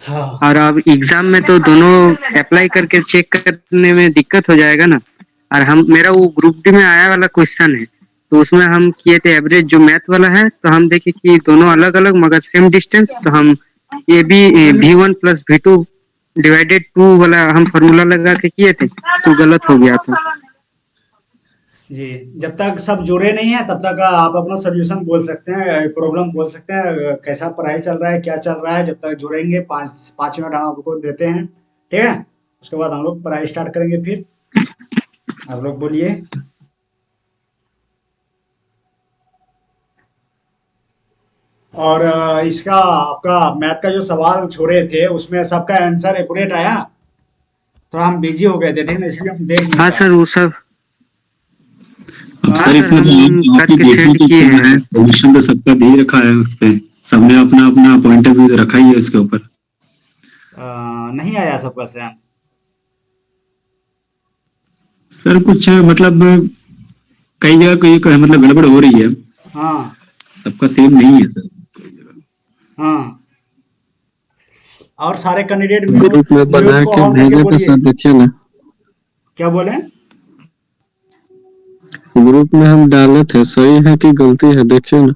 हाँ। और अब एग्जाम में तो दोनों अप्लाई करके चेक करने में दिक्कत हो जाएगा ना। और हम मेरा वो ग्रुप डी में आया वाला क्वेश्चन है, तो उसमें हम किए थे एवरेज जो मैथ वाला है, तो हम देखे कि दोनों अलग अलग मगर सेम डिस्टेंस, तो हम A B V1 plus V2 divided two वाला हम फॉर्मूला लगा के किए थे, तो गलत हो गया था। जी, जब तक सब जुड़े नहीं हैं तब तक आप अपना सॉल्यूशन बोल सकते हैं, प्रॉब्लम बोल सकते हैं, कैसा पढ़ाई चल रहा है, क्या चल रहा है। जब तक जुड़ेंगे 5 मिनट हम आपको देते हैं, ठीक है? उसके बाद हम लोग पढ़ाई स्टार्ट करेंगे फिर। आप लोग बोलिए। और इसका आपका मैथ का जो सवाल छोड़े थे उसमें सबका आंसर एक्यूरेट आया? थोड़ा हम बिजी हो गए थे, ठीक है ना, इसलिए हम देख नहीं हाँ पाए। सर, वो सब। अब हाँ सर सर, इसमें तो हम आप ही करके देखना सेंड तो किए क्या हैं। है, सोल्यूशन तो सबका दे ही रखा है उस पे। सबने अपना अपना पॉइंट ऑफ व्यू रखा ही है उसके ऊपर। नहीं आया सबका सेम? सर कुछ मतलब कई जगह कोई मतलब गड़बड़ हो रही है। हाँ। सबका सेम नहीं है सर। हाँ। और सारे कैंडिडेट ग्रुप में म्यूट बना को के ऑन करके भेजे थे बोलिए। सर, देखिए ना। क्या बोले? ग्रुप में हम डाले थे, सही है कि गलती है, देखिए ना।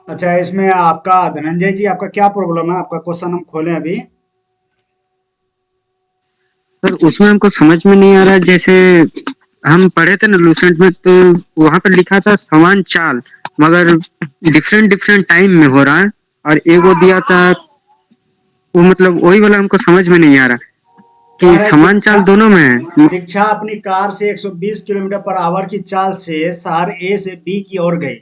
अच्छा, इसमें आपका धनंजय जी, आपका क्या प्रॉब्लम है? आपका क्वेश्चन हम खोलें अभी। सर उसमें हमको समझ में नहीं आ रहा, जैसे हम पढ़े थे ना लूसेंट में, तो वहां पर लिखा था समान चाल, मगर डिफरेंट डिफरेंट टाइम में हो रहा है। और एक वो दिया था, वो मतलब वही वाला हमको समझ में नहीं आ रहा कह कि रहे समान दीक्षा। चाल दोनों में है। दीक्षा अपनी कार से 120 किलोमीटर पर आवर की चाल से शहर ए से बी की ओर गई।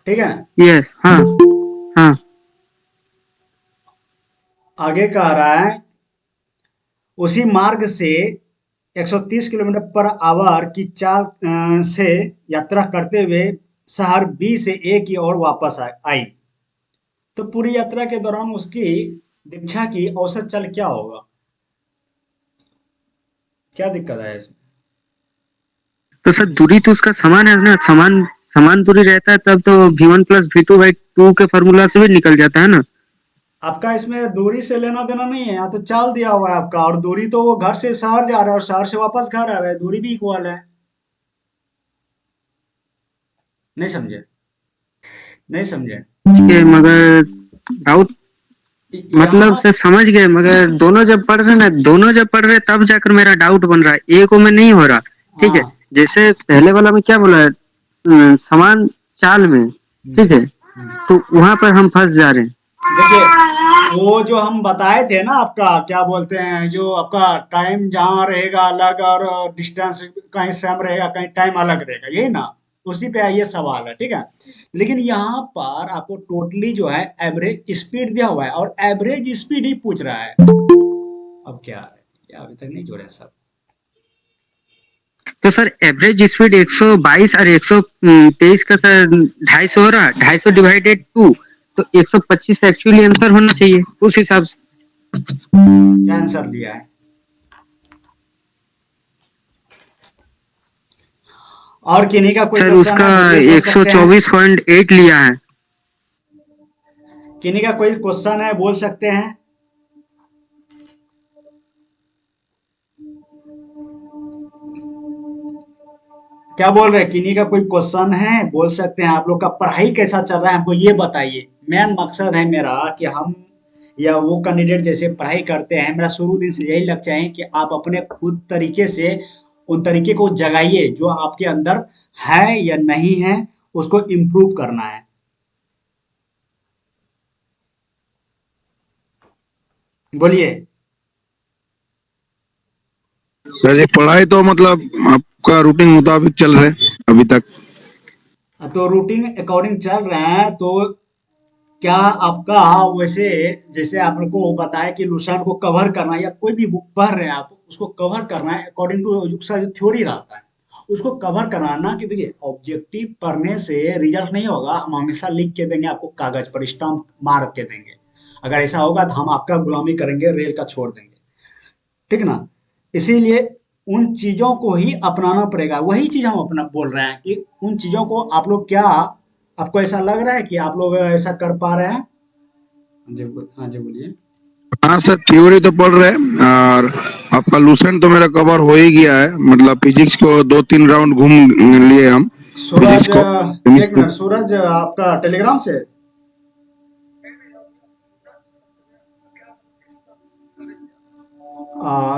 ठीक है। यस, हाँ। हाँ। आगे कह रहा है उसी मार्ग से 130 किलोमीटर पर आवर की चाल से यात्रा करते हुए शहर बी से ए की ओर वापस आई। तो पूरी यात्रा के दौरान उसकी दीक्षा की औसत चाल क्या होगा? क्या दिक्कत है इसमें? तो सर दूरी तो उसका समान है ना, समान समान दूरी रहता है तब तो V1 प्लस V2/2 के फॉर्मूला से भी निकल जाता है ना। आपका इसमें दूरी से लेना देना नहीं है, यहाँ तो चाल दिया हुआ है आपका, और दूरी तो वो घर से शहर जा रहा है और शहर से वापस घर आ रहा है, दूरी भी इक्वल है। नहीं समझे? नहीं समझे? ठीक है, मगर डाउट मतलब यहाँ। से समझ गए, मगर दोनों जब पढ़ रहे तब जाकर मेरा डाउट बन रहा है, एक को में नहीं हो रहा। ठीक है, हाँ। जैसे पहले वाला में क्या बोला है, समान चाल में। हम्म, ठीक है, हम्म। तो वहां पर हम फंस जा रहे हैं। देखिए, वो जो हम बताए थे ना, आपका क्या बोलते हैं, जो आपका टाइम जहाँ रहेगा अलग और डिस्टेंस कहीं सेम रहेगा, कहीं टाइम अलग रहेगा, यही ना? उसी पे ये सवाल है, ठीक है। लेकिन यहाँ पर आपको टोटली जो है एवरेज स्पीड दिया हुआ है और एवरेज स्पीड ही पूछ रहा है। अब क्या है, क्या अभी तक नहीं जुड़े सब? तो सर एवरेज स्पीड 122 और 123 का सर 250 हो रहा, 250 डिवाइडेड टू, तो 125 एक्चुअली आंसर होना चाहिए उस हिसाब से। क्या आंसर लिया है? और किन्हीं का कोई सर क्वेश्चन उसका है, बोलिए, बोल सकते हैं। 124.8 लिया है। किन्हीं का कोई क्वेश्चन है, बोल सकते हैं। क्या बोल रहे हैं? किन्हीं का कोई क्वेश्चन है, बोल सकते हैं। आप लोग का पढ़ाई कैसा चल रहा है, हमको ये बताइए। मेन मकसद है मेरा कि हम या वो कैंडिडेट जैसे पढ़ाई करते हैं, मेरा शुरू दिन से यही लक्ष्य है कि आप अपने खुद तरीके से उन तरीके को जगाइए जो आपके अंदर है या नहीं है, उसको इम्प्रूव करना है। बोलिए। सर जी, पढ़ाई तो मतलब आपका रूटीन मुताबिक चल रहे अभी तक। तो रूटीन अकॉर्डिंग चल रहे हैं, तो क्या आपका वैसे, जैसे आपने को बताया कि लुसेंट को कवर करना है, या कोई भी बुक पढ़ रहे हैं आप, उसको कवर करना है अकॉर्डिंग टू उसका जो थ्योरी रहता है, उसको कवर कराना। कि देखिए, ऑब्जेक्टिव पढ़ने से रिजल्ट नहीं होगा, हम हमेशा लिख के देंगे आपको, कागज पर स्टाम्प मार के देंगे। अगर ऐसा होगा तो हम आपका गुलामी करेंगे, रेल का छोड़ देंगे। ठीक ना? इसीलिए उन चीज़ों को ही अपनाना पड़ेगा। वही चीज़ हम अपना बोल रहे हैं कि उन चीज़ों को आप लोग क्या आपको ऐसा लग रहा है कि आप लोग ऐसा कर पा रहे हैं? हाँ जी बोलिए। हाँ सर, थ्योरी तो पढ़ रहे हैं और आपका लूसेंट तो मेरा कवर हो ही गया है। मतलब फिजिक्स को 2-3 राउंड घूम लिए हम, फिजिक्स सूरज को, एक मिनट, सूरज आपका टेलीग्राम से?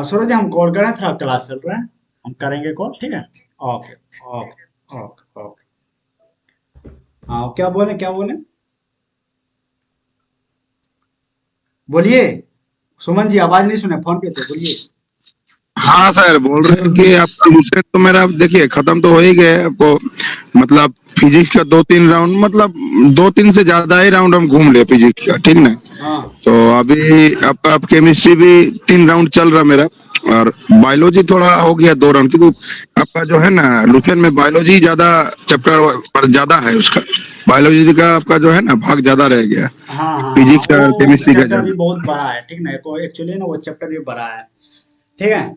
सूरज हम कॉल करें, थोड़ा क्लास चल रहा है, हम करेंगे कॉल, ठीक है? Okay okay okay okay. हाँ क्या बोले, क्या बोले? बोलिए। सुमन जी आवाज नहीं सुने, फोन पे थे, बोलिए। हाँ सर, बोल रहे हैं कि आपका लूसेंट तो मेरा देखिए खत्म तो हो ही गया है। आपको मतलब फिजिक्स का 2-3 राउंड, मतलब 2-3 से ज्यादा ही राउंड हम घूम लिए फिजिक्स का, ठीक ना। हाँ तो अभी आपका केमिस्ट्री भी 3 राउंड चल रहा मेरा, और बायोलॉजी थोड़ा हो गया 2 राउंड, क्योंकि आपका जो है ना लुसेंट में बायोलॉजी ज्यादा चैप्टर पर ज्यादा है उसका। बायोलॉजी का आपका जो है ना भाग ज्यादा रह गया, हाँ हाँ हाँ, फिजिक्स और वो केमिस्ट्री का चैप्टर भी ज्यादा। बहुत बड़ा है, ठीक ना, को एक्चुअली ना वो चैप्टर भी बड़ा है, ठीक है?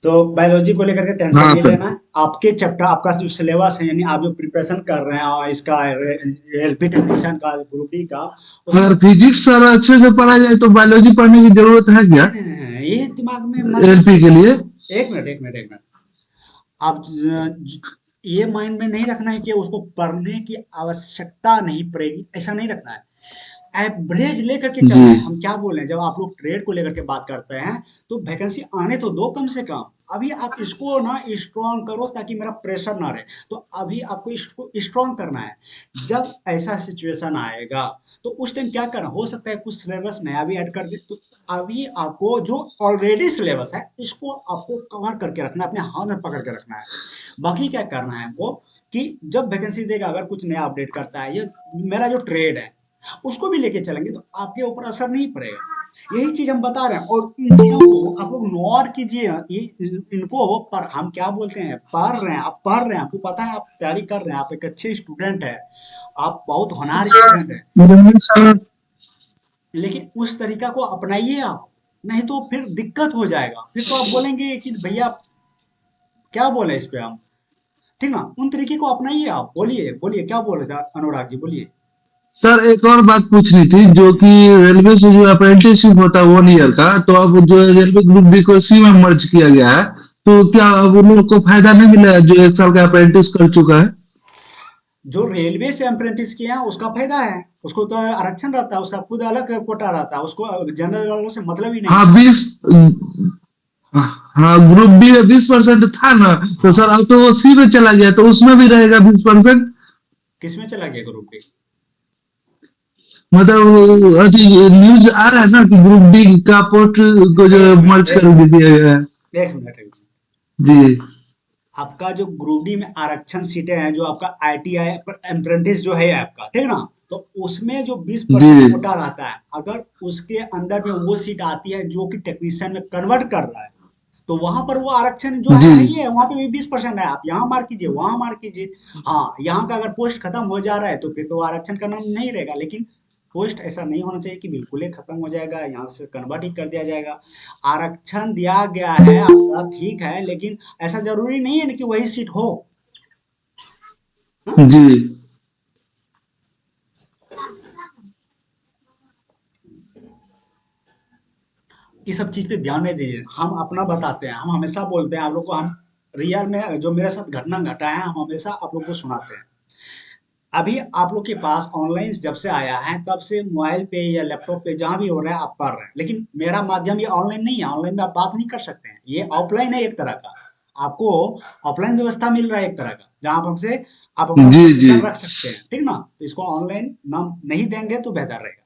तो बायोलॉजी को लेकर के टेंशन हाँ नहीं सर। लेना। आपके चैप्टर, आपका जो सिलेबस है, यानी आप जो प्रिपरेशन कर रहे हैं और इसका एलपी टेक्नीशियन का, ग्रुप डी का, उसमें अगर फिजिक्स सर अच्छे से पढ़ा जाए तो बायोलॉजी पढ़ने की जरूरत है क्या? नहीं नहीं नहीं, ये दिमाग में मत, एलपी के लिए? एक मिनट एक मिनट एक मिनट, आप ये माइंड में नहीं रखना है कि उसको पढ़ने की आवश्यकता नहीं पड़ेगी, ऐसा नहीं रखना है। एवरेज लेकर के जी चलना है। हम क्या बोल रहे हैं, जब आप लोग ट्रेड को लेकर के बात करते हैं तो वैकेंसी आने तो दो कम से कम। अभी आप इसको ना स्ट्रॉन्ग करो ताकि मेरा प्रेशर ना रहे। तो अभी आपको इसको स्ट्रॉन्ग करना है। जब ऐसा सिचुएशन आएगा तो उस टाइम क्या करना, हो सकता है कुछ सिलेबस नया भी ऐड कर दे, तो अभी आपको जो ऑलरेडी सिलेबस है इसको आपको कवर करके रखना है, अपने हाथ में पकड़ के रखना है। बाकी क्या करना है वो, कि जब वैकेंसी देगा अगर कुछ नया अपडेट करता है, ये मेरा जो ट्रेड है उसको भी लेके चलेंगे तो आपके ऊपर असर नहीं पड़ेगा। यही चीज हम बता रहे हैं, और इन चीजों को आप लोग नोट कीजिए। ये इनको पर हम क्या बोलते हैं, पढ़ रहे हैं, आप पढ़ रहे हैं, आपको पता है आप तैयारी कर रहे हैं, आप एक अच्छे स्टूडेंट है, आप बहुत होनहार स्टूडेंट है, सर लेकिन उस तरीका को अपनाइए आप। नहीं तो फिर दिक्कत हो जाएगा, फिर तो आप बोलेंगे कि भैया क्या बोले इस पे हम, ठीक ना? उन तरीके को अपनाइए आप। बोलिए बोलिए, क्या बोल रहे थे अनुराग जी, बोलिए। सर एक और बात पूछनी थी, जो कि रेलवे से जो अप्रेंटिसशिप होता है 1 ईयर का, तो अब जो रेलवे ग्रुप डी को इसी में मर्ज किया गया है, तो क्या अब उन लोग को फायदा नहीं मिला जो 1 साल का अप्रेंटिस कर चुका है? जो रेलवे से अप्रेंटिस किए हैं उसका फायदा है, उसको तो आरक्षण रहता है, उसका खुद अलग कोटा रहता है, उसको जनरल वालों से मतलब ही नहीं हाँ है। 20, हाँ ग्रुप डी में 20% था ना, तो हाँ, सर अब तो वो सी में चला गया, तो उसमें भी रहेगा 20%? किस में चला गया ग्रुप डी? मतलब अभी न्यूज आ रहा है ना कि ग्रुप डी का पोस्ट को जो एक मिनट मर्ज एक कर मिनट दिया गया है। एक मिनट एक मिनट। जी आपका जो ग्रुप डी में आरक्षण सीटें हैं, जो आपका आईटीआई पर अप्रेंटिस जो है आपका, ठीक ना, तो उसमें जो जी 20% कोटा रहता है, अगर उसके अंदर में वो सीट आती है जो कि टेक्नीशियन में कन्वर्ट कर रहा है, तो वहां पर वो आरक्षण जो जी है ही है, वहां पे भी 20% है। आप यहाँ मार कीजिए, वहां मार कीजिए। हाँ, यहाँ का अगर पोस्ट खत्म हो जा रहा है तो फिर तो आरक्षण का नाम नहीं रहेगा, लेकिन पोस्ट ऐसा नहीं होना चाहिए कि बिल्कुल ही खत्म हो जाएगा, यहाँ से कन्वर्ट ही कर दिया जाएगा। आरक्षण दिया गया है आपका, ठीक है, लेकिन ऐसा जरूरी नहीं है ना कि वही सीट हो। हाँ? जी ये सब चीज पे ध्यान नहीं दीजिए। हम अपना बताते हैं, हम हमेशा बोलते हैं आप लोग को, हम रियल में जो मेरे साथ घटना घटा है हम हमेशा आप लोग को सुनाते हैं। अभी आप लोग के पास ऑनलाइन जब से आया है तब से मोबाइल पे या लैपटॉप पे जहाँ भी हो रहा है आप पढ़ रहे हैं, लेकिन मेरा माध्यम ये ऑनलाइन नहीं है, ऑनलाइन में आप बात नहीं कर सकते हैं, ये ऑफलाइन है एक तरह का। आपको ऑफलाइन व्यवस्था मिल रहा है एक तरह का, जहाँ आप हमसे आप अपना जी जी क्वेश्चन रख सकते हैं, ठीक ना? तो इसको ऑनलाइन नाम नहीं देंगे तो बेहतर रहेगा।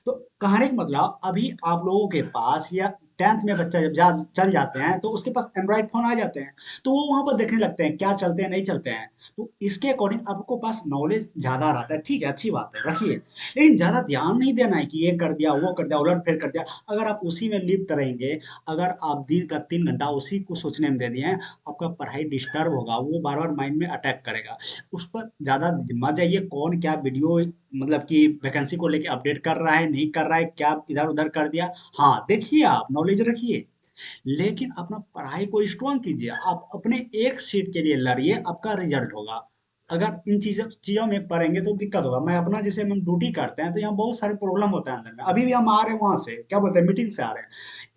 तो कहने का मतलब, अभी आप लोगों के पास या 10th में बच्चा जब चल जाते हैं तो उसके पास एंड्रॉइड फोन आ जाते हैं, तो वो वहां पर देखने लगते हैं क्या चलते हैं नहीं चलते हैं। तो इसके अकॉर्डिंग आपको पास नॉलेज ज्यादा रहता है, ठीक है, अच्छी बात है, रखिए। लेकिन ज्यादा ध्यान नहीं देना है कि ये कर दिया वो कर दिया उलट फेर कर दिया। अगर आप उसी में लिप्त रहेंगे, अगर आप दिन का 3 घंटा उसी को सोचने में दे दिए हैं, आपका पढ़ाई डिस्टर्ब होगा, वो बार बार माइंड में अटैक करेगा। उस पर ज़्यादा मत जाइए, कौन क्या वीडियो मतलब कि वैकेंसी को लेके अपडेट कर रहा है नहीं कर रहा है, क्या इधर उधर कर दिया। हाँ देखिए, आप नॉलेज रखिए, लेकिन अपना पढ़ाई को स्ट्रांग कीजिए, आप अपने एक सीट के लिए लड़िए, आपका रिजल्ट होगा। अगर इन चीजों में पढ़ेंगे तो दिक्कत होगा। मैं अपना जैसे हम ड्यूटी करते हैं तो यहाँ बहुत सारे प्रॉब्लम होता है अंदर में। अभी भी हम आ रहे हैं वहां से, क्या बोलते हैं, मीटिंग से आ रहे हैं।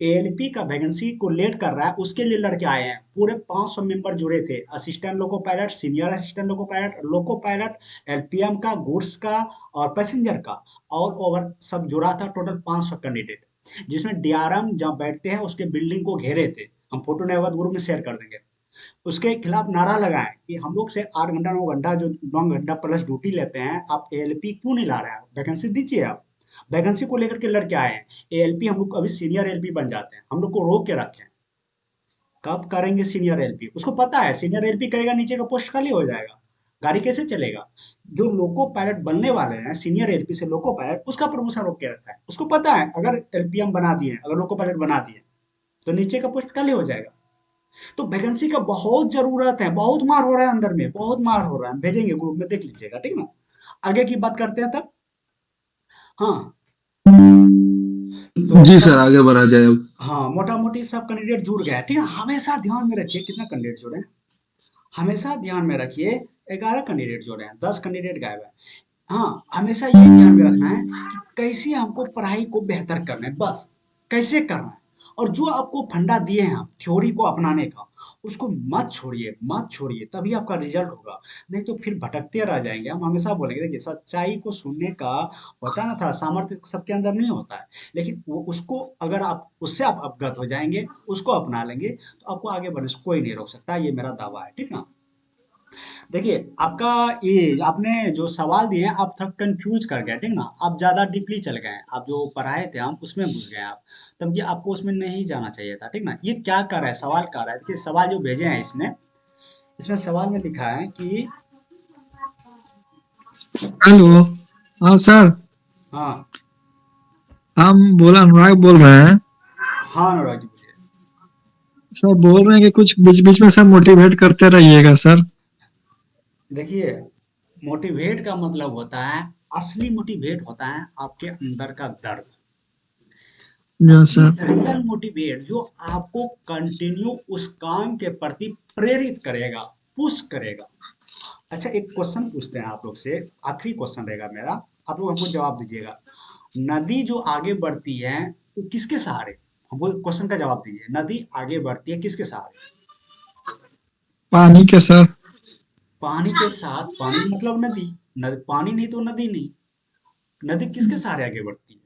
एएलपी का वैकेंसी को लेट कर रहा है, उसके लिए लड़के आए हैं। पूरे 500 मेंबर जुड़े थे, assistant loco pilot, senior assistant loco pilot, LPM का, गुड्स का और पैसेंजर का, और ओवर सब जुड़ा था। टोटल 500 कैंडिडेट, जिसमें डीआरएम जहाँ बैठते हैं उसके बिल्डिंग को घेरे थे। हम फोटो नेवर ग्रुप में शेयर कर देंगे। उसके खिलाफ नारा लगाएं कि हम लोग से 8 घंटा 9 घंटा जो 9 घंटा प्लस ड्यूटी लेते हैं, आप एएलपी क्यों नहीं ला रहे हैं? वैकेंसी दीजिए। आप वैकेंसी को लेकर के लड़के आए हैं। एएलपी हम लोग अभी सीनियर एलपी बन जाते हैं, हम लोग को रोक के रखे हैं। कब करेंगे सीनियर एलपी? उसको पता है सीनियर एलपी करेगा नीचे का पोस्ट खाली हो जाएगा, गाड़ी कैसे चलेगा? जो लोको पायलट बनने वाले हैं सीनियर एलपी से लोको पायलट, उसका प्रमोशन रोक के रखा है। उसको पता है अगर एलपीएम बना दिए, अगर लोको पायलट बना दिए तो नीचे का पोस्ट खाली हो जाएगा। तो वैकेंसी का बहुत जरूरत है, बहुत मार हो रहा है अंदर में, बहुत मार हो रहा है। भेजेंगे ग्रुप में, देख लीजिएगा, ठीक ना। आगे की बात करते हैं तब। हाँ, तो जी सर, आगे बढ़ा जाए अब। हाँ, मोटा मोटी सब कैंडिडेट जुड़ गए, ठीक है। हमेशा ध्यान में रखिए कितना कैंडिडेट जुड़े हैं, हमेशा ध्यान में रखिए। 11 कैंडिडेट जुड़े हैं, 10 कैंडिडेट गायब है। हाँ, हमेशा ये ध्यान में रखना है कि कैसे हमको पढ़ाई को बेहतर करना है, बस कैसे करना है। और जो आपको फंडा दिए हैं हम थ्योरी को अपनाने का, उसको मत छोड़िए, मत छोड़िए, तभी आपका रिजल्ट होगा। नहीं तो फिर भटकते रह जाएंगे। हम हमेशा बोलेंगे, देखिए सच्चाई को सुनने का होता ना था, सामर्थ्य सबके अंदर नहीं होता है। लेकिन वो उसको अगर आप उससे आप अवगत हो जाएंगे, उसको अपना लेंगे, तो आपको आगे बढ़ने से कोई नहीं रोक सकता। ये मेरा दावा है, ठीक ना। देखिए आपका ये आपने जो सवाल दिए हैं, आप थोड़ा कंफ्यूज कर गए, ठीक ना। आप ज्यादा डीपली चल गए हैं, आप जो पढ़ाए थे हम उसमें घुस गए आप। तब ये आपको उसमें नहीं जाना चाहिए था, ठीक ना। ये क्या कर रहा है, सवाल कर रहा है। देखिए सवाल जो भेजे हैं इसने, इसमें सवाल में लिखा है कि हेलो। हाँ सर, हाँ, हम बोला अनुराग बोल रहे हैं। हाँ अनुराग जी बोलिए। सर बोल रहे हैं कि कुछ बीच बीच में सब मोटिवेट करते रहिएगा सर। देखिए मोटिवेट का मतलब होता है, असली मोटिवेट होता है आपके अंदर का दर्द। यस असली सर। रियल मोटिवेट जो आपको कंटिन्यू उस काम के प्रति प्रेरित करेगा, पुश करेगा। अच्छा एक क्वेश्चन पूछते हैं आप लोग से, आखिरी क्वेश्चन रहेगा मेरा, आप लोग हमको जवाब दीजिएगा। नदी जो आगे बढ़ती है वो किसके सहारे? हमको क्वेश्चन का जवाब दीजिए। नदी आगे बढ़ती है किसके सहारे? पानी के सर। पानी के साथ। पानी मतलब नदी, पानी नहीं तो नदी नहीं। नदी किसके सहारे आगे बढ़ती है?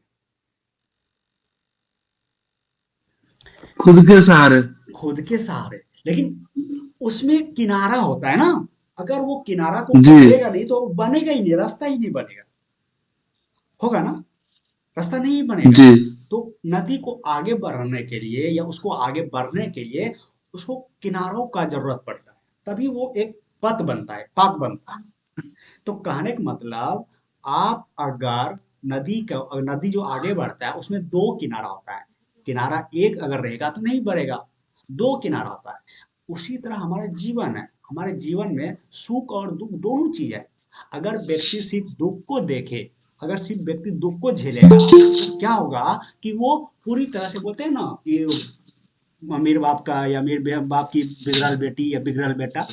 खुद के सहारे। खुद के सहारे। लेकिन उसमें किनारा होता है ना, अगर वो किनारा को जी पकड़ेगा नहीं तो बनेगा ही नहीं, रास्ता ही नहीं बनेगा, होगा ना, रास्ता नहीं बनेगा। जी तो नदी को आगे बढ़ने के लिए या उसको आगे बढ़ने के लिए उसको किनारों का जरूरत पड़ता है, तभी वो एक पथ बनता है, पाथ बनता है। तो कहने का मतलब, आप अगर नदी जो आगे बढ़ता है उसमें दो किनारा होता है। किनारा एक अगर रहेगा तो नहीं बढ़ेगा, दो किनारा होता है। उसी तरह हमारा जीवन है, हमारे जीवन में सुख और दुख दोनों चीज है। अगर व्यक्ति सिर्फ दुख को देखे, अगर सिर्फ व्यक्ति दुख को झेलेगा तो क्या होगा कि वो पूरी तरह से, बोलते हैं ना कि अमीर बाप का या अमीर बाप की बिगड़ल बेटी या बिगड़ल बेटा,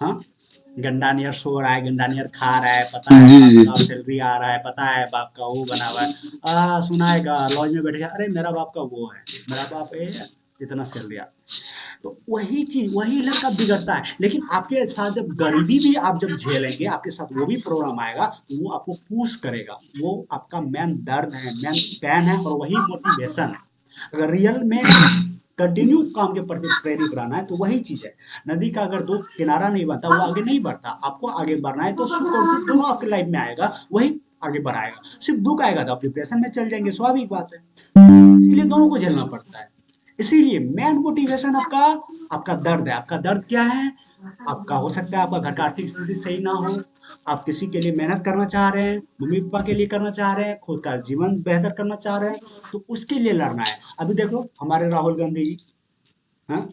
हाँ, गंदा नियर सो रहा है, गंदा नियर खा रहा है, पता है जी बाप जी का सैलरी आ रहा है, पता है बाप का वो बना हुआ है, सुनाएगा लॉज में बैठ गया, अरे मेरा बाप का वो है, मेरा बाप है, इतना सैलरी आता है। तो वही चीज, वही लड़का बिगड़ता है। लेकिन आपके साथ जब गरीबी भी आप जब झेलेंगे, आपके साथ वो भी प्रॉब्लम आएगा, तो वो आपको पुश करेगा। वो आपका मेन दर्द है, मेन पेन है, और वही मोटिवेशन है। अगर रियल में कंटिन्यू काम के प्रति प्रेरित रहना है तो वही चीज है। नदी का अगर दो किनारा नहीं बनता वो आगे नहीं बढ़ता। आपको आगे बढ़ना है तो सुख और दुख दोनों आपके लाइफ में आएगा, वही आगे बढ़ाएगा। सिर्फ दुख आएगा तो आप डिप्रेशन में चल जाएंगे, स्वाभाविक बात है। इसीलिए दोनों को झेलना पड़ता है। इसीलिए मेन मोटिवेशन आपका, आपका दर्द है। आपका दर्द क्या है? आपका हो सकता है आपका घर का आर्थिक स्थिति सही ना हो, आप किसी के लिए मेहनत करना चाह रहे हैं, मम्मी पापा के लिए करना चाह रहे हैं, खुद का जीवन बेहतर करना चाह रहे हैं, तो उसके लिए लड़ना है। अभी देखो हमारे राहुल गांधी जी, हाँ,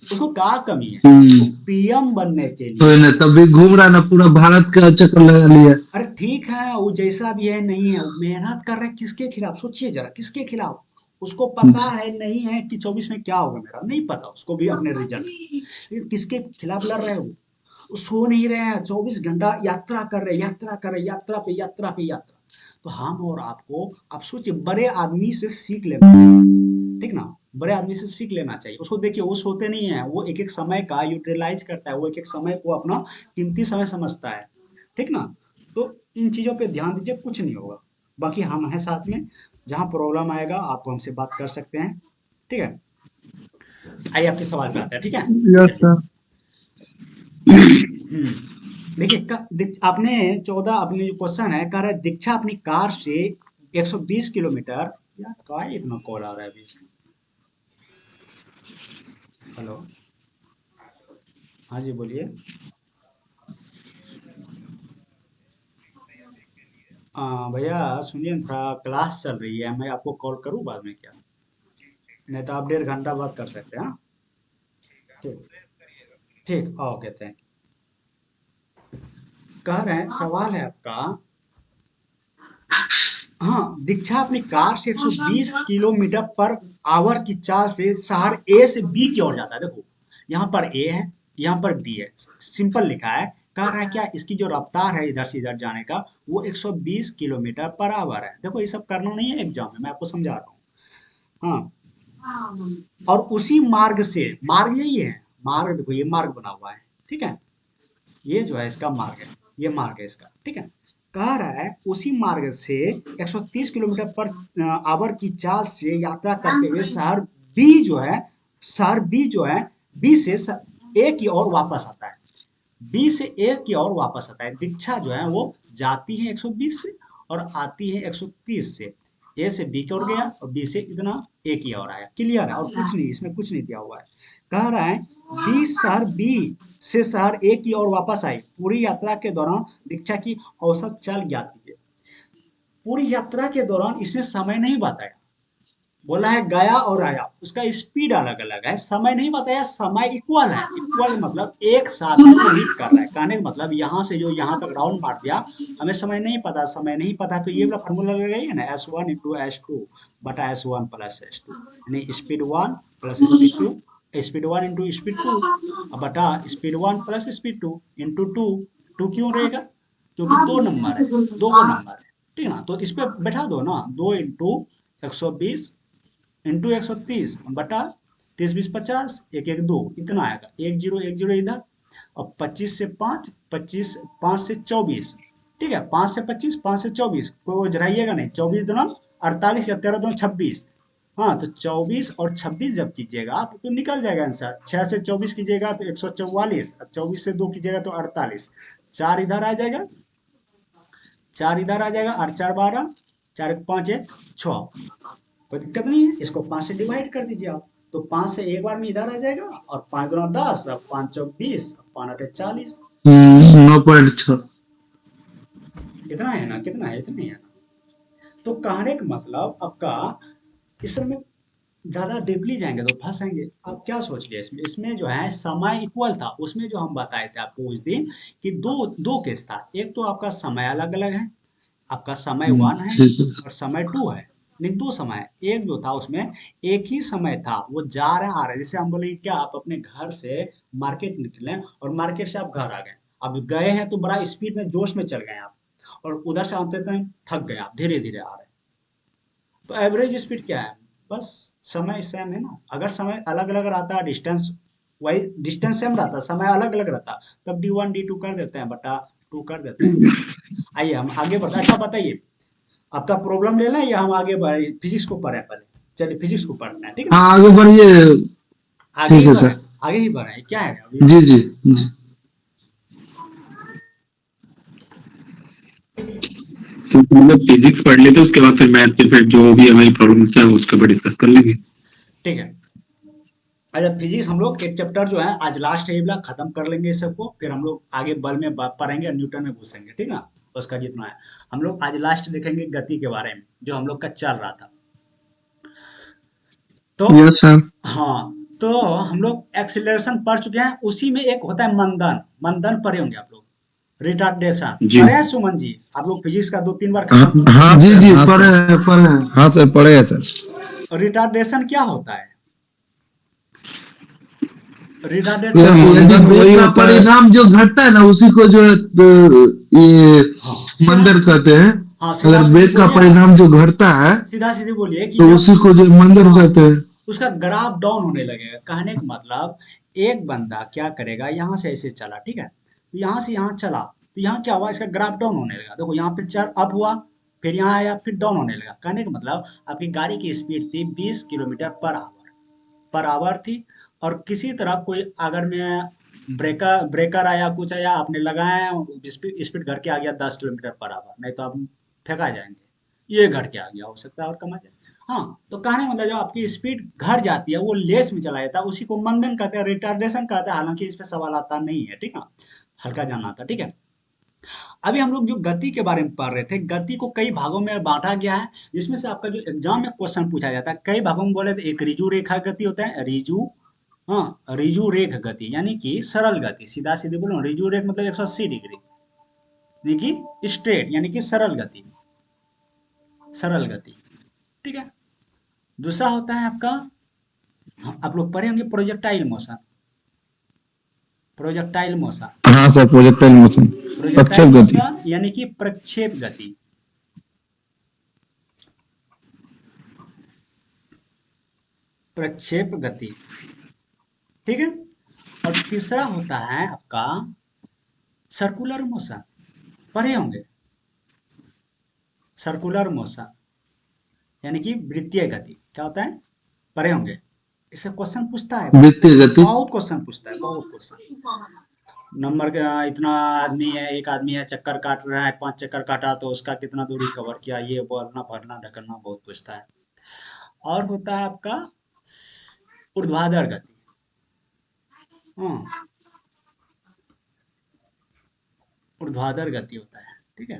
उसको क्या कमी है? वो हम्म। पीएम बनने के तो लिए, ना तभी घूम रहा ना, पूरा भारत का चक्कर लगा लिया। अरे ठीक है वो जैसा भी है नहीं है, वो मेहनत कर रहे हैं किसके खिलाफ? सोचिए जरा, किसके खिलाफ? उसको पता है नहीं है कि 24 में क्या होगा, मेरा नहीं पता उसको भी अपने रिजल्ट, लेकिन किसके खिलाफ लड़ रहे हो, वो सो नहीं रहे हैं, 24 घंटा यात्रा कर रहे, यात्रा कर रहे, यात्रा पे यात्रा पे यात्रा। तो हम और आपको, आप सोचिए, बड़े आदमी से सीख लेना चाहिए, ठीक ना, बड़े आदमी से सीख लेना चाहिए। उसको देखिए, वो सोते नहीं है, वो एक एक समय का यूटिलाइज करता है, वो एक एक समय को अपना कीमती समय समझता है, ठीक ना। तो इन चीजों पे ध्यान दीजिए, कुछ नहीं होगा। बाकी हम हैं साथ में, जहाँ प्रॉब्लम आएगा आप हमसे बात कर सकते हैं, ठीक है। आइए आपके सवाल पे आते हैं, ठीक है। Yes sir. देखिए आपने 14, अपने जो क्वेश्चन है, कह रहा है दीक्षा अपनी कार से 120 किलोमीटर, यार का इतना कॉल आ रहा है बीच में। हेलो, हाँ जी बोलिए। भैया सुनिए, थोड़ा क्लास चल रही है, मैं आपको कॉल करूँ बाद में क्या? नहीं तो आप 1.5 घंटा बात कर सकते हैं, हाँ? ठीक, ठीक, ओके, थैंक। कह रहे हैं, सवाल है आपका, हाँ, दीक्षा अपनी कार से 120 किलोमीटर पर आवर की चाल से शहर ए से बी की ओर जाता है। देखो, यहाँ पर ए है, यहाँ पर बी है, सिंपल लिखा है। कह रहा है क्या इसकी जो रफ्तार है इधर से इधर जाने का, वो 120 किलोमीटर पर आवर है। देखो, ये सब करना नहीं है एग्जाम में, मैं आपको समझा रहा हूँ, हाँ। और उसी मार्ग से, मार्ग यही है, मार्ग देखो, ये मार्ग बना हुआ है, ठीक है, ये जो है इसका मार्ग है, ये मार्ग है इसका, ठीक है। कह रहा है उसी मार्ग से 130 किलोमीटर पर आवर की चाल से यात्रा करते हुए शहर बी जो है, बी से ए की ओर वापस आता है, बी से ए की ओर वापस आता है। दीक्षा जो है वो जाती है 120 से और आती है 130 से। ए से बी की ओर गया और बी से इतना ए की ओर आया। क्लियर है, और कुछ नहीं, इसमें कुछ नहीं दिया हुआ है। कह रहा है बी से शहर ए की ओर वापस आई। पूरी यात्रा के दौरान दीक्षा की औसत चाल ज्ञात कीजिए। पूरी यात्रा के दौरान इसने समय नहीं बताया, बोला है गया और आया, उसका स्पीड अलग अलग है, समय नहीं बताया। समय इक्वल है, इक्वल मतलब एक साथ में वो हिट कर रहा है। कहने का मतलब यहाँ से जो यहाँ तक राउंड मार दिया, हमें समय नहीं पता, समय नहीं पता, तो ये वाला फॉर्मूला लगाइए ना, S1 इंटू S2 बटा S1 प्लस S2, यानी speed 1 plus speed 2, speed 1 into speed 2 बटा स्पीड 1 प्लस स्पीड 2 इंटू 2। 2 क्यों रहेगा? क्योंकि 2 नंबर है, 2 को नंबर है, ठीक है ना। तो इस पे बैठा दो ना, 2 इंटू 120 इंटू 130 बटा 30 20 50, 1 1 2, इतना आएगा। 1 0 इधर, और 25 से 5, 25 5 से 24, ठीक है, 5 से 25, 5 से 24, कोई जराइएगा नहीं, 24 दूना 48 या 13 दूना 26, हाँ, तो 24 और 26 जब कीजिएगा आप तो निकल जाएगा आंसर। 6 से 24 कीजिएगा तो 144, और 24 से 2 कीजिएगा तो 48, 4 इधर आ जाएगा, 4 इधर आ जाएगा, 8 4 12, 4 5 1 6, कोई दिक्कत नहीं है। इसको 5 से डिवाइड कर दीजिए आप, तो 5 से एक बार में इधर आ जाएगा, और 5 दूना 10, और 5 चौक 20, 5 8 40, 9.6। इतना है ना, कितना है, इतना ही है ना। तो कहने का मतलब आपका, इसमें ज्यादा डीपली जाएंगे तो फंसेंगे। आप क्या सोच लिया इसमें, इसमें जो है समय इक्वल था, उसमें जो हम बताए थे आपको उस दिन कि दो केस था। एक तो आपका समय अलग अलग है, आपका समय 1 है ठीक है। और समय 2 है, नहीं 2 समय है। एक जो था उसमें एक ही समय था, वो जा रहे आ रहे, जैसे हम बोले क्या, आप अपने घर से मार्केट निकले और मार्केट से आप घर आ गए, अब गए हैं तो बड़ा स्पीड में जोश में चल गए आप, और उधर से आते टाइम थक गए आप, धीरे धीरे आ रहे हैं। तो एवरेज स्पीड क्या है? बस समय सेम है ना। अगर समय अलग अलग रहता, डिस्टेंस वही, डिस्टेंस सेम रहता, समय अलग अलग रहता, तब D1 D2 कर देते हैं, बटा 2 कर देते हैं। आइए हम आगे बढ़ते हैं। अच्छा बताइए, आपका प्रॉब्लम ले लें या हम आगे बढ़े, फिजिक्स को पढ़े पहले? चलिए फिजिक्स को पढ़ते हैं, ठीक है ना? हाँ, आगे बढ़िए। आगे ठीक ही है बढ़े, सर। आगे ही बढ़े, क्या है अभी? जी जी जी। मतलब फिजिक्स पढ़ लेते उसके बाद फिर मैथ के, फिर जो भी हमारी प्रॉब्लम्स है उसके ऊपर डिस्कस कर लेंगे। ठीक है। अच्छा, फिजिक्स हम लोग एक चैप्टर जो है आज लास्ट है, ये वाला खत्म कर लेंगे इस सबको, फिर हम लोग आगे बल में पढ़ेंगे और न्यूटन में घुसेंगे, ठीक है ना। उसका जितना है हम लोग आज लास्ट देखेंगे गति के बारे में, जो हम लोग का चल रहा था। तो यस सर। हाँ, तो हम लोग एक्सीलरेशन पढ़ चुके हैं, उसी में एक होता है मंदन। मंदन पढ़े होंगे आप लोग, रिटार्डेशन जी। पढ़े हैं सुमन जी? आप लोग फिजिक्स का 2 3 बार हाँ खत्म। हाँ जी सर, जी, हाँ पढ़े सर, हैं, पढ़े हैं। हाँ सर, पढ़े हैं सर। रिटार्डेशन क्या होता है? रिटार्डेशन यानी मतलब वेग वही का होता है। परिणाम जो घटता है ना उसी को जो है ये हाँ सीधा मंदर कहते हैं। हाँ सीधा अगर सीधी वेग का बोलिए आप, परिणाम जो घटता है सीधा सीधी बोलिए कि तो जब उसी को जो मंदर हाँ कहते हैं। उसका ग्राफ डाउन होने लगेगा। कहने का मतलब एक बंदा क्या करेगा, यहाँ से ऐसे चला, ठीक है, तो यहाँ से यहाँ चला, तो यहाँ क्या हुआ, इसका ग्राफ डाउन होने लगा। देखो यहाँ पे चल अप हुआ, फिर यहाँ आया, फिर डाउन होने लगा। कहने का मतलब आपकी गाड़ी की स्पीड थी 20 किलोमीटर पर आवर थी, और किसी तरह कोई अगर मैं ब्रेकर ब्रेकर आया, कुछ आया, आपने लगाया, स्पीड स्पीड घट के आ गया 10 किलोमीटर पर आवर, नहीं तो आप फेंका जाएंगे। ये घट के आ गया, हो सकता है और कम आ जाए। हाँ, तो कहने का मतलब जो आपकी स्पीड घट जाती है वो लेस में चला जाता है, उसी को मंदन कहते हैं, रिटार्डेशन कहते हैं। हालांकि इस पे सवाल आता नहीं है, ठीक है, हल्का जानना था, ठीक है। अभी हम लोग जो गति के बारे में पढ़ रहे थे, गति को कई भागों में बांटा गया है, जिसमें से आपका जो एग्जाम में क्वेश्चन पूछा जाता है कई भागों में बोले तो एक रिजु रेखा गति होता है, रिजु, हाँ रिजु रेख गति यानी कि सरल गति, सीधा सीधे बोलो रिजु रेख मतलब 180 डिग्री, यानी कि स्ट्रेट, यानी कि सरल गति, सरल गति, ठीक है। दूसरा होता है आपका, हाँ, आप लोग पढ़े होंगे प्रोजेक्टाइल मोशन, प्रोजेक्टाइल मोशन, हाँ सर, प्रोजेक्टाइल मोशन, प्रोजेक्टाइल प्रक्षेप गति। मोशन यानी कि प्रक्षेप गति, प्रक्षेप गति, ठीक है। और तीसरा होता है आपका सर्कुलर मोशन, पढ़े होंगे, सर्कुलर मोशन यानी कि वृत्तीय गति, क्या होता है, पढ़े होंगे। इससे क्वेश्चन पूछता है, वृत्तीय गति। बहुत क्वेश्चन पूछता है, बहुत क्वेश्चन। नंबर का इतना आदमी है, एक आदमी है, चक्कर काट रहा है, 5 चक्कर काटा तो उसका कितना दूरी कवर किया, ये बोलना भरना ढकना बहुत पूछता है। और होता है आपका ऊर्ध्वाधर गति, हाँ ऊर्ध्वाधर गति होता है, ठीक है।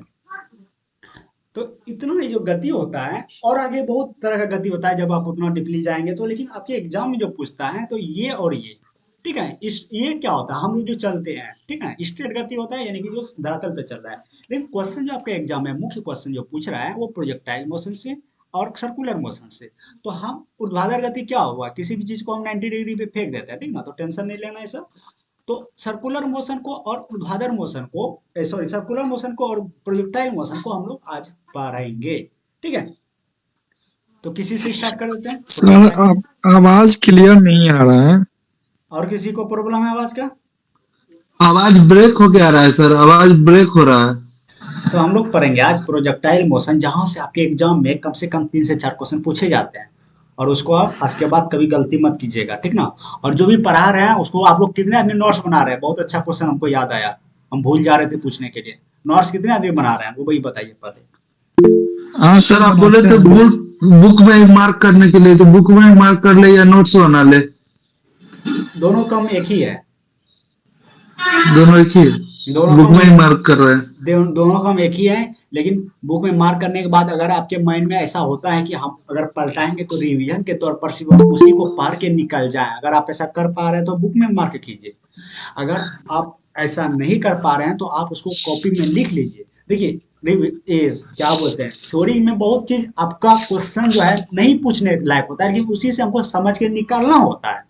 तो इतना ही जो गति होता है, और आगे बहुत तरह का गति होता है, जब आप उतना डीपली जाएंगे तो, लेकिन आपके एग्जाम में जो पूछता है तो ये और ये, ठीक है। इस ये क्या होता है, हम लोग जो चलते हैं, ठीक है, स्ट्रेट गति होता है, यानी कि जो धरातल पे चल रहा है। लेकिन क्वेश्चन जो आपका एग्जाम में मुख्य क्वेश्चन जो पूछ रहा है वो प्रोजेक्टाइल मोशन से और सर्कुलर मोशन से। तो हम ऊर्ध्वाधर गति क्या हुआ, किसी भी चीज को हम 90 डिग्री पे फेंक देते हैं, ठीक ना, तो टेंशन नहीं लेना है सब। तो सर्कुलर मोशन को और ऊर्ध्वाधर मोशन को, सॉरी सर्कुलर मोशन को और प्रोजेक्टाइल मोशन को हम लोग आज पढ़ेंगे, ठीक है। तो किसी से स्टार्ट कर देते हैं। सर आप आवाज क्लियर नहीं आ रहा है। और किसी को प्रॉब्लम है आवाज का? आवाज ब्रेक हो के आ रहा है सर, आवाज ब्रेक हो रहा है। तो हम लोग पढ़ेंगे आज प्रोजेक्टाइल मोशन, जहां से आपके एग्जाम में कम से कम 3 से 4 क्वेश्चन पूछे जाते हैं, और उसको आप आज के बाद कभी गलती मत कीजिएगा, ठीक ना। और जो भी पढ़ा रहे हैं उसको आप लोग कितने आदमी नोट्स बना रहे हैं? बहुत अच्छा क्वेश्चन हमको याद आया, हम भूल जा रहे थे पूछने के लिए। नोट्स कितने आदमी बना रहे हैं वो वही बताइए पहले। हाँ सर आप बोले बनाते थे हैं। बुक में मार्क करने के लिए, तो बुक में मार्क कर ले या नोट्स बना ले? दोनों कम एक ही है, दोनों एक ही है? दोनों बुक कम में ही मार्क कर रहे हैं। दोनों का हम एक ही है, लेकिन बुक में मार्क करने के बाद अगर आपके माइंड में ऐसा होता है कि हम अगर पलटाएंगे तो रिवीजन के तौर पर सिर्फ उसी को पढ़ के निकल जाए, अगर आप ऐसा कर पा रहे हैं तो बुक में मार्क कीजिए। अगर आप ऐसा नहीं कर पा रहे हैं तो आप उसको कॉपी में लिख लीजिए। देखिए क्या बोलते हैं, थ्योरी में बहुत चीज आपका क्वेश्चन जो है नहीं पूछने लायक होता है, लेकिन उसी से हमको समझ के निकालना होता है,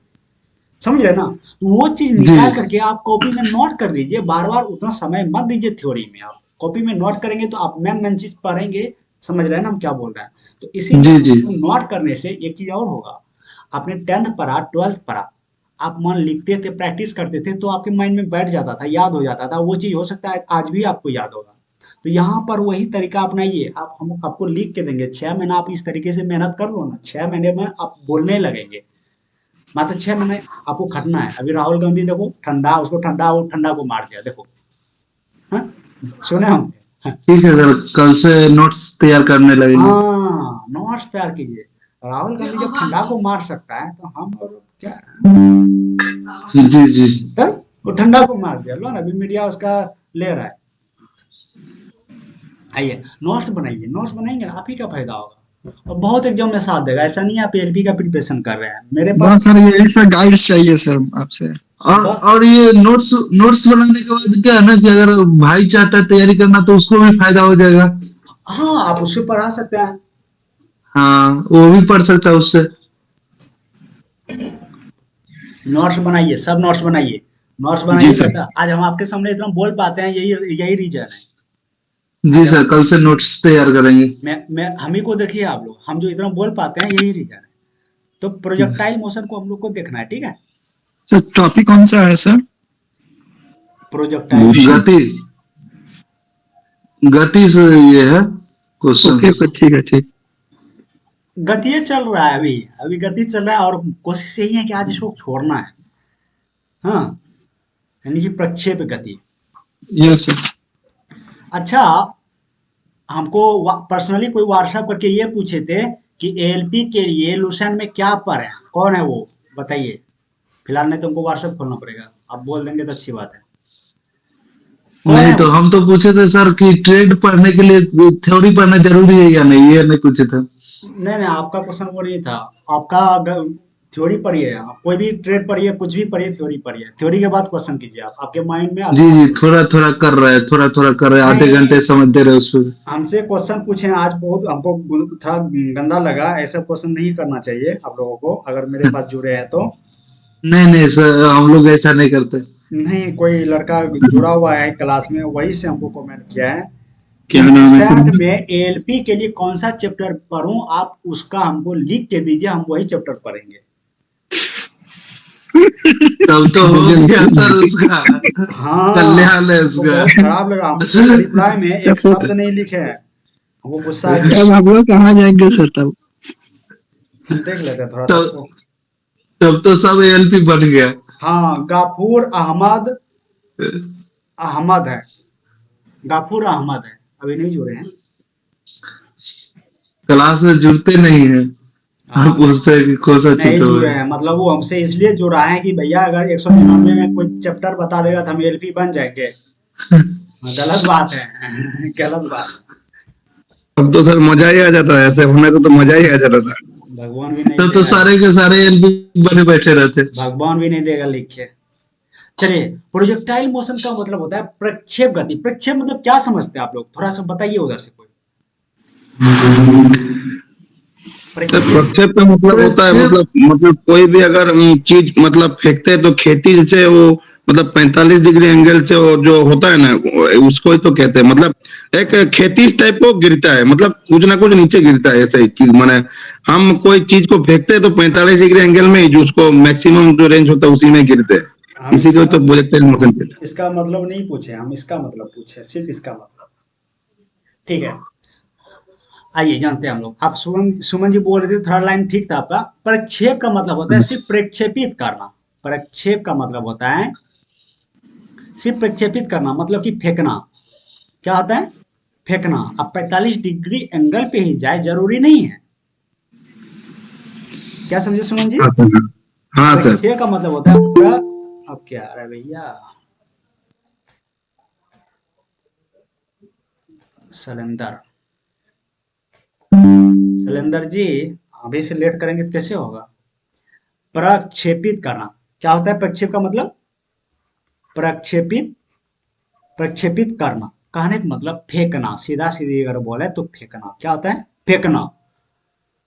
समझ रहे ना। तो वो चीज निकाल करके आप कॉपी में नोट कर लीजिए, बार बार उतना समय मत दीजिए थ्योरी में। आप कॉपी में नोट करेंगे तो आप मैन चीज पढ़ेंगे, समझ रहे हैं ना हम क्या बोल रहे हैं। तो इसीलिए नोट करने से एक चीज और होगा, आपने 10th पढ़ा 12th पढ़ा, आप मन लिखते थे प्रैक्टिस करते थे तो आपके माइंड में बैठ जाता था, याद हो जाता था, वो चीज हो सकता है आज भी आपको याद होगा। तो यहाँ पर वही तरीका अपनाइए, आप हम आपको लिख के देंगे, 6 महीना आप इस तरीके से मेहनत कर लो ना, 6 महीने में आप बोलने लगेंगे। मात्र 6 महीने आपको खटना है। अभी राहुल गांधी देखो, ठंडा उसको ठंडा को मार दिया, देखो, हाँ सुने होंगे। ठीक है सर, कल से नोट्स तैयार करने लगेंगे। हाँ नोट्स तैयार कीजिए। राहुल गांधी जब ठंडा को मार सकता है तो हम और क्या, जी जी। तब वो ठंडा को मार दिया, लो ना, अभी मीडिया उसका ले रहा है। आइए नोट्स बनाइए, नोट्स बनाएंगे ना आप ही का फायदा होगा, और बहुत एग्जाम में साथ देगा। ऐसा नहीं है आप एलपी का प्रिपरेशन कर रहे हैं, मेरे हाँ पास सर यही सा गाइड्स चाहिए सर आपसे। और ये नोट्स बनाने के बाद क्या है ना कि अगर भाई चाहता है तैयारी करना तो उसको भी फायदा हो जाएगा। हाँ आप उससे पढ़ा सकते हैं, हाँ, वो भी पढ़ सकता है उससे। नोट्स बनाइए, सब नोट्स बनाइए, नोट्स जी बनाइए सर। बेटा। आज हम आपके सामने इतना बोल पाते हैं, यही यही रीजन है। जी आज सर, हम कल से नोट्स तैयार करेंगे। मैं हम ही को देखिए, आप लोग हम जो इतना बोल पाते हैं यही रीजन है। तो प्रोजेक्टाइल मोशन को हम लोग को देखना है, ठीक है। सर टॉपिक कौन सा है सर? Projectile motion. गति, गति से ये है क्वेश्चन। ओके ओके, ठीक है ठीक। गति चल रहा है, अभी अभी गति चल रहा है, और कोशिश यही है कि आज इसको छोड़ना है। हाँ, यानी कि प्रक्षेप गति। Yes sir. अच्छा, हमको पर्सनली कोई व्हाट्सएप करके ये पूछे थे कि एएलपी के लिए लुसेंट में क्या पर है, कौन है वो, बताइए। फिलहाल नहीं तो हमको व्हाट्सएप खोलना पड़ेगा, आप बोल देंगे तो अच्छी बात है। कौन नहीं है तो वो? हम तो पूछे थे सर कि ट्रेड पढ़ने के लिए थ्योरी पढ़ना जरूरी है या नहीं, ये नहीं पूछे थे। नहीं नहीं, आपका क्वेश्चन वो नहीं था। आपका थ्योरी पढ़िए, आप कोई भी ट्रेड पढ़िए, कुछ भी पढ़िए, थ्योरी पढ़िए, थ्योरी के बाद क्वेश्चन कीजिए। आप आपके माइंड में जी अपने जी, आप थोड़ा थोड़ा कर रहा है, थोड़ा थोड़ा कर रहा है, आधे नहीं, घंटे समझते रहे उस पर। हमसे क्वेश्चन पूछे आज, बहुत हमको थोड़ा गंदा लगा। ऐसा क्वेश्चन नहीं करना चाहिए आप लोगों को, अगर मेरे पास जुड़े हैं तो। नहीं नहीं सर, हम लोग ऐसा नहीं करते। नहीं, कोई लड़का जुड़ा हुआ है क्लास में, वही से हमको कमेंट किया है कि क्या नाम है सर? लुसेंट में एएलपी के लिए कौन सा चैप्टर पढूं, आप उसका हमको लिख के दीजिए, हम वही चैप्टर पढ़ेंगे। तब तो हो गया सर उसका, हाँ, कल्याण है हमको उसका। बहुत खराब लगा। हम उसको रिप्लाई में एक शब्द नहीं लिखे हैं, हमको गुस्सा आ गया। तब हम लोग कहाँ जाएंगे सर तब? हम देख लेते हैं थोड़ा सा तब इसको। तब तो सब एएलपी बन गया। हाँ, गाफूर अहमद, अहमद है, गाफूर अहमद है, अभी नहीं जुड़े हैं। क्लास में जुड़ते नहीं है, हम हाँ, पूछते हैं कि कौन सा नहीं चित्र जुड़े है। हैं, मतलब वो हमसे इसलिए जुड़ा है कि भैया अगर 199 में कोई चैप्टर बता देगा तो हम एलपी बन जाएंगे। हाँ, गलत बात है। गलत बात। अब तो सर मजा ही आ जाता है, ऐसे होने से तो मजा ही आ जाता था। भगवान भी नहीं तब तो देगा, सारे के सारे एएलपी बने बैठे रहते। भगवान भी नहीं देगा लिख के। चलिए, प्रोजेक्टाइल मोशन का मतलब होता है प्रक्षेप गति। प्रक्षेप मतलब क्या समझते हैं आप लोग, थोड़ा सा बताइए उधर से कोई। सर प्रक्षेप, प्रक्षेप का मतलब होता है, प्रक्षेप मतलब कोई भी अगर चीज मतलब फेंकते हैं तो खेती जैसे वो मतलब 45 डिग्री एंगल से वो जो होता है ना, उसको ही तो कहते हैं। मतलब एक खेती टाइप को गिरता है, मतलब कुछ ना कुछ नीचे गिरता है ऐसे ही कि माने हम कोई चीज को फेंकते हैं तो 45 डिग्री एंगल में ही जो उसको मैक्सिमम जो रेंज होता है उसी में गिरते हैं। हम इसी को इसका तो प्रोजेक्टाइल मोशन कहते हैं। इसका मतलब नहीं पूछे, हम इसका मतलब पूछे, सिर्फ इसका मतलब। ठीक है, आइए जानते हैं हम लोग। आप सुमन सुमन जी बोल रहे थे, थर्ड लाइन ठीक था आपका। प्रक्षेप का मतलब होता है सिर्फ प्रक्षेपित करना। प्रक्षेप का मतलब होता है सिर्फ प्रक्षेपित करना, मतलब कि फेंकना। क्या होता है? फेंकना। अब 45 डिग्री एंगल पे ही जाए जरूरी नहीं है। क्या समझे सुमन जी? हाँ सर। हाँ सर। प्रक्षेप का मतलब होता है पूरा। अब क्या आ रहा है भैया, सिलेंडर, सिलेंडर जी, अभी से लेट करेंगे तो कैसे होगा। प्रक्षेपित करना। क्या होता है प्रक्षेप का मतलब? प्रक्षेपित, प्रक्षेपित करना। कहने का मतलब फेंकना, सीधा सीधी अगर बोले तो फेंकना। क्या होता है? फेंकना।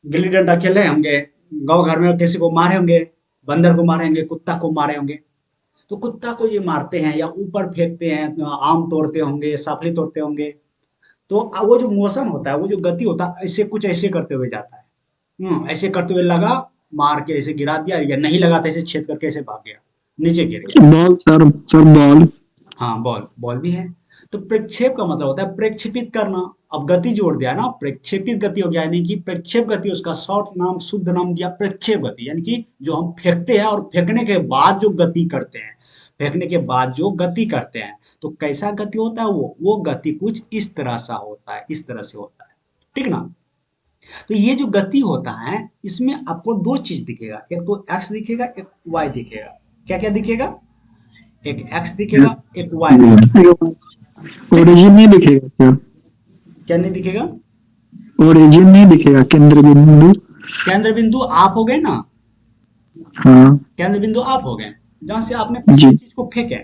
गिल्ली डंडा खेल रहे होंगे, गांव घर में किसी को मारे होंगे, बंदर को मारे होंगे, कुत्ता को मारे होंगे। तो कुत्ता को ये मारते हैं या ऊपर फेंकते हैं, आम तोड़ते होंगे, साफली तोड़ते होंगे। तो वो जो मोशन होता है, वो जो गति होता है, ऐसे कुछ ऐसे करते हुए जाता है। ऐसे करते हुए लगा, मार के ऐसे गिरा दिया, या नहीं लगा तो ऐसे छेद करके ऐसे भाग गया, नीचे गिर गया। Ball sir, sir ball. हाँ, बॉल, बॉल भी है। तो प्रक्षेप का मतलब होता है प्रक्षेपित करना। अब गति जोड़ दिया ना, प्रक्षेपित गति हो गया, यानी कि प्रक्षेप गति, उसका शॉर्ट नाम, शुद्ध नाम दिया प्रक्षेप गति। यानी कि जो हम फेंकते हैं और फेंकने के बाद जो गति करते हैं, फेंकने के बाद जो गति करते हैं, तो कैसा गति होता है वो गति कुछ इस तरह सा होता है, इस तरह से होता है। ठीक ना? तो ये जो गति होता है, इसमें आपको दो चीज दिखेगा, एक तो एक्स दिखेगा, एक वाई दिखेगा। क्या क्या दिखेगा? एक एक्स दिखेगा, एक वाई दिखेगा। ओरिजिन नहीं दिखेगा क्या? क्या नहीं दिखेगा? ओरिजिन नहीं दिखेगा, केंद्र बिंदु। केंद्र बिंदु आप हो गए ना, हाँ केंद्र बिंदु आप हो गए, जहां से आपने किसी जी। भी चीज को फेंके।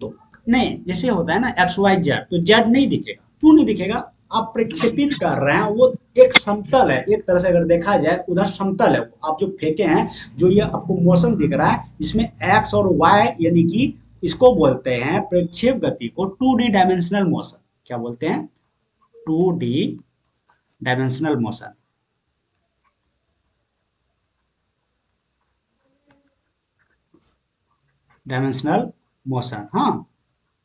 तो नहीं, जैसे होता है ना एक्स वाई जेड, तो जेड नहीं दिखेगा। क्यों नहीं दिखेगा? आप प्रक्षेपित कर रहे हैं वो एक समतल है, एक तरह से अगर देखा जाए उधर समतल है, आप जो फेंके हैं, जो ये आपको मोशन दिख रहा है इसमें एक्स और वाई यानी कि इसको बोलते हैं प्रक्षेप गति को 2D डायमेंशनल मोशन। क्या बोलते हैं? 2D dimensional motion. Dimensional motion, हाँ,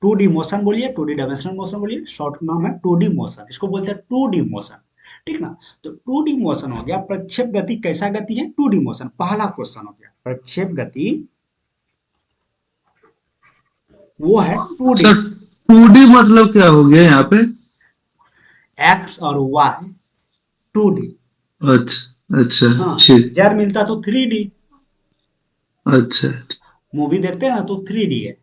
2D मोशन बोलिए, 2D डायमेंशनल मोशन बोलिए, शॉर्ट नाम है 2D मोशन, इसको बोलते हैं 2D मोशन। ठीक ना? तो 2D मोशन हो गया। प्रक्षेप गति कैसा गति है? 2D motion. पहला क्वेश्चन हो गया प्रक्षेप गति वो है 2D। सर 2D मतलब क्या हो गया यहाँ पे? एक्स और वाई 2D। अच्छा अच्छा, हाँ, ठीक, जेड मिलता तो 3D। अच्छा मूवी देखते हैं ना तो 3D है।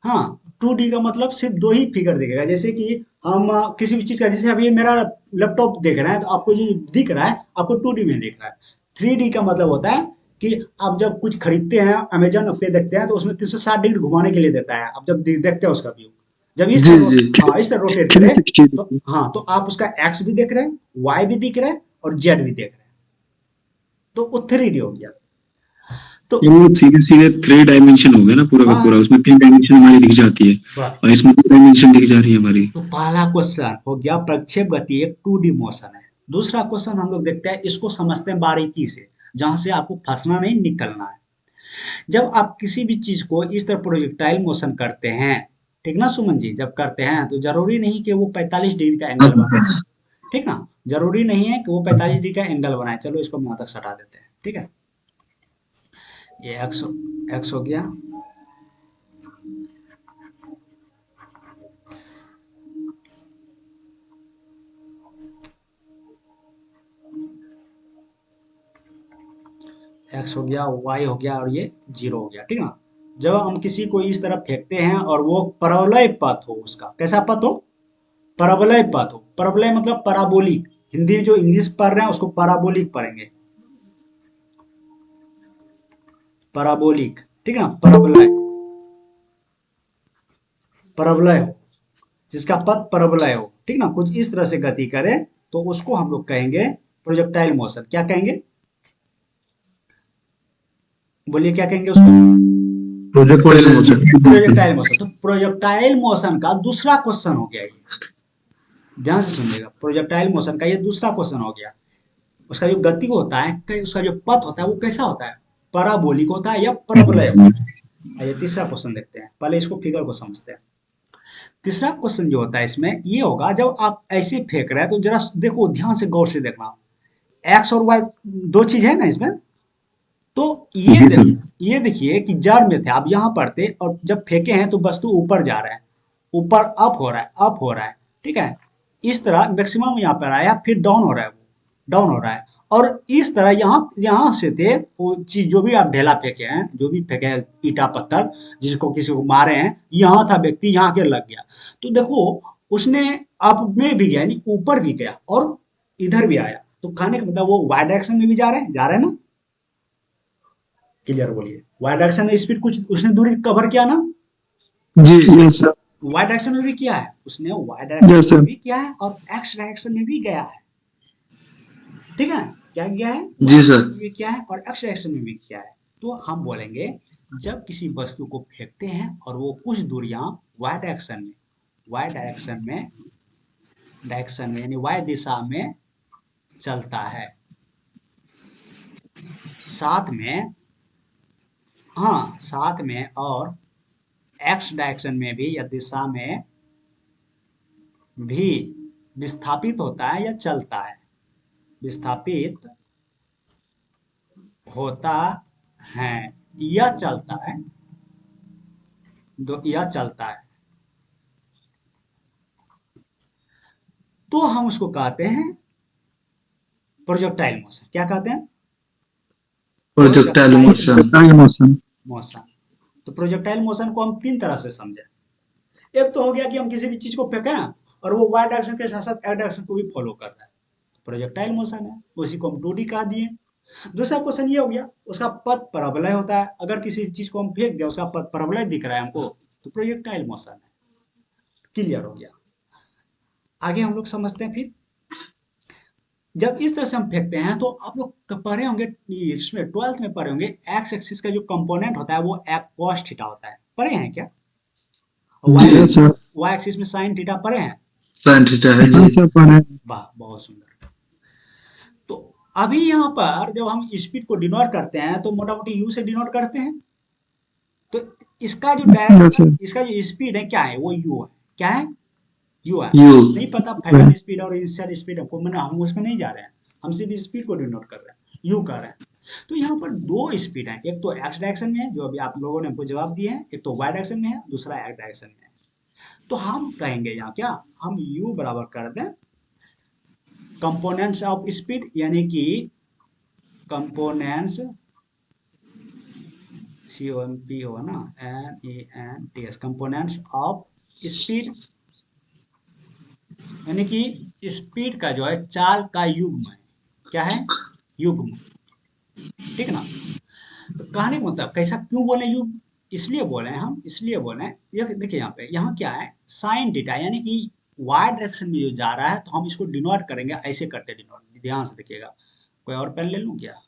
हाँ, 2D का मतलब सिर्फ दो ही फिगर दिखेगा, जैसे कि हम किसी भी चीज का, जैसे अभी मेरा लैपटॉप देख रहे हैं तो आपको ये दिख रहा है, आपको 2D में दिख रहा है। 3D का मतलब होता है कि आप जब कुछ खरीदते हैं, अमेजन पे देखते हैं तो उसमें 360 डिग्री घुमाने के लिए देता है, आप जब देखते हैं उसका व्यू, जब इस जी तरह जी। हाँ इस तरह रोटेट थ्री करे सिक्सटी तो हाँ, तो आप उसका एक्स भी देख रहे हैं, वाई भी दिख रहा है और जेड भी देख रहे हैं, तो वो 3D हो गया। तो ये वो सीधे सीधे 3 डायमेंशन हो गया ना पूरा का पूरा, बस उसमें 3 डायमेंशन हमारी दिख जाती है बस और इसमें 2 डायमेंशन दिख जा रही है हमारी। तो पहला क्वेश्चन हो गया प्रक्षेप गति एक 2D मोशन है। दूसरा क्वेश्चन हम लोग देखते हैं, इसको समझते हैं बारीकी से, जहां से आपको फंसना नहीं, निकलना है। जब आप किसी भी चीज को इस तरह प्रोजेक्टाइल मोशन करते हैं, ठीक ना सुमन जी, जब करते हैं तो जरूरी नहीं कि वो 45 डिग्री का एंगल बनाए। ठीक ना? जरूरी नहीं है कि वो 45 डिग्री का एंगल बनाए। चलो इसको हम यहाँ तक हटा देते हैं। ठीक है, ये एक्स हो गया। एक्स हो गया, वाई हो गया और ये जीरो हो गया। ठीक है ना? जब हम किसी को इस तरफ फेंकते हैं और वो परवलय पथ हो, उसका कैसा पथ हो? परवलय पथ हो। परवलय मतलब पराबोलिक। हिंदी में जो इंग्लिश पढ़ रहे हैं उसको पराबोलिक पढ़ेंगे, पराबोलिक। ठीक है ना? परवलय, परवलय हो, जिसका पथ परवलय हो, ठीक ना, कुछ इस तरह से गति करे तो उसको हम लोग कहेंगे प्रोजेक्टाइल मोशन। क्या कहेंगे? बोलिए क्या कहेंगे उसको? Projectile motion. Projectile motion. तो प्रोजेक्टाइल मोशन का दूसरा क्वेश्चन हो गया ये, ध्यान से सुनिएगा। प्रोजेक्टाइल मोशन का ये दूसरा क्वेश्चन हो गया। उसका जो गति होता है, उसका जो पथ होता है वो कैसा होता है? पराबोलिक होता है या परवलय होता है? ये तीसरा क्वेश्चन देखते हैं, पहले इसको फिगर को समझते हैं। तीसरा क्वेश्चन जो होता है इसमें ये होगा, जब आप ऐसे फेंक रहे हैं तो जरा देखो, ध्यान से गौर से देखना। एक्स और वाई दो चीज है ना इसमें। तो जी सर। ये देखिए कि जड़ में थे, आप यहाँ पर थे और जब फेंके हैं तो वस्तु ऊपर जा रहा है, ऊपर अप हो रहा है, अप हो रहा है। ठीक है, इस तरह मैक्सिमम यहाँ पर आया, फिर डाउन हो रहा है, वो डाउन हो रहा है। और इस तरह यहाँ यहाँ से थे वो चीज, जो भी आप ढेला फेंके हैं, जो भी फेंके हैं, ईटा पत्थर, जिसको किसी को मारे हैं, यहाँ था व्यक्ति, यहाँ के लग गया। तो देखो उसने अप में भी गया, यानी ऊपर भी गया और इधर भी आया, तो कहने का मतलब वो वाई डायरेक्शन में भी जा रहे हैं, जा रहे हैं ना? क्लियर बोलिए। वाई डायरेक्शन में स्पीड कुछ उसने दूरी कवर किया ना? जी यस सर। वाई डायरेक्शन में भी किया है उसने, वाई डायरेक्शन यस में सर। भी किया है और एक्स डायरेक्शन में भी गया है। ठीक है, क्या किया है? जी वाई सर। डायरेक्शन में भी किया है और एक्स डायरेक्शन में भी किया है। तो हम बोलेंगे जब किसी वस्तु को फेंकते हैं और वो कुछ दूरियां वाई डायरेक्शन में, वाई डायरेक्शन में यानी वाई दिशा में चलता है, साथ में, हाँ साथ में, और एक्स डायरेक्शन में भी या दिशा में भी विस्थापित होता है या चलता है, विस्थापित होता है या चलता है, या चलता है, तो हम उसको कहते हैं प्रोजेक्टाइल मोशन। क्या कहते हैं? Projectile motion. मोशन। मोशन। तो प्रोजेक्टाइल मोशन को हम तीन तरह से समझे। एक तो हो गया कि हम किसी भी चीज को फेंकें और वो वाई डायरेक्शन के साथ साथ एक्स डायरेक्शन को भी फॉलो कर रहा है, प्रोजेक्टाइल मोशन है, उसी को हम 2D कह दिए। दूसरा क्वेश्चन ये हो गया, उसका पथ परवलय होता है, अगर किसी चीज को हम फेंक दिया उसका पथ परवलय दिख रहा है हमको, तो प्रोजेक्टाइल मोशन है। क्लियर हो गया? आगे हम लोग समझते हैं। फिर जब इस तरह से हम फेंकते हैं तो आप लोग पढ़े होंगे, इसमें 12th में पढ़े होंगे, एक्स एक्सिस का जो कंपोनेंट होता है वो एक cos थीटा होता है। पढ़े हैं क्या? Y yes sir. Y axis में साइन थीटा पढ़े हैं? साइन थीटा है हाँ जी। सर पढ़े। वाह, बहुत सुंदर। तो अभी यहाँ पर जब हम स्पीड को डिनोट करते हैं तो मोटा मोटी यू से डिनोट करते हैं। तो इसका जो यस सर। इसका जो स्पीड है क्या है, वो यू है। क्या है? यू है। यू। नहीं पता फाइनल स्पीड और इनिशियल स्पीड हमको, मैंने हम उसमें नहीं जा रहे हैं, हम सिर्फ स्पीड को डिनोट कर रहे हैं, यू कर रहे हैं। तो यहाँ पर दो स्पीड है, एक तो एक्स डायरेक्शन में है जो अभी आप लोगों ने हमको जवाब दिए हैं, एक तो वाई डायरेक्शन में है, दूसरा एक्स डायरेक्शन में है। तो हम कहेंगे यहाँ क्या, हम u बराबर कर दें कंपोनेंट्स ऑफ स्पीड, यानी कि कंपोनेंट्स COMP होगा ना, NENTS, कंपोनेंट्स ऑफ स्पीड, यानी कि स्पीड का जो है चाल का युग्म है। क्या है? युग्म। ठीक ना? तो कहने का मतलब कैसा, क्यों बोले युग्म, इसलिए बोले हम, इसलिए बोले ये देखिए यहाँ पे, यहाँ क्या है, साइन थीटा, यानी कि वाई डायरेक्शन में जो जा रहा है तो हम इसको डिनोट करेंगे, ऐसे करते डिनोट, ध्यान से देखिएगा। कोई और पेन ले लूँ क्या?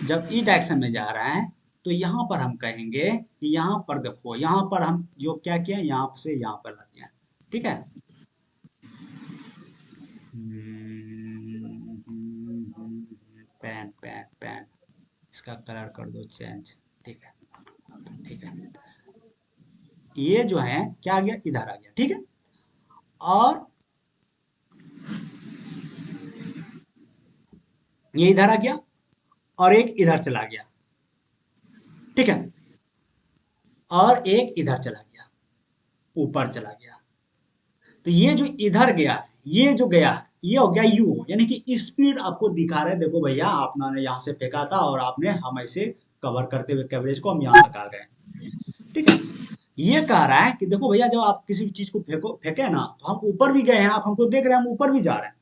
जब ई डायरेक्शन में जा रहा है तो यहाँ पर हम कहेंगे कि यहाँ पर देखो, यहाँ पर हम जो क्या किया, यहाँ से यहाँ पर ला दिया। ठीक है? पेन पेन पेन, इसका कलर कर दो चेंज। ठीक है, ठीक है। ये जो है क्या आ गया, इधर आ गया। ठीक है, और ये इधर आ गया और एक इधर चला गया। ठीक है, और एक इधर चला गया, ऊपर चला गया। तो ये जो इधर गया है, ये जो गया है, ये हो गया यू, यानी कि स्पीड आपको दिखा रहे, देखो भैया आपने यहाँ से फेंका था और आपने हम ऐसे कवर करते हुए कवरेज को हम यहाँ तक आ गए। ठीक है, ये कह रहा है कि देखो भैया जब आप किसी भी चीज को फेंके ना, तो हम ऊपर भी गए हैं, आप हमको देख रहे हैं हम ऊपर भी जा रहे हैं।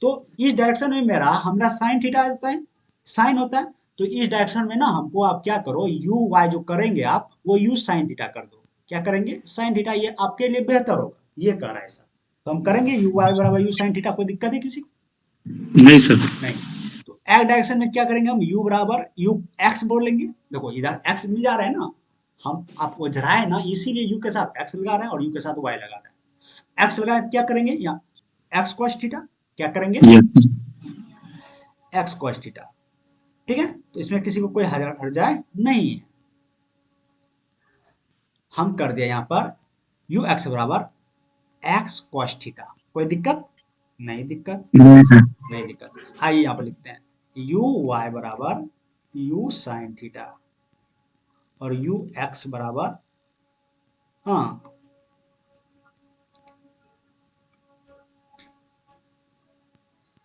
तो इस डायरेक्शन में मेरा हमारा साइन थीटा होता है, साइन होता है। तो इस डायरेक्शन में ना हमको आप क्या करो, यू वाई जो करेंगे आप, वो यू साइन थीटा कर दो। क्या करेंगे? साइन थीटा, ये आपके लिए बेहतर होगा, ये कह रहा है ऐसा। तो हम करेंगे यू वाई बराबर यू साइन थीटा। कोई दिक्कत है किसी को? नहीं सर। नहीं। तो एक्स डायरेक्शन में क्या करेंगे हम, यू बराबर यू एक्स बोल लेंगे। देखो इधर एक्स में जा रहे हैं ना, हम आपको जराए ना, इसीलिए यू के साथ एक्स लगा रहे हैं और यू के साथ वाई लगा रहे हैं। एक्स लगाए क्या करेंगे, यहाँ एक्स कॉस थीटा। क्या करेंगे? Yes sir. X cos theta. ठीक है, तो इसमें किसी को कोई हर जाए नहीं है। हम कर दिया यहाँ पर यू एक्स बराबर एक्स कॉस थीटा। कोई दिक्कत? नहीं दिक्कत, नहीं सर। नहीं दिक्कत। आइए यहाँ पर लिखते हैं यू वाई बराबर यू साइन थीटा और यू एक्स बराबर, हाँ,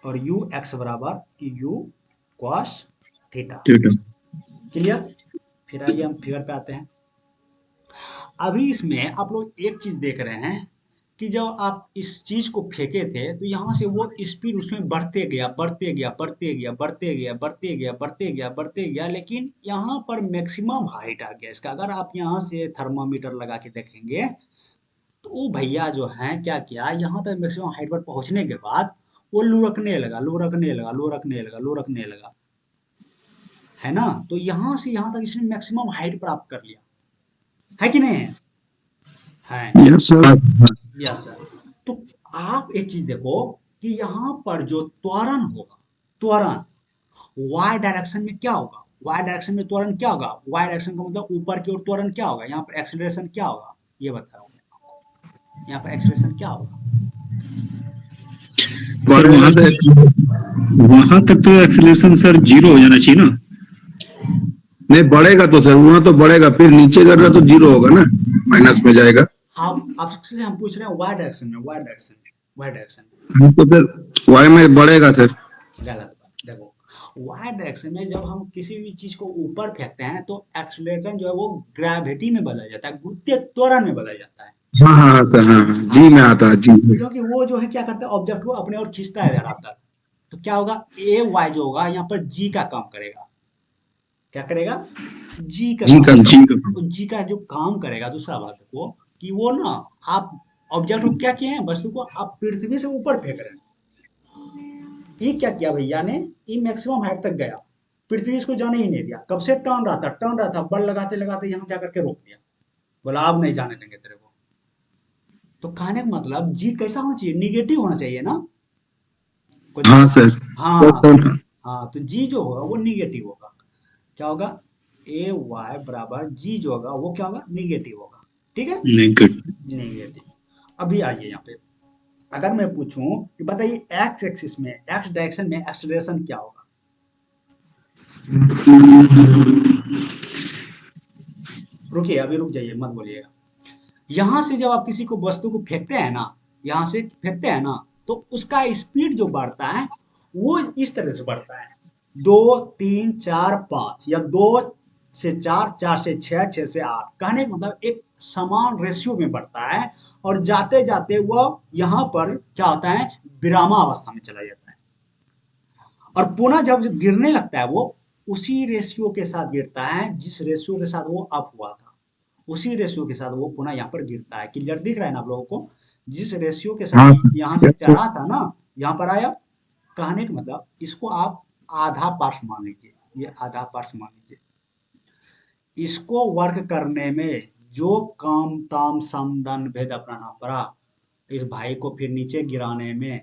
और यू एक्स बराबर यू कॉस थीटा। क्लियर? फिर आइए हम फिगर पे आते हैं। अभी इसमें आप लोग एक चीज देख रहे हैं कि जब आप इस चीज को फेंके थे तो यहाँ से वो स्पीड उसमें बढ़ते गया, बढ़ते गया, बढ़ते गया, बढ़ते गया, बढ़ते गया, बढ़ते गया, बढ़ते गया, लेकिन यहाँ पर मैक्सिमम हाइट आ गया इसका। अगर आप यहाँ से थर्मामीटर लगा के देखेंगे तो वो भैया जो है क्या किया, यहाँ तक मैक्सिमम हाइट पर पहुंचने के बाद वो लुढ़कने लगा, लुढ़कने लगा, लुढ़कने लगा, लुढ़कने लगा, है ना? तो यहाँ से यहाँ तक इसने मैक्सिमम हाइट प्राप्त कर लिया, है कि नहीं है? है। Yes sir. Yes sir. तो आप एक चीज देखो कि यहाँ पर जो त्वरण होगा, त्वरण y डायरेक्शन में क्या होगा, y डायरेक्शन में त्वरण क्या होगा, y डायरेक्शन का मतलब ऊपर की ओर त्वरण क्या होगा, यहाँ पर एक्सेलरेशन क्या होगा, ये बताओ आपको। यहाँ पर एक्सेलरेशन क्या होगा? सर वहां तक तो एक्सेलरेशन सर 0 हो जाना चाहिए ना। नहीं बढ़ेगा तो सर, वहां तो बढ़ेगा, फिर नीचे कर रहा तो 0 होगा ना, माइनस में जाएगा। आपसे हम पूछ रहे हैं y डायरेक्शन में, y डायरेक्शन में, y डायरेक्शन में। तो फिर वाई में बढ़ेगा सर। गलत बात। देखो y डायरेक्शन में जब हम किसी भी चीज को ऊपर फेंकते हैं तो एक्सेलरेशन जो है वो ग्रेविटी में बदल जाता है, गुरुत्वीय त्वरण में बदल जाता है। हाँ हाँ सर, हाँ हाँ, जी में आता है, जी में। क्योंकि वो जो है क्या करता है, ऑब्जेक्ट को अपने ओर खींचता है धरातल। तो क्या होगा, ए वाई जो होगा यहाँ पर जी का काम करेगा। क्या करेगा? जी का जी काम। का जी का तो जी का जो काम करेगा, दूसरा बात देखो कि वो ना, आप ऑब्जेक्ट को क्या किए हैं, वस्तु को आप पृथ्वी से ऊपर फेंक रहे हैं। ये क्या किया भैया ने, ये मैक्सिमम हाइट तक गया, पृथ्वी इसको जाने ही नहीं दिया। कब से टर्न रहा था, बल लगाते लगाते यहाँ जाकर के रोक दिया, बोला अब नहीं जाने देंगे तेरे को। तो कहने का मतलब जी कैसा होना चाहिए, निगेटिव होना चाहिए ना। कोई हाँ सर। हाँ हाँ, तो जी जो होगा वो निगेटिव होगा। क्या होगा, ए वाई बराबर जी जो होगा वो क्या होगा, निगेटिव होगा। ठीक है, नेगेटिव। निगेटिव। अभी आइए यहाँ पे, अगर मैं पूछूं कि बताइए एक्स एक्सिस में, एक्स डायरेक्शन में एक्सेलरेशन क्या होगा। रुकिए, अभी रुक जाइए, मत बोलिएगा। यहाँ से जब आप किसी को वस्तु को फेंकते हैं ना, यहाँ से फेंकते हैं ना, तो उसका स्पीड जो बढ़ता है वो इस तरह से बढ़ता है, 2 3 4 5, या 2 से 4, 4 से 6, 6 से 8। कहने का मतलब एक समान रेशियो में बढ़ता है, और जाते जाते वह यहाँ पर क्या होता है, विरामा अवस्था में चला जाता है, और पुनः जब गिरने लगता है वो उसी रेशियो के साथ गिरता है जिस रेशियो के साथ वो अप हुआ था, उसी रेशियो के साथ वो पुनः यहाँ पर गिरता है। क्लियर दिख रहा है ना आप लोगों को, जिस रेशियो के हाँ साथ यहाँ से सर। चला था ना, यहाँ पर आया। कहने का मतलब इसको आप आधा पार्ट्स मान लीजिए, ये आधा पार्ट्स मान लीजिए। इसको वर्क करने में जो काम ताम सम दंड भेद अपनाना पड़ा इस भाई को, फिर नीचे गिराने में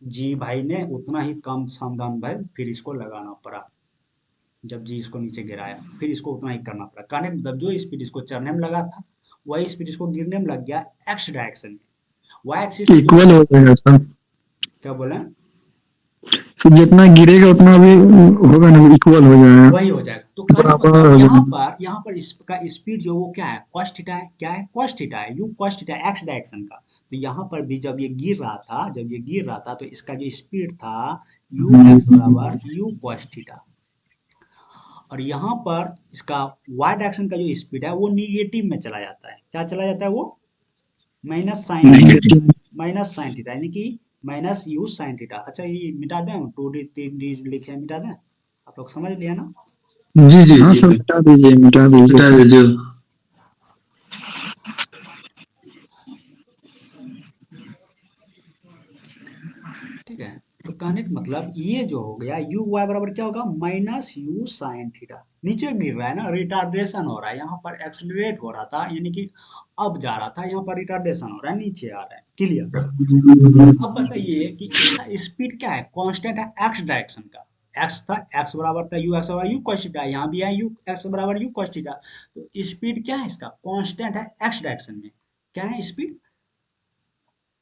जी भाई ने उतना ही कम सम दंड भेद फिर इसको लगाना पड़ा। जब जी इसको नीचे गिराया फिर इसको उतना ही करना पड़ा। कहने का मतलब जो स्पीड इसको चढ़ने में लगा था वही स्पीड इसको गिरने में लग गया एक्स डायरेक्शन में। वाई एक्सिस में जो, इक्वल हो जाएगा सर। क्या बोले, तो जितना गिरेगा उतना भी होगा ना, इक्वल हो जाएगा, वही हो जाएगा। तो कहने का बराबर मतलब हो यहाँ जाएगा। पर, यहाँ पर इसका स्पीड जो वो क्या है, cos थीटा है। क्या है, cos थीटा है, u cos theta x direction का। तो यहाँ पर भी जब ये गिर रहा था, जब ये गिर रहा था तो इसका जो स्पीड था u एक्स बराबर u cos थीटा, और यहाँ पर इसका y डायरेक्शन का जो स्पीड है वो निगेटिव में चला जाता है। क्या चला जाता है वो, minus sine theta, negative. Minus sine theta, यानी कि माइनस यू साइन थीटा। अच्छा ये मिटा दें, 2D 3D लिखे हैं, मिटा दें, आप लोग समझ लिया ना। जी जी हाँ जी सर, मिटा दीजिए, मिटा दीजिए बता सर। दीजिए। ठीक है, तो कहने का मतलब ये जो हो गया यू वाई बराबर क्या होगा, माइनस यू साइन थीटा। नीचे गिर रहा है ना, रिटार्डेशन हो रहा है, यहाँ पर एक्सलरेट हो रहा था, यानी कि अब जा रहा था, यहाँ पर रिटार्डेशन हो रहा है, नीचे आ रहा है। क्लियर। अब बताइए कि इसका स्पीड क्या है, कांस्टेंट है एक्स डायरेक्शन का। एक्स था, एक्स बराबर था यू एक्स बराबर यू cos थीटा, यहाँ भी है यू एक्स बराबर यू cos थीटा। तो स्पीड क्या है इसका, कांस्टेंट है एक्स डायरेक्शन में। क्या है स्पीड,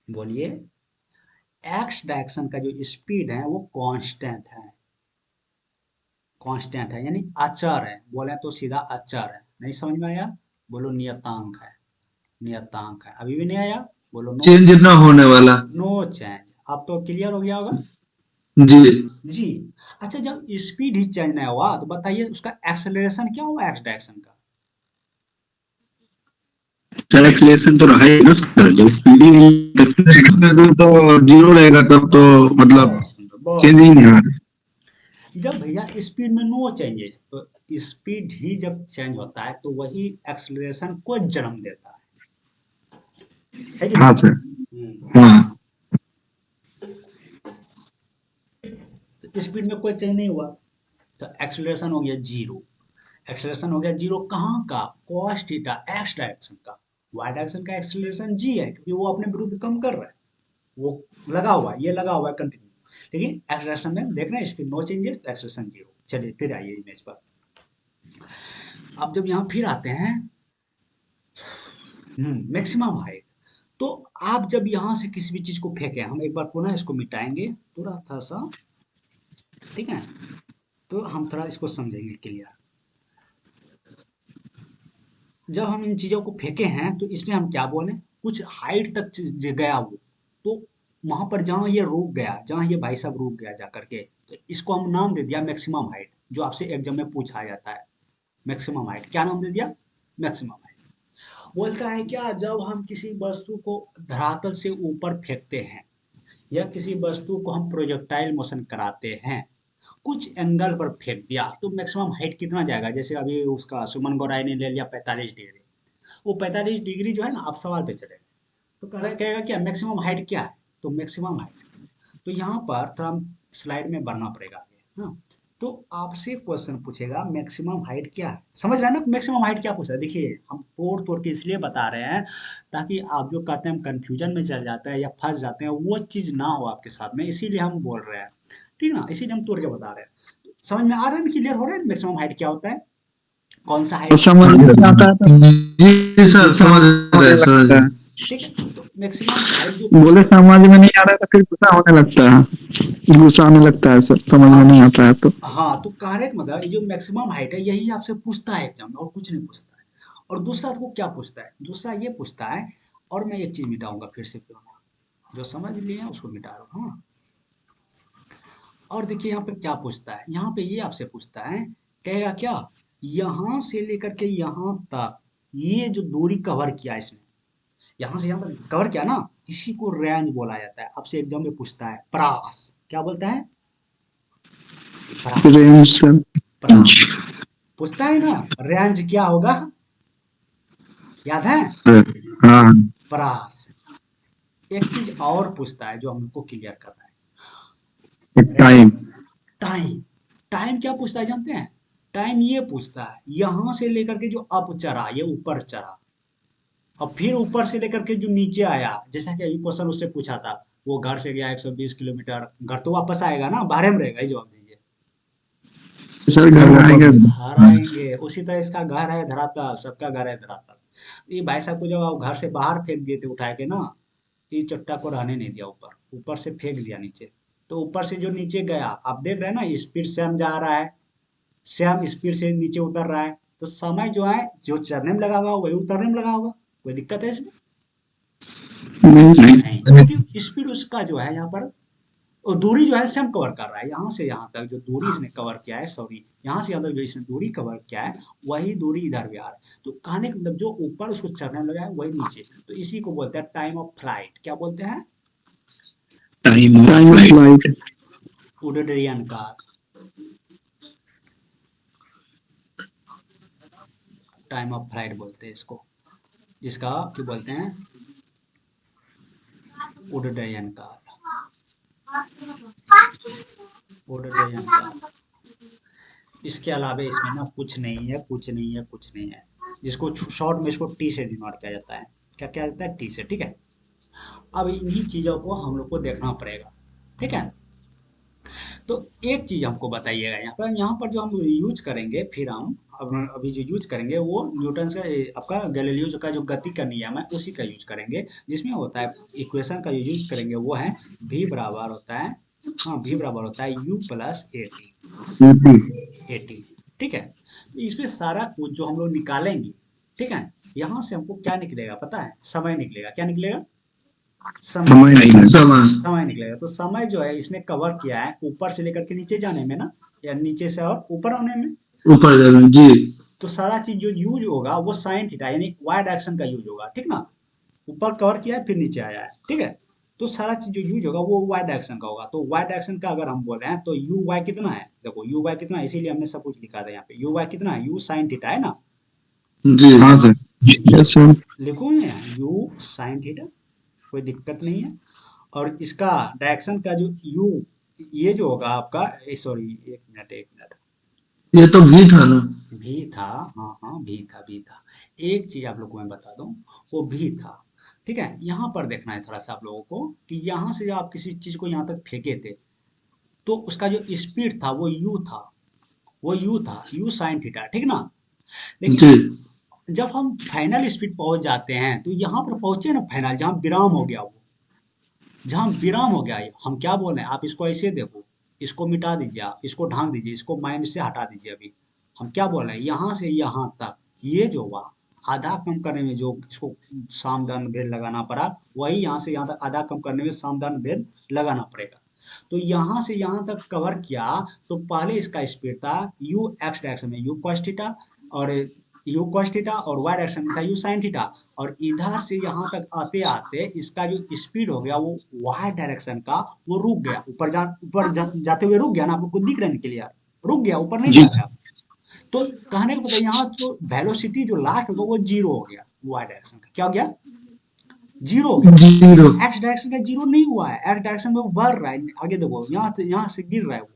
बोलिए। एक्स डायरेक्शन का जो स्पीड है वो कांस्टेंट है, कांस्टेंट है यानी अचर है, बोले तो सीधा अचर है। नहीं समझ में आया, बोलो नियतांक है, नियतांक है। अभी भी नहीं आया, बोलो नो, चेंज ना होने वाला। No change. अब तो क्लियर हो गया होगा जी जी। अच्छा, जब स्पीड ही चेंज नहीं हुआ तो बताइए उसका एक्सेलरेशन क्या हुआ एक्स डायरेक्शन का। सर एक्सीलरेशन तो रहा ही ना सर, जब स्पीड ही नहीं। तो जीरो रहेगा तब तो मतलब बहुत सुंदर, बहुत चेंज ही नहीं होगा। जब भैया स्पीड में नो चेंजेस, तो स्पीड ही जब चेंज होता है तो वही एक्सेलरेशन को जन्म देता है कि हाँ नहीं। सर। हम्म, हाँ तो स्पीड में कोई चेंज नहीं हुआ तो एक्सेलरेशन हो गया जीरो। एक्सेलरेशन हो गया जीरो कहाँ का, cos थीटा एक्स डायरेक्शन का। वाई डायरेक्शन का एक्सेलरेशन जी है क्योंकि वो अपने विरुद्ध कम कर रहा है, वो लगा हुआ है, ये लगा हुआ है कंटिन्यू। लेकिन एक्सेलरेशन में देख रहे हैं स्पीड नो चेंजेस तो एक्सेलरेशन जीरो। चलिए फिर आइए इमेज पर। अब जब यहाँ फिर आते हैं मैक्सिमम हाइट, तो आप जब यहाँ से किसी भी चीज को फेंके, हम एक बार पुनः इसको मिटाएंगे थोड़ा था सा, ठीक है, तो हम थोड़ा इसको समझेंगे क्लियर। जब हम इन चीजों को फेंके हैं तो इसलिए हम क्या बोले, कुछ हाइट तक गया वो, तो वहां पर जहां ये रुक गया, जहां ये भाई साहब रुक गया जाकर के, तो इसको हम नाम दे दिया मैक्सिमम हाइट, जो आपसे एग्जाम में पूछा जाता है। मैक्सिमम हाइट क्या नाम दे दिया, मैक्सिमम हाइट। बोलता है क्या, जब हम किसी वस्तु को धरातल से ऊपर फेंकते हैं या किसी वस्तु को हम प्रोजेक्टाइल मोशन कराते हैं, कुछ एंगल पर फेंक दिया तो मैक्सिमम हाइट कितना जाएगा। जैसे अभी उसका सुमन गौराई ने ले लिया 45 डिग्री, वो 45 डिग्री जो है ना, आप सवाल पे चले, तो कहेगा क्या मैक्सिमम हाइट क्या है, तो मैक्सिमम हाइट, तो यहाँ पर थोड़ा स्लाइड में बढ़ना पड़ेगा आगे, हाँ। तो आपसे क्वेश्चन पूछेगा मैक्सिमम हाइट क्या है, समझ रहे हैं ना मैक्सिमम हाइट क्या पूछा है। देखिए हम तोड़ तोड़ के इसलिए बता रहे हैं ताकि आप जो कहते हैं हम कंफ्यूजन में चल जाते हैं या फंस जाते हैं, वो चीज ना हो आपके साथ में, इसीलिए हम बोल रहे हैं, ठीक ना, इसीलिए हम तोड़ के बता रहे हैं। समझ में आ रहा है ना, क्लियर हो रहा है मैक्सिमम हाइट क्या होता है, कौन सा तो हाइट, समझ नहीं आता है तो जी सर, समझ रहे समझ लगता रहे। है। ठीक है। तो मैक्सिमम हाइट जो बोले पूछता समझ में नहीं आ रहा है तो फिर गुस्सा होने लगता है, गुस्सा आने लगता है सर, समझ में नहीं आता है तो। हाँ, तो करेक्ट, मतलब ये जो मैक्सिमम हाइट है यही आपसे पूछता है एग्जाम में, और कुछ नहीं पूछता है। और दूसरा आपको क्या पूछता है, दूसरा ये पूछता है, और मैं एक चीज मिटाऊंगा फिर से, क्यों ना, जो समझ लिए हैं उसको मिटा रहा हूँ, हाँ। और देखिए यहाँ पे क्या पूछता है, यहाँ पे ये आपसे पूछता है, कहेगा क्या, यहाँ से लेकर के यहाँ तक ये जो दूरी कवर किया इसने, यहाँ से यहाँ तक कवर किया ना, इसी को रेंज बोला जाता है। आपसे एग्जाम में पूछता है प्रास, क्या बोलता है, प्रास, रेंज सर। प्रास पूछता है ना, रेंज क्या होगा, याद है, हाँ प्रास। एक चीज और पूछता है जो हमको क्लियर करना है, टाइम। टाइम। टाइम क्या पूछता है जानते हैं, टाइम ये पूछता है यहां से लेकर के जो अप चढ़ा, ये ऊपर चढ़ा, और फिर ऊपर से लेकर के जो नीचे आया, जैसा कि अभी क्वेश्चन उससे पूछा था, वो घर से गया 120 किलोमीटर, घर तो वापस आएगा ना, बाहर में रहेगा, ये जवाब दीजिए। सर घर आएगा। घर आएंगे, उसी तरह इसका घर है धरातल, सबका घर है धरातल। ये भाई साहब को जब आप घर से बाहर फेंक दिए थे उठा के ना, इस चट्टा को रहने नहीं दिया, ऊपर ऊपर से फेंक दिया नीचे, तो ऊपर से जो नीचे गया, आप देख रहे हैं ना स्पीड सेम जा रहा है, सेम स्पीड से नीचे उतर रहा है, तो समय जो है जो चढ़ने में लगा हुआ वही उतरने में लगा होगा, कोई दिक्कत है इसमें, नहीं। नहीं, क्योंकि स्पीड उसका जो है यहाँ पर, और दूरी जो है सेम कवर कर रहा है, यहाँ से यहाँ तक जो दूरी इसने कवर किया है, सॉरी यहाँ से यहाँ तक जो इसने दूरी कवर किया है, वही दूरी इधर भी आ रहा है, तो कहने का मतलब जो ऊपर उसको चढ़ने में लगा है वही नीचे, तो इसी को बोलते हैं टाइम ऑफ फ्लाइट, क्या बोलते हैं, टाइम फ्लाइट। उडयन का टाइम ऑफ फ्लाइट बोलते हैं इसको, जिसका क्या बोलते हैं, उडयन काल, उडयन काल। इसके अलावा इसमें ना कुछ नहीं है, कुछ नहीं है, कुछ नहीं है, जिसको शॉर्ट में इसको टी से डिनोट किया जाता है, क्या क्या जाता है, टी से, ठीक है। अब इन्हीं चीजों को हम लोग को देखना पड़ेगा, ठीक है। तो एक चीज हमको बताइएगा, यहाँ पर जो हम यूज करेंगे, फिर हम अभी जो यूज करेंगे वो न्यूटन का आपका गैलीलियो का जो गति का नियम है उसी का यूज करेंगे, जिसमें होता है इक्वेशन का जो यूज करेंगे वो है v बराबर होता है, हाँ v बराबर होता है u प्लस एटी, ठीक है। तो इसमें सारा कुछ जो हम लोग निकालेंगे, ठीक है, यहाँ से हमको क्या निकलेगा पता है, समय निकलेगा, क्या निकलेगा, समय, समय। समय निकलेगा। तो समय जो है इसने कवर किया है ऊपर से लेकर के नीचे जाने में ना, या नीचे से और ऊपर आने में, ऊपर जाने जी। तो सारा चीज जो यूज होगा वो साइन थीटा यानी वाई डायरेक्शन का यूज होगा, ठीक ना, ऊपर कवर किया है फिर नीचे आया है, ठीक है। तो सारा चीज जो यूज होगा वो वाई डायरेक्शन का होगा, तो वाई डायरेक्शन का अगर हम बोल रहे हैं तो यू वाई कितना है, देखो यू वाई कितना है, इसीलिए हमने सब कुछ लिखा था यहाँ पे, यू वाई कितना है, यू साइन थीटा है ना, जी हाँ सर। Yes sir. लिखो यहाँ यू साइन थीटा, कोई दिक्कत नहीं है। और इसका डायरेक्शन का जो यू, ये जो होगा आपका, सॉरी एक मिनट एक मिनट, ये तो भी था ना। भी था, हाँ हाँ भी था, भी था। एक चीज आप लोग को मैं बता दूं, वो भी था, ठीक है। यहाँ पर देखना है थोड़ा सा आप लोगों को कि यहाँ से जब आप किसी चीज को यहाँ तक फेंके थे, तो उसका जो स्पीड था वो यू था, वो यू था, यू साइन थीटा, ठीक ना। लेकिन जी जब हम फाइनल स्पीड पहुंच जाते हैं, तो यहाँ पर पहुंचे ना फाइनल, जहाँ विराम हो गया वो, जहाँ विराम हो गया है, हम क्या बोल रहे हैं, आप इसको ऐसे देखो, इसको मिटा दीजिए, आप इसको ढांक दीजिए, इसको माइंड से हटा दीजिए। अभी हम क्या बोल रहे हैं, यहाँ से यहाँ तक ये जो हुआ, आधा कम करने में जो इसको सामदान भेद लगाना पड़ा, वही यहाँ से यहाँ तक आधा कम करने में सामदान भेद लगाना पड़ेगा। तो यहाँ से यहाँ तक कवर किया, तो पहले इसका स्पीड था यू एक्स डायरेक्शन में यू cos थीटा, और यू cos थीटा, और वाई डायरेक्शन में था यू sin थीटा, और इधर से यहाँ तक आते आते इसका जो स्पीड हो गया वो वाई डायरेक्शन का, वो रुक गया, जाते हुए रुक गया ना, आपको दिख रहा है क्लियर, रुक गया, ऊपर नहीं जा रहा है। तो कहने का मतलब यहाँ जो वेलोसिटी जो लास्ट होगा वो जीरो हो गया, वाई डायरेक्शन का क्या हो गया, जीरो हो गया। जीरो। एक्स डायरेक्शन का जीरो नहीं हुआ है, एक्स डायरेक्शन में वो बढ़ रहा है, आगे देखो यहाँ से गिर रहा है वो,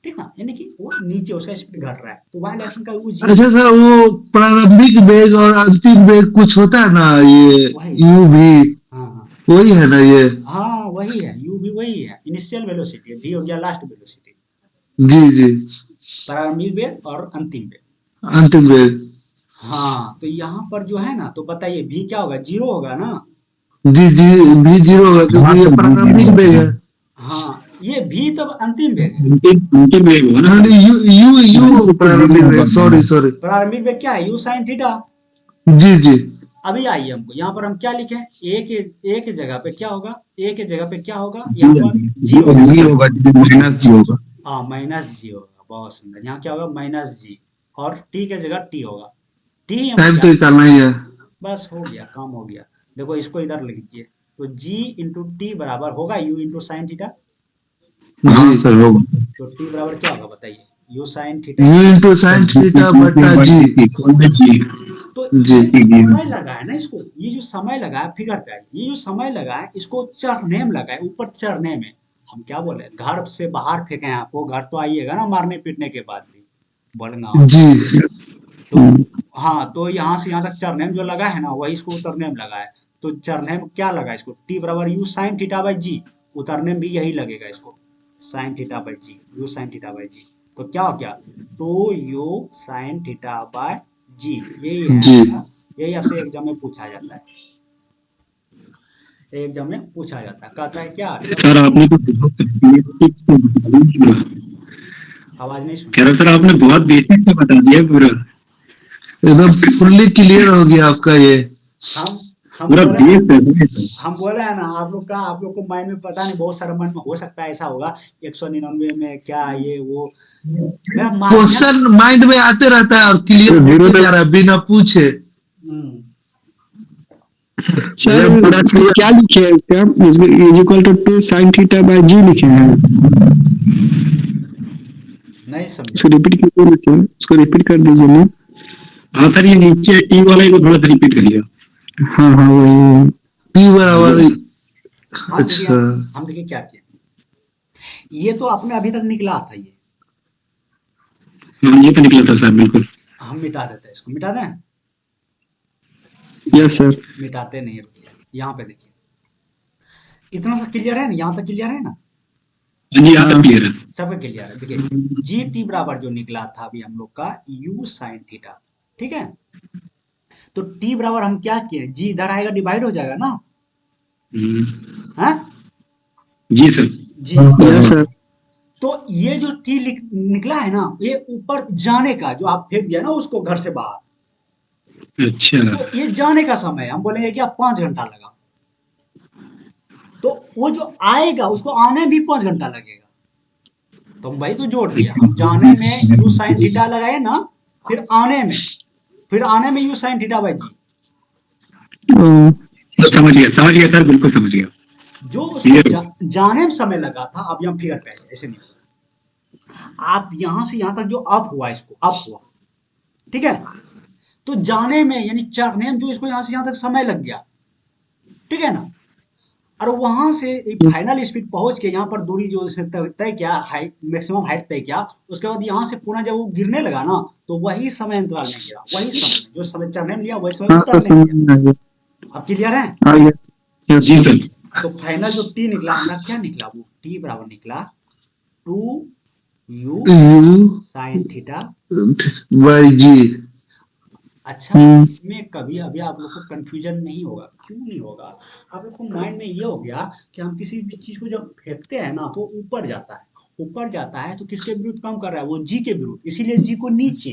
ठीक ना, यानी कि वो नीचे उसका स्पीड घट रहा है, तो वाई डायरेक्शन का वो जीरो। अच्छा सर, वो प्रारंभिक वेग और अंतिम वेग कुछ होता है ना, ये वही, यू भी हाँ हाँ वही है ना ये? हाँ वही है, यू भी वही है, इनिशियल वेलोसिटी, वी हो गया लास्ट वेलोसिटी, जी जी। प्रारंभिक वेग और अंतिम वेग। अंतिम वेग। हाँ, तो यहाँ पर जो है ना, तो बताइए भी क्या होगा, जीरो होगा ना। जी जी, भी जीरो होगा हाँ क्योंकि ये सर, जी प्रारंभिक जीरो। वेग है। हाँ, ये भी तो अंतिम वेग है। अंतिम वेग होगा ना हाँ सर। नहीं, यू यू यू प्रारंभिक जीरो वेग, होगा। Sorry sorry. प्रारंभिक वेग क्या है, यू साइन थीटा। जी जी। अभी आइए हमको यहाँ पर हम क्या लिखें, ए के जगह पे क्या होगा, ए के जगह पे क्या होगा, जी यहाँ आ पर गया। जी होगा जी ना। होगा, माइनस जी होगा। हाँ माइनस जी होगा, बहुत सुंदर, यहाँ क्या होगा माइनस जी, और टी के जगह टी होगा। टी हम टाइम क्या, तो निकालना ही है। बस हो गया, काम हो गया। देखो इसको इधर लिख दीजिए, तो जी इंटू टी बराबर होगा यू इंटू साइन थीटा। हाँ जी। सर होगा। तो टी बराबर क्या होगा बताइए, u sine theta. U into sir sine g theta की बटा जी। जी। तो जी ये जो जी समय लगा है ना इसको, ये जो समय लगा है, फिगर पे आइए, ये जो समय लगा है इसको चढ़ने में लगा है, ऊपर चढ़ने में। हम क्या बोले, घर से बाहर फेंके हैं आपको, घर तो आइएगा ना मारने पीटने के बाद भी, बोलेंगे हाँ। जी। तो हाँ, तो यहाँ से यहाँ तक चढ़ने में जो लगा है ना, वही इसको उतरने में लगा है। तो चढ़ने में क्या लगा इसको, टी बराबर U sine theta by G, उतरने में भी यही लगेगा इसको, sine theta by G, U sine theta by G. तो क्या हो गया, two U sine theta by G, यही है जी। आपका, यही आपसे एग्जाम में पूछा जाता है, एग्जाम में पूछा जाता है, कहता है क्या सब। सर आपने तो बहुत बेसिक से बता दिया। आवाज नहीं कह सुना। रहा सर आपने बहुत बेसिक से बता दिया पूरा। एकदम फुल्ली क्लियर हो गया आपका ये। हम हम पूरा बोले बेस ना, है सर। हम बोले हैं ना, आप लोग को माइंड में पता नहीं, बहुत सारा मन में हो सकता है ऐसा होगा, 199 में क्या ये वो, मेरा मानना। क्वेश्चन माइंड में आते रहता है और क्लियर जीरो होते से जा रहा है बिना पूछे। हम्म, सर पूरा क्या लिखे है इसका, is equal to 2 sin theta by G लिखे हैं। नहीं समझा। इसको रिपीट कीजिए ना सर, इसको रिपीट कर दीजिए ना। हाँ सर, ये नीचे टी वाला ही को थोड़ा सा रिपीट करिए। हाँ हाँ वही। पी बराबर। हम देखिए, अच्छा। हम देखिए क्या किया, ये तो आपने अभी तक निकला था ये, हाँ ये तो निकला था सर, बिल्कुल। हम मिटा देते हैं इसको, मिटा दें, यस सर। मिटाते नहीं, रुकिए यहाँ पे देखिए, इतना सा क्लियर है ना, यहाँ तक क्लियर है ना, हाँ जी यहाँ तक क्लियर है। सब क्लियर है। देखिए जी टी बराबर जो निकला था अभी हम लोग का यू साइन थीटा, ठीक है। तो टी बराबर हम क्या किए, जी इधर आएगा डिवाइड हो जाएगा ना, है जी सर। जी। Yes sir. तो ये जो टी निकला है ना, ये ऊपर जाने का, जो आप फेंक दिया ना उसको घर से बाहर, अच्छा। तो ये जाने का समय है, हम बोलेंगे क्या 5 घंटा लगा। तो वो जो आएगा उसको आने में भी 5 घंटा लगेगा, तो हम वही तो जोड़ दिया, हम जाने में यू साइन थीटा लगाए ना, फिर आने में यू साइन थीटा बाई जी, समझ गया सर, बिल्कुल समझ गया। जो उसको जाने में समय लगा था। अब यहाँ फिगर पे आइए, ऐसे नहीं होगा, आप यहां से यहां तक जो अप हुआ, इसको अप हुआ, ठीक है। तो जाने में यानी चढ़ने में जो इसको यहां से यहां तक समय लग गया, ठीक है ना, और वहां से फाइनल स्पीड पहुंच के यहाँ पर दूरी जो तय किया, हाइट मैक्सिमम हाइट तय किया, उसके बाद यहाँ से पुनः जब वो गिरने लगा ना, तो वही समय अंतराल में गिरा, वही समय जो समय चढ़ने में लिया वही समय हाँ सर उतरने में समझ लिया। में आ गया। अब क्लियर है। आ गया जी सर। तो फाइनल जो टी निकला हमारा, क्या निकला, वो टी बराबर निकला 2 U U sine theta. By G. अच्छा, इसमें कभी अभी आप लोग को कंफ्यूजन नहीं होगा, क्यों नहीं होगा, आप लोग को माइंड में ये हो गया कि हम किसी भी चीज को जब फेंकते हैं ना, तो ऊपर जाता है, ऊपर जाता है तो किसके विरुद्ध कम कर रहा है, वो जी के विरुद्ध, इसीलिए जी को नीचे,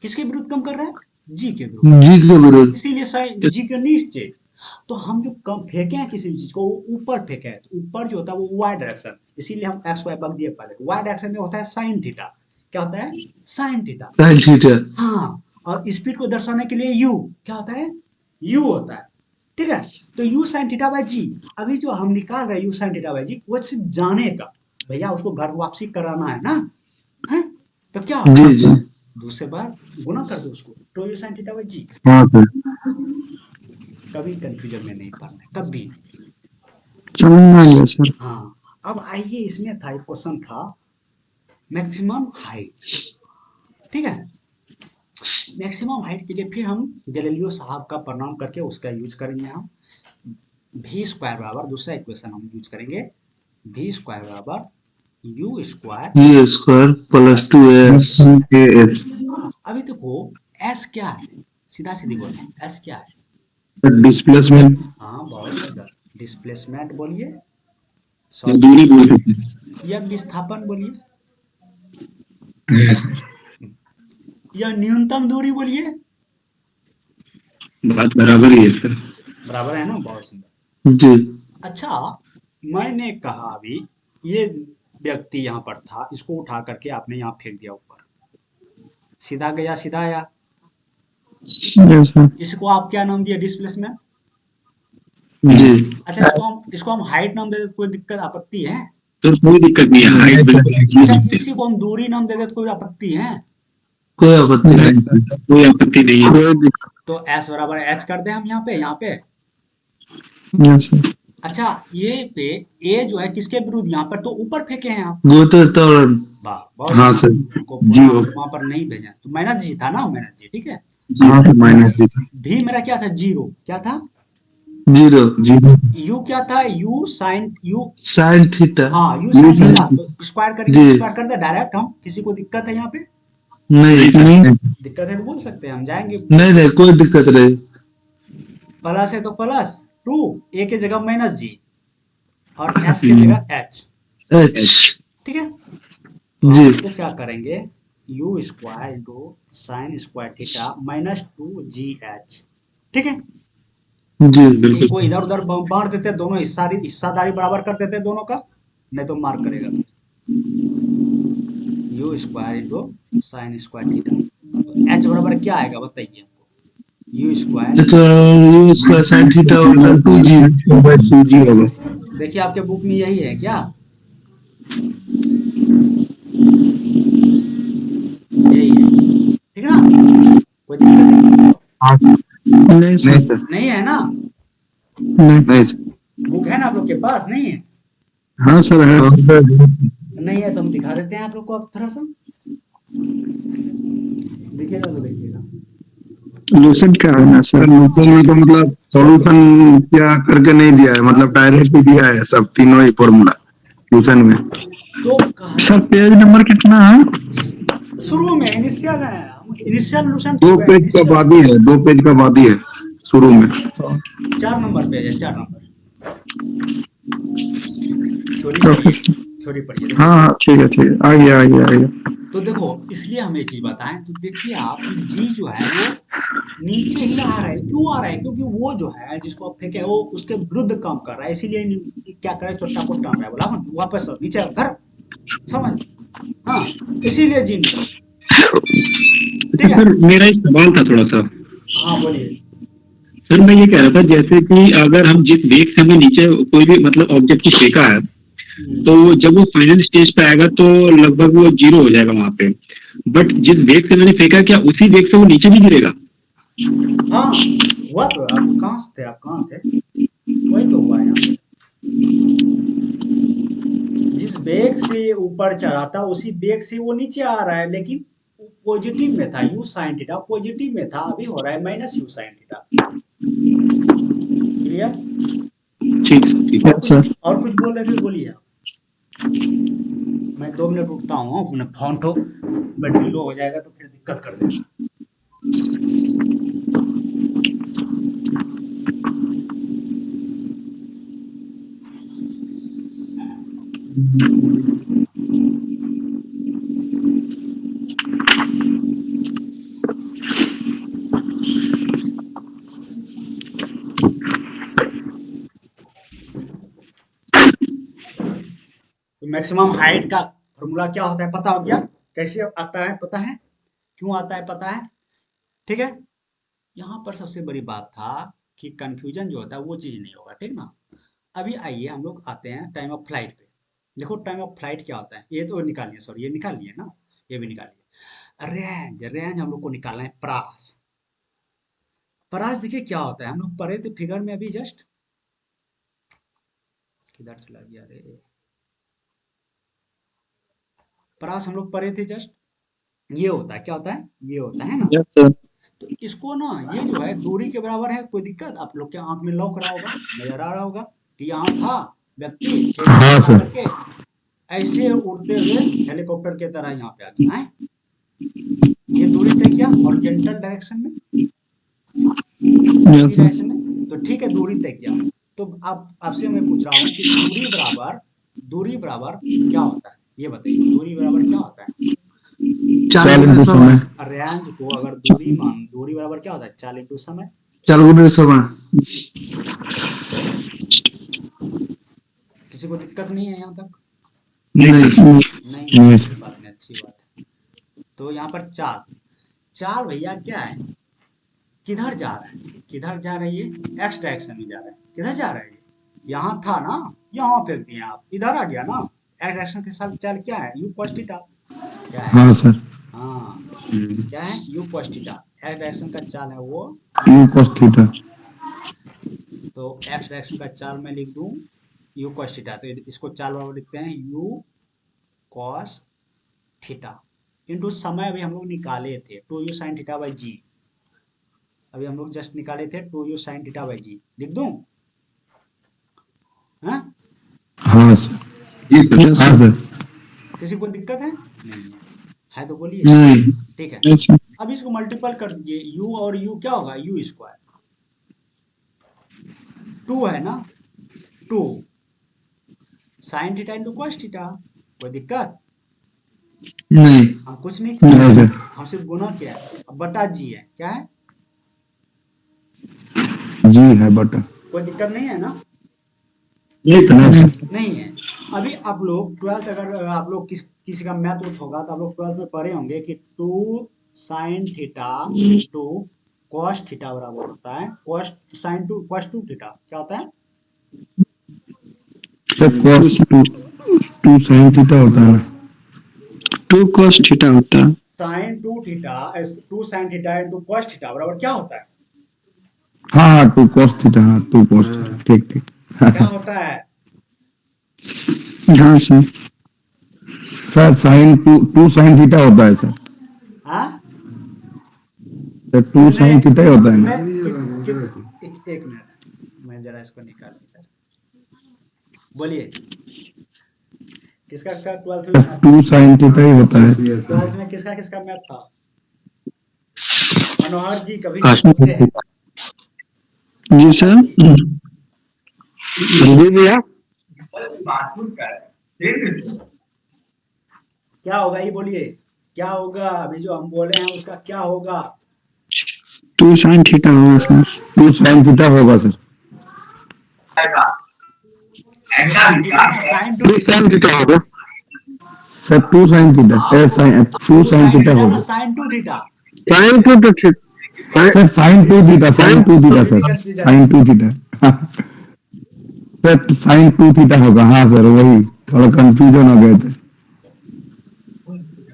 किसके विरुद्ध कम कर रहा है, जी के विरुद्ध, जी के विरुद्ध। इसीलिए साइन जी के नीचे। तो हम जो कम फेंके हैं किसी भी चीज को, वो ऊपर फेंके हैं, तो ऊपर जो होता है वो वाई डायरेक्शन, इसीलिए हम एक्स वाई पग दिए पहले, वाई डायरेक्शन में होता है साइन थीटा, क्या होता है, साइन थीटा। Sign theta. हाँ, और स्पीड को दर्शाने के लिए यू क्या होता है, यू होता है, ठीक है। तो you sine theta by G, अभी जो हम निकाल रहे हैं यू साइन थीटा बाई जी, वो सिर्फ जाने का, भैया उसको घर वापसी कराना है ना, है, तो क्या जी जी। दूसरे बार गुना कर दो उसको, तो यू साइन थीटा बाई जी, हाँ सर। कभी कंफ्यूजन में नहीं पड़ना है, कभी। समझ में आ गया सर। हाँ, अब आइए, इसमें था एक क्वेश्चन था मैक्सिमम हाइट, ठीक है। मैक्सिमम हाइट के लिए फिर हम गैलीलियो साहब का प्रणाम करके उसका यूज करेंगे हम। v स्क्वायर बराबर, दूसरा इक्वेशन हम यूज करेंगे, v स्क्वायर बराबर u स्क्वायर। ये स्क्वायर प्लस 2s। एस अभी देखो s क्या है, सीधा सीधी बोलो s क्या है। डिस्प्लेसमेंट। हाँ, बहुत सुंदर, डिस्प्लेसमेंट बोलिए, दूरी सॉरी, बोल सकते हैं। या विस्थापन बोलिए, यस या न्यूनतम दूरी बोलिए, बात बराबर ही है सर। बराबर है ना, बहुत सुंदर। जी। अच्छा, मैंने कहा अभी ये व्यक्ति यहाँ पर था, इसको उठा करके आपने यहाँ फेंक दिया ऊपर, सीधा गया सीधा आया, यस सर। इसको आप क्या नाम दिया, डिस्प्लेसमेंट। जी। अच्छा, इसको हम हाइट नाम दे देते, कोई दिक्कत आपत्ति है? तो कोई दिक्कत नहीं है, हाइट बिल्कुल अच्छा, नहीं है। इसी को हम दूरी नाम दे देते, कोई आपत्ति है? कोई आपत्ति नहीं। नहीं कोई आपत्ति नहीं है। कोई दिक्कत तो s बराबर h कर दे हम यहाँ पे। नहीं है सर। अच्छा, ये पे a जो है किसके विरुद्ध, यहाँ पर तो ऊपर फेंके हैं आप। गोते त्वरण। वाह, बहुत हाँ सुंदर। सर हमको पूरा जीरो। वहां पर नहीं भेजा, तो माइनस जी था ना, माइनस जी, ठीक है। हाँ सर माइनस जी था। भी मेरा क्या था, जीरो, क्या था, 0 जीरो u क्या था, u sine u। Sine theta. हाँ, u u sine sine theta, तो स्क्वायर करेंगे जी। तो स्क्वायर कर दे डायरेक्ट हम, किसी को दिक्कत है यहाँ पे? नहीं नहीं दिक्कत है तो बोल सकते हैं, हम जाएंगे। नहीं नहीं, कोई दिक्कत नहीं। प्लस है तो प्लस 2, a की जगह माइनस जी, और s की जगह h, h। ठीक है। तो जी। हम इसको क्या करेंगे, u square into sine square theta minus 2gh, ठीक है। जी एक को बिल्कुल। इधर उधर बांट देते, दोनों हिस्सादारी बराबर कर देते दोनों का, नहीं तो मार्क करेगा फिर। u square into sine square theta, तो h बराबर क्या आएगा बताइए हमको, u स्क्वायर। तो u स्क्वायर साइन थीटा होगा 2g। 2g होगा। देखिए आपके बुक में यही है क्या, यही है, ठीक है ना, कोई दिक्कत नहीं, हाँ सर। नहीं नहीं सर। सर नहीं है ना, नहीं। नहीं सर। बुक है ना आप लोग के पास, नहीं है? हाँ सर है। हाँ सर नहीं है तो हम दिखा देते हैं आप लोग को, आप थोड़ा सा दिखेगा तो देखिएगा। लूसेंट का है ना सर। सॉल्यूशन में तो मतलब सॉल्यूशन क्या करके नहीं दिया है, मतलब डायरेक्ट ही दिया है सब तीनों ही फॉर्मूला ट्यूशन में। तो कहा सर पेज नंबर कितना है? शुरू में इनिशियल है, इनिशियल सोल्यूशन, 2 पेज का बाद ही है, 2 पेज का बाद ही है शुरू में। 4 नंबर पेज है, 4 नंबर। थ्योरी तो पढ़िए, फिर थ्योरी पढ़िए, देखिए। हाँ हाँ ठीक है आ गया आ गया आ गया। तो देखो, इसलिए हम ये चीज बताएं, तो देखिए आप कि जी जो है वो नीचे ही आ रहा है, क्यों आ रहा है, क्योंकि वो जो है जिसको आप फेंके वो उसके विरुद्ध काम कर रहा है, इसीलिए क्या करे, चोट्टा को टान रहा है, बोला वापस नीचे घर, समझ। हाँ, इसीलिए जी नीचे, ठीक है। सर मेरा एक सवाल था थोड़ा सा। हाँ बोलिए। सर मैं ये कह रहा था जैसे कि अगर हम जिस वेग से हमें नीचे कोई भी मतलब ऑब्जेक्ट की फेंका है, तो जब वो फाइनल स्टेज पे आएगा तो लगभग वो 0 हो जाएगा वहां पे। बट जिस वेग से मैंने फेंका, क्या उसी वेग से वो नीचे भी गिरेगा? हाँ, हुआ तो, आप कहाँ थे, आप कहाँ थे, वही तो हुआ यहाँ पे। जिस बेग से ऊपर चढ़ा था उसी बेग से वो नीचे आ रहा है, लेकिन पॉजिटिव में था, यू साइन थीटा पॉजिटिव में था, अभी हो रहा है minus you sine theta. Clear? ठीक है सर। और कुछ बोल रहे थे, बोलिए आप। मैं 2 मिनट रुकता हूँ, अपने फोन तो बैटरी लो हो जाएगा तो फिर दिक्कत कर देगा। तो मैक्सिमम हाइट का फॉर्मूला क्या होता है पता हो गया, कैसे आता है पता है, क्यों आता है पता है, ठीक है। यहाँ पर सबसे बड़ी बात था कि कंफ्यूजन जो होता है वो चीज नहीं होगा, ठीक ना। अभी आइए हम लोग आते हैं टाइम ऑफ फ्लाइट पे। देखो टाइम ऑफ फ्लाइट क्या होता है, ये तो निकालिए, सॉरी ये निकाल लिए ना, ये भी निकालिए। रेंज, रेंज हम लोग को निकालना है, प्रास, परास देखिए क्या होता है, हम लोग पढ़े थे फिगर में अभी जस्ट, किधर चला गया रे, परास हम लोग पढ़े थे जस्ट, ये होता है, क्या होता है, ये होता है ना। Yes sir. तो इसको ना, ये जो है दूरी के बराबर है, कोई दिक्कत आप लोग के आंख में लौक रहा होगा, नजर आ रहा होगा कि यहाँ था व्यक्ति, एक हाँ बार सर। करके ऐसे उड़ते हुए हेलीकॉप्टर की तरह यहाँ पे आ गया है, ये दूरी तय किया हॉरिजॉन्टल डायरेक्शन में, यस सर। डायरेक्शन में, तो ठीक है दूरी तय किया। तो आप आपसे मैं पूछ रहा हूँ कि दूरी बराबर क्या होता है, ये बताइए, दूरी बराबर क्या होता है। चाल इंटू समय। रेंज को अगर दूरी बराबर क्या होता है, चाल इंटू समय। चाल गुने समय। किसी को दिक्कत नहीं है यहाँ तक? नहीं नहीं, अच्छी बात नहीं, अच्छी बात है। तो यहाँ पर चाल भैया क्या है, किधर जा रहा है, किधर जा रही है, एक्स डायरेक्शन में जा रहा है, किधर जा रहा है, यहाँ था ना, यहाँ फेंक दिए आप, इधर आ गया ना, एक्स डायरेक्शन के साथ चाल क्या है, यू cos थीटा, क्या है, हाँ सर। हाँ क्या है, you cos theta, x direction का चाल है वो, यू cos थीटा। तो एक्स डायरेक्शन का चाल मैं लिख दूं यू cos थीटा, तो इसको चाल बराबर लिखते हैं यू cos थीटा इंटू समय अभी हम लोग निकाले थे 2u sin theta by G, अभी हम लोग जस्ट निकाले थे 2u sin थीटा बाई जी, लिख दूं, हाँ हाँ सर। हाँ सर। किसी को दिक्कत है, नहीं है तो बोलिए, नहीं। ठीक है। Yes sir. अब इसको मल्टीपल कर दीजिए, u और u क्या होगा, u स्क्वायर, 2 है ना, 2 sin theta into cos theta, कोई दिक्कत, नहीं। हम कुछ नहीं नहीं किए, सर। हम सिर्फ गुना किया है, अब बटा जी है, क्या है, जी है बटा। कोई दिक्कत नहीं है ना, नहीं। नहीं है। अभी आप लोग 12th, अगर आप लोग किसी का मैथ उठ होगा तो आप लोग 12th में पढ़े होंगे कि 2 sin theta into cos theta बराबर होता है cos sin 2 cos 2 थीटा, क्या होता है, सर cos 2 sin थीटा होता है ना। 2 cos थीटा होता है। sin 2 sin theta into cos theta बराबर क्या होता है, हाँ हाँ 2 cos थीटा। हाँ 2 cos थीटा। ठीक ठीक। क्या होता है, हाँ sir. Sir sin 2 sin theta होता है सर। हाँ सर 2 sin थीटा ही होता है ना। एक मिनट मैं जरा इसको निकाल लेता हूं। बोलिए किसका 12th में मैथ, 2 sin थीटा ही होता है। 12th में किसका किसका मैथ था, मनोहर जी कभी नहीं बोलते हैं, जी सर। जी भैया। क्या होगा ये बोलिए, क्या होगा, अभी जो हम बोले हैं उसका क्या होगा, 2 sin थीटा होगा सर। 2 sin थीटा होगा सर। sin 2 2 sin थीटा होगा sir. 2 sin theta 2 sin theta होगा। sin 2 थीटा, sin 2 तो ठीक sir. sin 2 theta sin 2 theta sir. sin 2 theta sir. sin 2 theta होगा। हाँ सर वही थोड़ा कंफ्यूजन हो गए थे।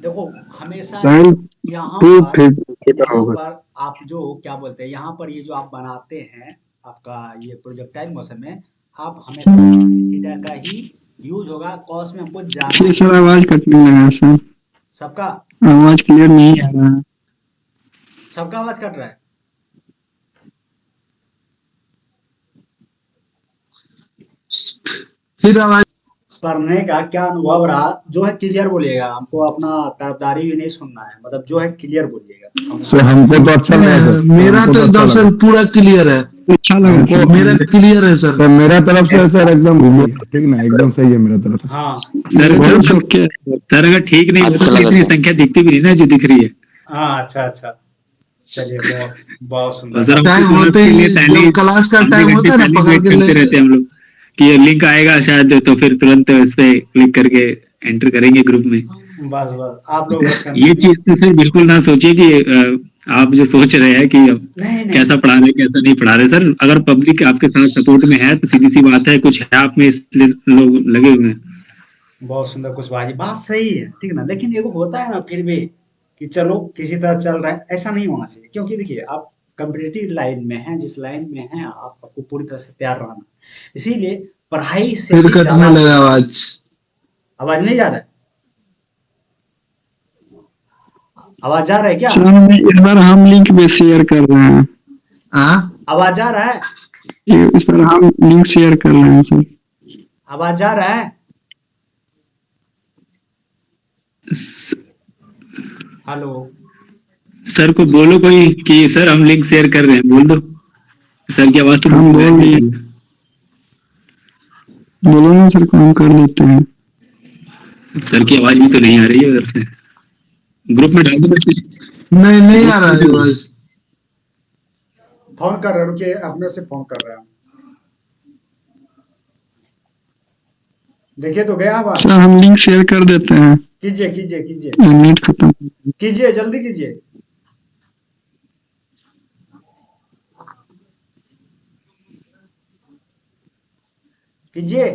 देखो हमेशा sin यहाँ 2 थीटा यहाँ होगा। पर आप जो क्या बोलते हैं, यहाँ पर ये जो आप बनाते हैं आपका ये प्रोजेक्टाइल मोशन में, आप हमेशा थीटा का ही यूज होगा, कॉस में हमको जाना जी ही, सर आवाज कटने लगा सर। सबका आवाज क्लियर नहीं आ रहा है। सबका आवाज कट रहा है, फिर आवाज पढ़ने का क्या अनुभव रहा, जो है क्लियर बोलिएगा, हमको अपना तरफदारी भी नहीं सुनना है, मतलब जो है क्लियर बोलिएगा। सर हमको तो अच्छा लगा सर। मेरा तो एकदम सर पूरा क्लियर है। अच्छा लगा सर। मेरा क्लियर है सर। सर मेरा तरफ से सर एकदम ठीक ना, एकदम सही है मेरा तरफ से। हाँ सर बहुत ओके। सर अगर ठीक नहीं होता तो इतनी संख्या दिखती भी नहीं ना जो दिख रही है। हाँ अच्छा अच्छा, चलिए बहुत बहुत और सुंदर, सर हम टाइम क्लास होते के ही लिए पहले जब क्लास का आधे टाइम घंटे होता है ना पहले पकड़ वेट के करते रहते हैं हम लोग कि ये लिंक आएगा शायद, तो फिर तुरंत इस पे क्लिक करके एंटर करेंगे ग्रुप में। बस बस आप लोग बस ये चीज तो सर बिल्कुल ना सोचिए कि आप जो सोच रहे हैं कि नहीं नहीं, कैसा पढ़ा रहे कैसा नहीं पढ़ा रहे। सर अगर पब्लिक आपके साथ सपोर्ट में है तो सीधी सी बात है, कुछ है आप में इसलिए लोग लगे हुए हैं। बहुत सुंदर कुशवाहा, बात सही है, ठीक है ना, लेकिन एगो होता है ना फिर भी कि चलो किसी तरह चल रहा है, ऐसा नहीं होना चाहिए, क्योंकि देखिए आप कॉम्पिटिटिव लाइन में हैं, जिस लाइन में हैं आपको पूरी तरह से तैयार रहना। इसीलिए पढ़ाई से फिर भी कटने ज्यादा लगा आवाज। आवाज नहीं जा रहा है? आवाज जा रहा है क्या? सर इस बार हम लिंक भी शेयर कर रहे हैं। हाँ आवाज जा रहा है? इस बार हम लिंक शेयर कर रहे हैं सर। आवाज जा रहा है? स- हेलो? सर को बोलो कोई कि सर हम लिंक शेयर कर रहे हैं, बोल दो। सर की आवाज तो हम बोल दिए, बोलो ना सर को, हम कर देते हैं। सर की आवाज भी तो नहीं आ रही है उधर से। ग्रुप में डाल दो मैसेज। नहीं आ रहा है आवाज। फोन कर रहे, रुकिए, अपने से फोन कर रहे हैं। देखिए तो गया आवाज? सर हम लिंक शेयर कर देते हैं। कीजिए कीजिए कीजिए नेट खत्म। कीजिए, जल्दी कीजिए। कीजिए।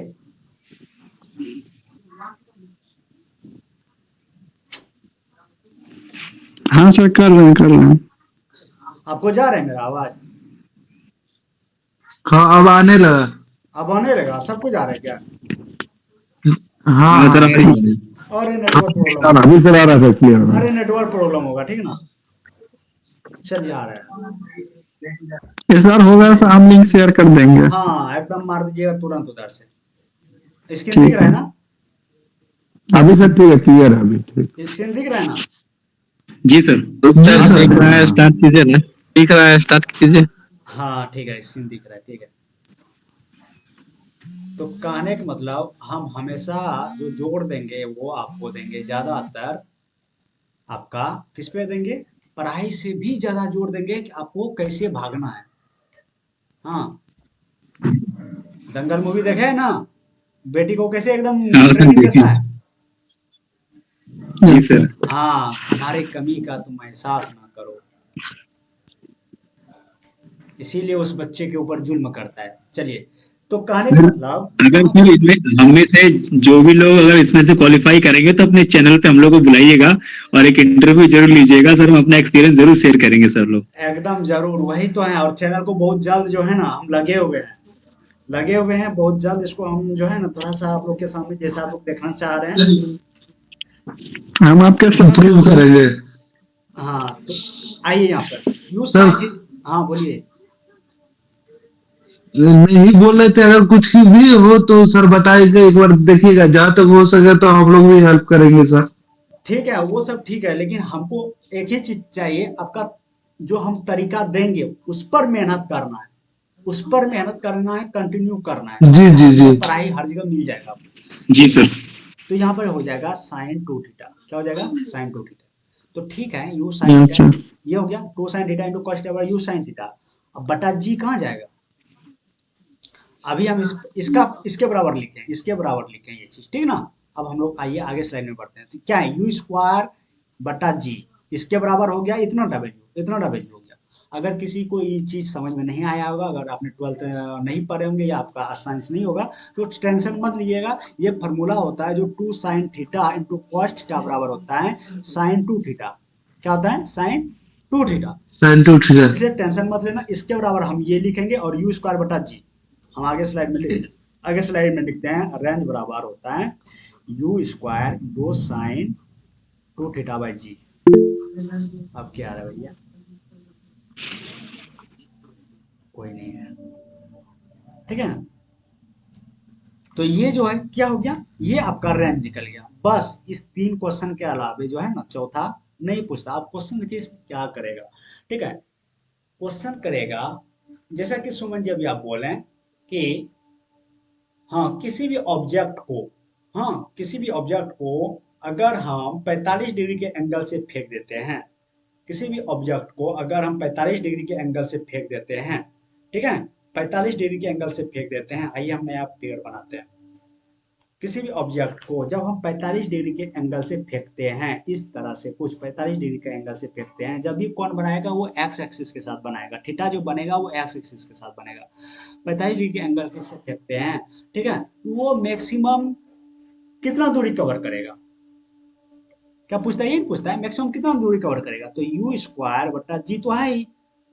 हाँ सर कर रहे हैं, कर रहे हैं। आपको जा रहा है मेरा आवाज? हाँ अब आने लगा। अब आने लगा? सबको जा रहा है क्या? हाँ हाँ सर आ रही है। अरे नेटवर्क प्रॉब्लम, अभी सर आ रहा था क्लियर। अरे नेटवर्क प्रॉब्लम होगा, ठीक ना? चलिए आ रहा है। इस बार होगा सर, हम लिंक शेयर कर देंगे। हाँ एकदम मार दीजिएगा तुरंत उधर से। स्क्रीन दिख रहा है ना? अभी सर ठीक है, क्लियर है अभी ठीक। स्क्रीन दिख रहा है ना? जी सर। दिख रहा है, स्टार्ट कीजिए ना। दिख रहा है, स्टार्ट कीजिए। हाँ ठीक है, स्क्रीन दिख रहा है, ठीक है। तो कहने का मतलब हम हमेशा जो जोड़ देंगे वो आपको देंगे, ज्यादातर आपका किस पे देंगे? पढ़ाई से भी ज्यादा जोड़ देंगे कि आपको कैसे भागना है। हाँ, दंगल मूवी देखे है ना? बेटी को कैसे एकदम हाँ सर ट्रेनिंग देखिए। देता है। जी सर। हाँ, हमारे कमी का तुम एहसास ना करो, इसीलिए उस बच्चे के ऊपर जुल्म करता है। चलिए, तो कहने का मतलब अगर यहाँ सर इसमें हम में से जो भी लोग अगर इसमें से क्वालिफाई करेंगे तो अपने चैनल पे हम लोग को बुलाइएगा और एक इंटरव्यू जरूर लीजिएगा सर। हम अपना एक्सपीरियंस जरूर शेयर करेंगे सर लोग। एकदम जरूर, वही तो है। और चैनल को बहुत जल्द जो है ना, हम लगे हुए हैं बहुत जल्द इसको हम जो है ना थोड़ा सा आप लोग के सामने, जैसा आप लोग देखना चाह रहे हैं। हम आपके साथ प्रूव करेंगे। हाँ तो आइए यहाँ पर यूज सर साइंटिफिक। हाँ बोलिए। नहीं बोल रहे थे, अगर कुछ भी हो तो सर बताइएगा, एक बार देखिएगा, जहां तक हो सके तो हम लोग भी हेल्प करेंगे सर। ठीक है, वो सब ठीक है, लेकिन हमको एक ही चीज चाहिए, आपका जो हम तरीका देंगे उस पर मेहनत करना है, उस पर मेहनत करना है, कंटिन्यू करना है। जी जी जी। आपको पढ़ाई हर जगह मिल जाएगा आपको। जी सर। तो यहाँ पर हो जाएगा साइन टू थीटा। क्या हो जाएगा? Sign two theta. तो ठीक है, यू साइन थीटा अच्छा। ये हो गया, two sine theta into cos theta u sine theta. अब बटा जी कहाँ जाएगा? अभी हम इसका इसके बराबर लिखे हैं, इसके बराबर लिखे हैं ये चीज, ठीक ना? अब हम लोग आइए आगे स्लाइड में बढ़ते हैं। तो क्या है? यू स्क्वायर बटा जी, इसके बराबर हो गया इतना डब्ल्यू, इतना डब्ल्यू हो गया। अगर किसी को ये चीज समझ में नहीं आया होगा, अगर आपने 12th नहीं पढ़े होंगे या आपका साइंस नहीं होगा, तो टेंशन मत लीजिएगा। ये फॉर्मूला होता है जो two sine theta into cos theta बराबर होता है साइन टू थीटा। क्या होता है? Sine two theta. Sine two theta. इसलिए टेंशन मत लेना, इसके बराबर हम ये लिखेंगे और यू स्क्वायर बटा जी हम आगे स्लाइड में लिखते हैं। रेंज बराबर होता है U square into sine two theta by G. अब क्या आ रहा है भैया? कोई नहीं है, ठीक है ना? तो ये जो है क्या हो गया? ये आपका रेंज निकल गया। बस इस 3 क्वेश्चन के अलावे जो है ना चौथा नहीं पूछता। आप क्वेश्चन देखिए इसमें क्या करेगा, ठीक है? क्वेश्चन करेगा जैसा कि सुमन जी अभी आप बोले कि हाँ किसी भी ऑब्जेक्ट को, हाँ किसी भी ऑब्जेक्ट को अगर हम 45 डिग्री के एंगल से फेंक देते हैं, किसी भी ऑब्जेक्ट को अगर हम 45 डिग्री के एंगल से फेंक देते हैं, ठीक है? 45 डिग्री के एंगल से फेंक देते हैं। आइए हम नया फिगर बनाते हैं। किसी भी ऑब्जेक्ट को जब हम 45 डिग्री के एंगल से फेंकते हैं, इस तरह से कुछ 45 डिग्री के एंगल से फेंकते हैं, जब भी कौन बनाएगा वो एक्स एक्सिस के साथ बनाएगा। थीटा जो बनेगा वो एक्स एक्सिस के साथ बनेगा। 45 डिग्री के एंगल से फेंकते हैं, ठीक है? वो मैक्सिमम कितना दूरी कवर करेगा? क्या पूछता है? यही पूछता है मैक्सिमम कितना दूरी कवर करेगा। तो यू स्क्वायर बटा जी तो है ही,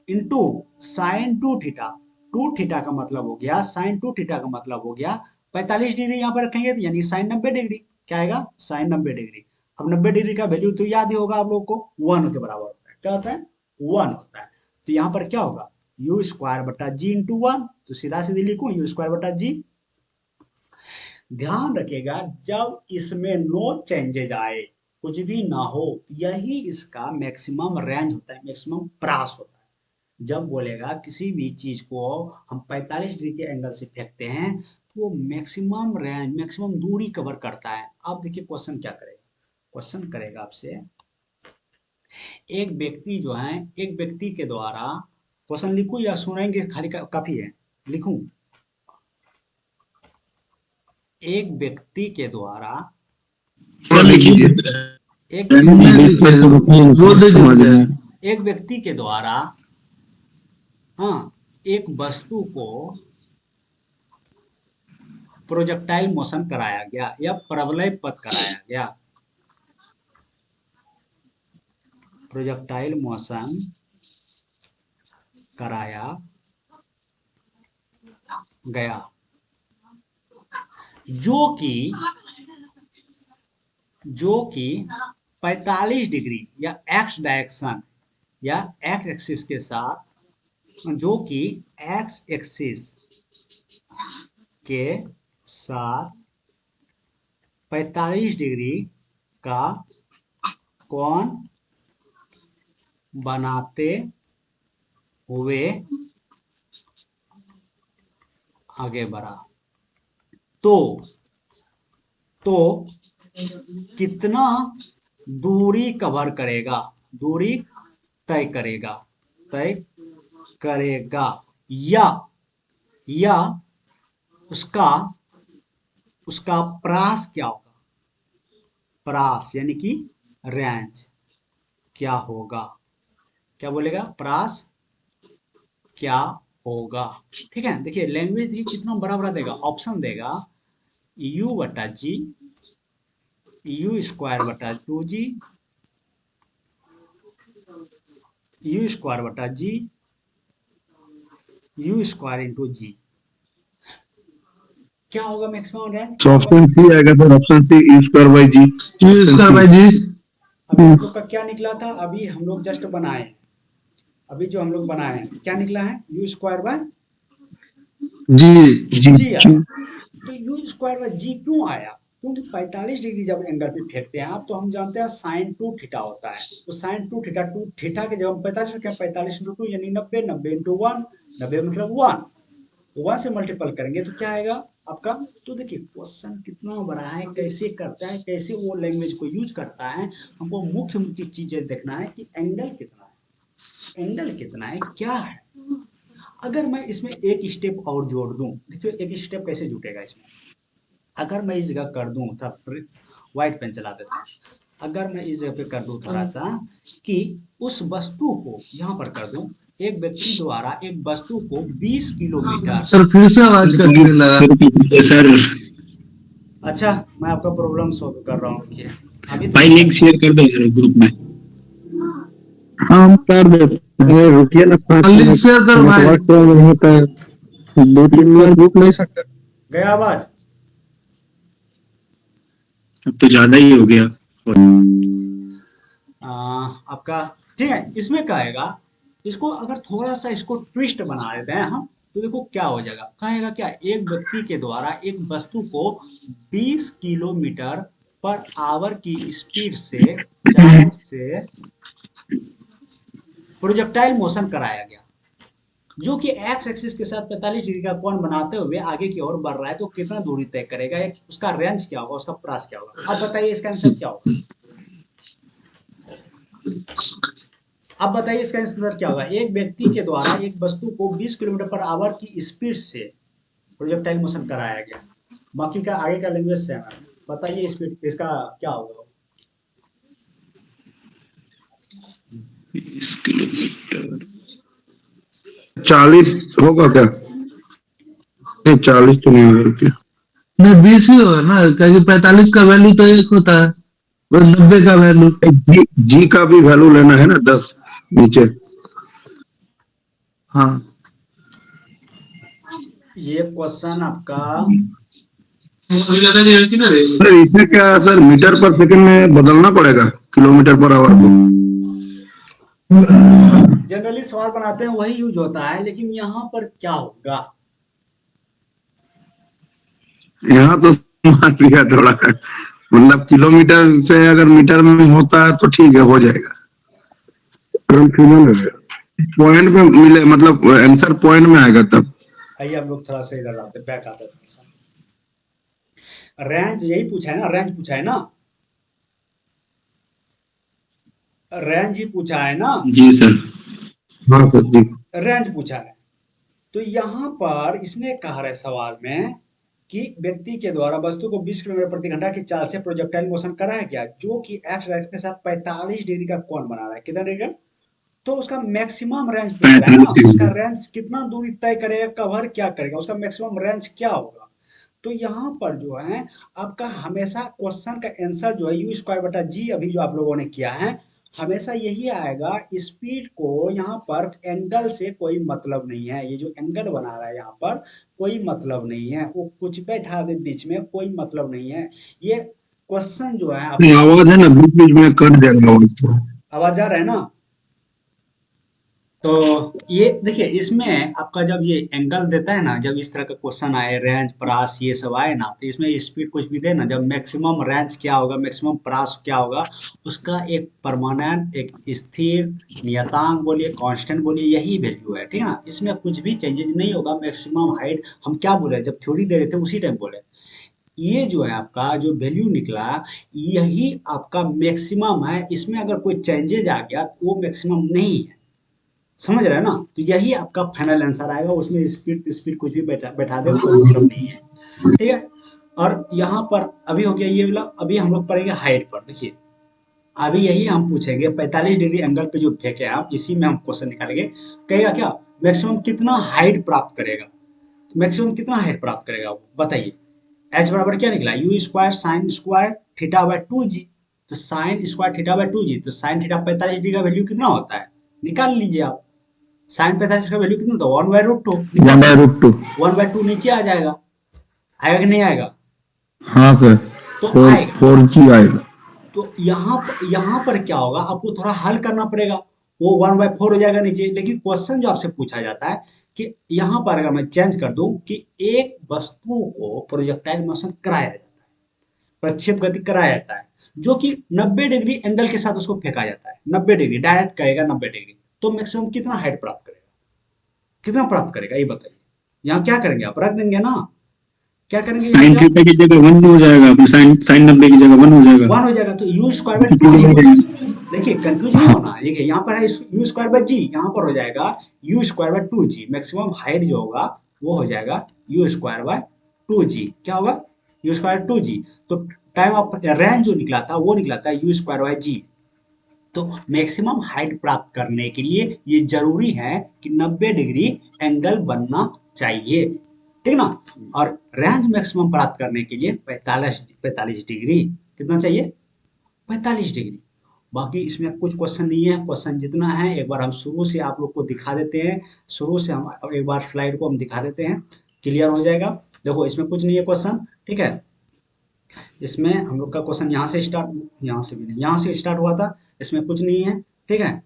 into sine two theta. Two theta का मतलब हो गया, साइन टू थीटा का मतलब हो गया 45 डिग्री। यहाँ पर रखेंगे तो यानी साइन 90 डिग्री। क्या आएगा? Sine 90 degree. अब 90 डिग्री का वैल्यू तो याद ही होगा आप लोग को, 1 के बराबर होता है। क्या होता है? 1 होता है। तो यहाँ पर क्या होगा? यू स्क्वायर बटा जी इंटू 1। तो सीधा सीधी लिखूं यू स्क्वायर बटा जी। ध्यान रखिएगा जब इसमें नो चेंजेज आए, कुछ भी ना हो, यही इसका मैक्सिमम रेंज होता है, मैक्सिमम प्रास होता है। जब बोलेगा किसी भी चीज को हम 45 डिग्री के एंगल से फेंकते हैं तो वो मैक्सिमम रेंज, मैक्सिमम दूरी कवर करता है। अब देखिए क्वेश्चन क्या करेगा। क्वेश्चन करेगा आपसे, एक व्यक्ति जो है, एक व्यक्ति के द्वारा, क्वेश्चन लिखूं या सुनेंगे खाली काफी है? लिखूं? एक व्यक्ति के द्वारा, थोड़ा लिखिए। एक एक व्यक्ति के द्वारा हाँ एक वस्तु को प्रोजेक्टाइल मोशन कराया गया या प्रवलय पथ कराया गया। प्रोजेक्टाइल मोशन कराया गया जो कि 45 डिग्री या एक्स डायरेक्शन या एक्स एक्सिस के साथ, जो कि एक्स एक्सिस के साथ 45 डिग्री का कोण बनाते हुए आगे बढ़ा। तो कितना दूरी कवर करेगा, दूरी तय करेगा या उसका प्रास क्या होगा? प्रास यानी कि रेंज क्या होगा? क्या बोलेगा? प्रास क्या होगा? ठीक है। देखिए लैंग्वेज देखिए कितना बड़ा बड़ा देगा, ऑप्शन देगा यू बटा जी, यू स्क्वायर बटा 2g, यू स्क्वायर बटा G, U square into G. क्या होगा मैक्सिमम रेंज? ऑप्शन सी आएगा sir, option C U square by G. U square by G. अभी हम लोग का क्या निकला था? अभी हम लोग जस्ट बनाए, अभी जो हम लोग बनाए हैं क्या निकला है? यू स्क्वायर बाय जी आया। तो यू स्क्वायर बाय जी क्यों आया? क्योंकि 45 डिग्री जब एंगल पे फेंकते हैं आप, तो हम जानते हैं साइन 2 थीटा होता है। तो साइन 2 थीटा, 2 थीटा के जब हम 45 रखें, 45 इंटू 2 यानी 90, 90 इंटू 1, 90 मतलब 1, तो 1 से मल्टीपल करेंगे तो क्या आएगा आपका? तो देखिए क्वेश्चन कितना बड़ा है, कैसे करता है, कैसे वो लैंग्वेज को यूज करता है। हमको मुख्य मुख्य चीजें देखना है कि एंगल कितना है, एंगल कितना है, क्या है। अगर मैं इसमें एक स्टेप और जोड़ दूं, देखिए एक स्टेप कैसे जुटेगा इसमें। अगर मैं इस जगह कर दूं, था व्हाइट पेन चला देता हूं, अगर मैं इस जगह पे कर दूं थोड़ा सा कि उस वस्तु को यहाँ पर कर दूं, एक व्यक्ति द्वारा एक वस्तु को 20 किलोमीटर। सर फिर से आवाज कटने लगा सर। अच्छा मैं आपका प्रॉब्लम सॉल्व कर रहा हूँ। अभी भाई लिंक शेयर कर दो ग्रुप में। हम कर देते हैं, रुकिए ना 5 लिंक मिनट, शेयर कर भाई। नेटवर्क प्रॉब्लम होता है, 2-3 मिनट रुक नहीं सकते। गया आवाज? अब तो ज्यादा ही हो गया आपका। ठीक है, इसमें क्या आएगा, इसको अगर थोड़ा सा इसको ट्विस्ट बना देते हैं हम, तो देखो क्या हो जाएगा। कहेगा क्या? एक व्यक्ति के द्वारा एक वस्तु को 20 किलोमीटर पर आवर की स्पीड से चार्ज से प्रोजेक्टाइल मोशन कराया गया, जो कि एक्स एक्सिस के साथ 45 डिग्री का कोण बनाते हुए आगे की ओर बढ़ रहा है। तो कितना दूरी तय करेगा, उसका रेंज क्या होगा, उसका प्रास क्या होगा? अब बताइए इसका आंसर क्या होगा? अब बताइए इसका आंसर क्या होगा? एक व्यक्ति के द्वारा एक वस्तु को 20 किलोमीटर पर आवर की स्पीड से प्रोजेक्टाइल मोशन कराया गया। बाकी का आगे का लैंग्वेज सेम है। बताइए स्पीड इसका क्या होगा? 40 होगा क्या? नहीं 40 तो नहीं होगा, रुकिए। नहीं 20 ही होगा ना, क्योंकि 45 का वैल्यू तो 1 होता है और 90 का वैल्यू। जी का भी वैल्यू लेना है ना, 10 नीचे। हाँ ये क्वेश्चन आपका सर इसे क्या सर मीटर पर सेकंड में बदलना पड़ेगा किलोमीटर पर आवर को? जनरली सवाल बनाते हैं वही यूज होता है, लेकिन यहाँ पर क्या होगा? यहाँ तो मान लिया थोड़ा, मतलब किलोमीटर से अगर मीटर में होता है तो ठीक है, हो जाएगा। पॉइंट में मिले, मतलब आंसर पॉइंट में आएगा तब। आइए हम लोग थोड़ा सा इधर आते हैं, बैक आते हैं। रेंज यही पूछा है ना, रेंज पूछा है ना, रेंज ही पूछा है ना, जी सर। हाँ सर जी। रेंज पूछा है। तो यहाँ पर इसने कहा है सवाल में कि व्यक्ति के द्वारा वस्तु को 20 किलोमीटर प्रति घंटा की चाल से प्रोजेक्टाइल मोशन कराया गया, जो कि एक्स डायरेक्शन के साथ 45 डिग्री का कोण बना रहा है। कितना डिग्री का? तो उसका मैक्सिमम रेंज पूछ रहा है ना, 45 उसका डिग्री। रेंज कितना दूरी तय करेगा, कवर क्या करेगा, उसका मैक्सिमम रेंज क्या होगा। तो यहाँ पर जो है आपका हमेशा क्वेश्चन का आंसर जो है यू स्क्वायर बटा जी, अभी जो आप लोगों ने किया है, हमेशा यही आएगा। स्पीड को यहाँ पर एंगल से कोई मतलब नहीं है, ये जो एंगल बना रहा है यहाँ पर कोई मतलब नहीं है, वो कुछ बैठा दे बीच में, कोई मतलब नहीं है। ये क्वेश्चन जो है ये आपका, आवाज है ना, बीच बीच में कट जाएगा आवाज तो। आवाज आ रहा है ना? तो ये देखिए, इसमें आपका जब ये एंगल देता है ना, जब इस तरह का क्वेश्चन आए, रेंज प्रास ये सब आए ना, तो इसमें स्पीड कुछ भी दे ना, जब मैक्सिमम रेंज क्या होगा, मैक्सिमम प्रास क्या होगा, उसका एक परमानेंट, एक स्थिर नियतांक बोलिए, कांस्टेंट बोलिए, यही वैल्यू है, ठीक है ना। इसमें कुछ भी चेंजेस नहीं होगा। मैक्सिमम हाइट हम क्या बोले, जब थ्योरी दे रहे थे उसी टाइम बोले, ये जो है आपका जो वैल्यू निकला, यही आपका मैक्सिमम है। इसमें अगर कोई चेंजेज आ गया तो वो मैक्सिमम नहीं है, समझ रहे हैं ना। तो यही आपका फाइनल आंसर आएगा, उसमें स्पीड स्पीड कुछ भी बैठा बैठा दे, कोई मतलब नहीं है, ठीक है। और यहाँ पर अभी हो गया ये वाला, अभी हम लोग पढ़ेंगे हाइट पर। देखिए अभी यही हम पूछेंगे, 45 डिग्री एंगल पे जो फेंके आप, इसी में हम क्वेश्चन निकालेंगे। कहेगा क्या मैक्सिमम कितना हाइट प्राप्त करेगा, मैक्सिमम कितना हाइट प्राप्त करेगा वो बताइए। एच बराबर क्या निकला, you square sine square theta by 2g। तो sine square theta by 2g, तो साइन थीटा 45 डिग्री का वैल्यू कितना होता है, निकाल लीजिए आप। साइन 45 का वैल्यू कितना था, 1/√2। 1/√2। 1/2 नीचे आ जाएगा, आएगा कि नहीं आएगा? हाँ सर, तो फोर आएगा। 4G आएगा। तो यहाँ पर क्या होगा, आपको थोड़ा हल करना पड़ेगा, वो 1/4 हो जाएगा नीचे। लेकिन क्वेश्चन जो आपसे पूछा जाता है कि यहाँ पर अगर मैं चेंज कर दूं कि एक वस्तु को प्रोजेक्टाइल मोशन कराया जाता है, प्रक्षेप गति कराया जाता है, जो कि 90 डिग्री एंगल के साथ उसको फेंका जाता है, 90 डिग्री डायरेक्ट करेगा 90 डिग्री, तो मैक्सिमम कितना हाइट प्राप्त करेगा, कितना प्राप्त करेगा ये बताइए। यहाँ क्या करेंगे आप, रख देंगे ना, क्या करेंगे यहाँ साइन पे आप, थीटा की जगह 1 हो जाएगा, अपना साइन साइन 90 की जगह 1 हो जाएगा। 1 हो जाएगा। तो यू स्क्वायर बाय 2g, देखिए कंफ्यूज नहीं होना, देखिए यहाँ पर है यू स्क्वायर बाय जी, यहाँ पर हो जाएगा you square by 2g। Maximum height जो होगा वो हो जाएगा यू स्क्वायर बाय 2g। क्या होगा, यू स्क्वायर 2g। तो टाइम ऑफ रेंज जो निकला था वो निकला था यू स्क्वायर बाय जी। तो मैक्सिमम हाइट प्राप्त करने के लिए ये जरूरी है कि 90 डिग्री एंगल बनना चाहिए, ठीक ना। और रेंज मैक्सिमम प्राप्त करने के लिए 45 डिग्री, कितना चाहिए, 45 डिग्री। बाकी इसमें कुछ क्वेश्चन नहीं है, क्वेश्चन जितना है एक बार हम शुरू से आप लोग को दिखा देते हैं, शुरू से हम एक बार स्लाइड को हम दिखा देते हैं, क्लियर हो जाएगा। देखो इसमें कुछ नहीं है क्वेश्चन, ठीक है। इसमें हम लोग का क्वेश्चन यहाँ से स्टार्ट, यहाँ से भी नहीं, यहाँ से स्टार्ट हुआ था, इसमें कुछ नहीं है, ठीक है।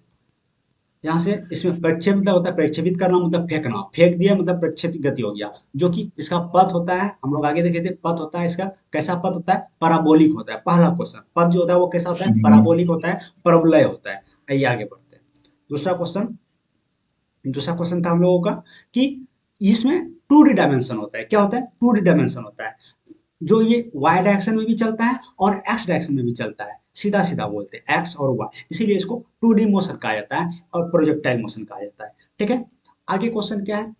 यहाँ से इसमें प्रक्षेप मतलब होता है, प्रक्षेपित करना मतलब फेंकना, फेंक दिया मतलब प्रक्षेपित गति हो गया, जो कि इसका पथ होता है, हम लोग आगे देखे थे पथ होता है इसका, कैसा पथ होता है, पैराबोलिक होता है। पहला क्वेश्चन पथ जो होता है वो कैसा होता है, पैराबोलिक होता है, परवलय होता है। आइए आगे बढ़ते हैं। दूसरा क्वेश्चन, दूसरा क्वेश्चन था हम लोगों का कि इसमें 2D डायमेंशन होता है, क्या होता है, 2D डायमेंशन होता है, जो ये y डायरेक्शन में भी चलता है और x डायरेक्शन में भी चलता है, सीधा सीधा बोलते हैं x और y, इसीलिए इसको 2D मोशन कहा जाता है और प्रोजेक्टाइल मोशन कहा जाता है, ठीक है। आगे क्वेश्चन क्या है,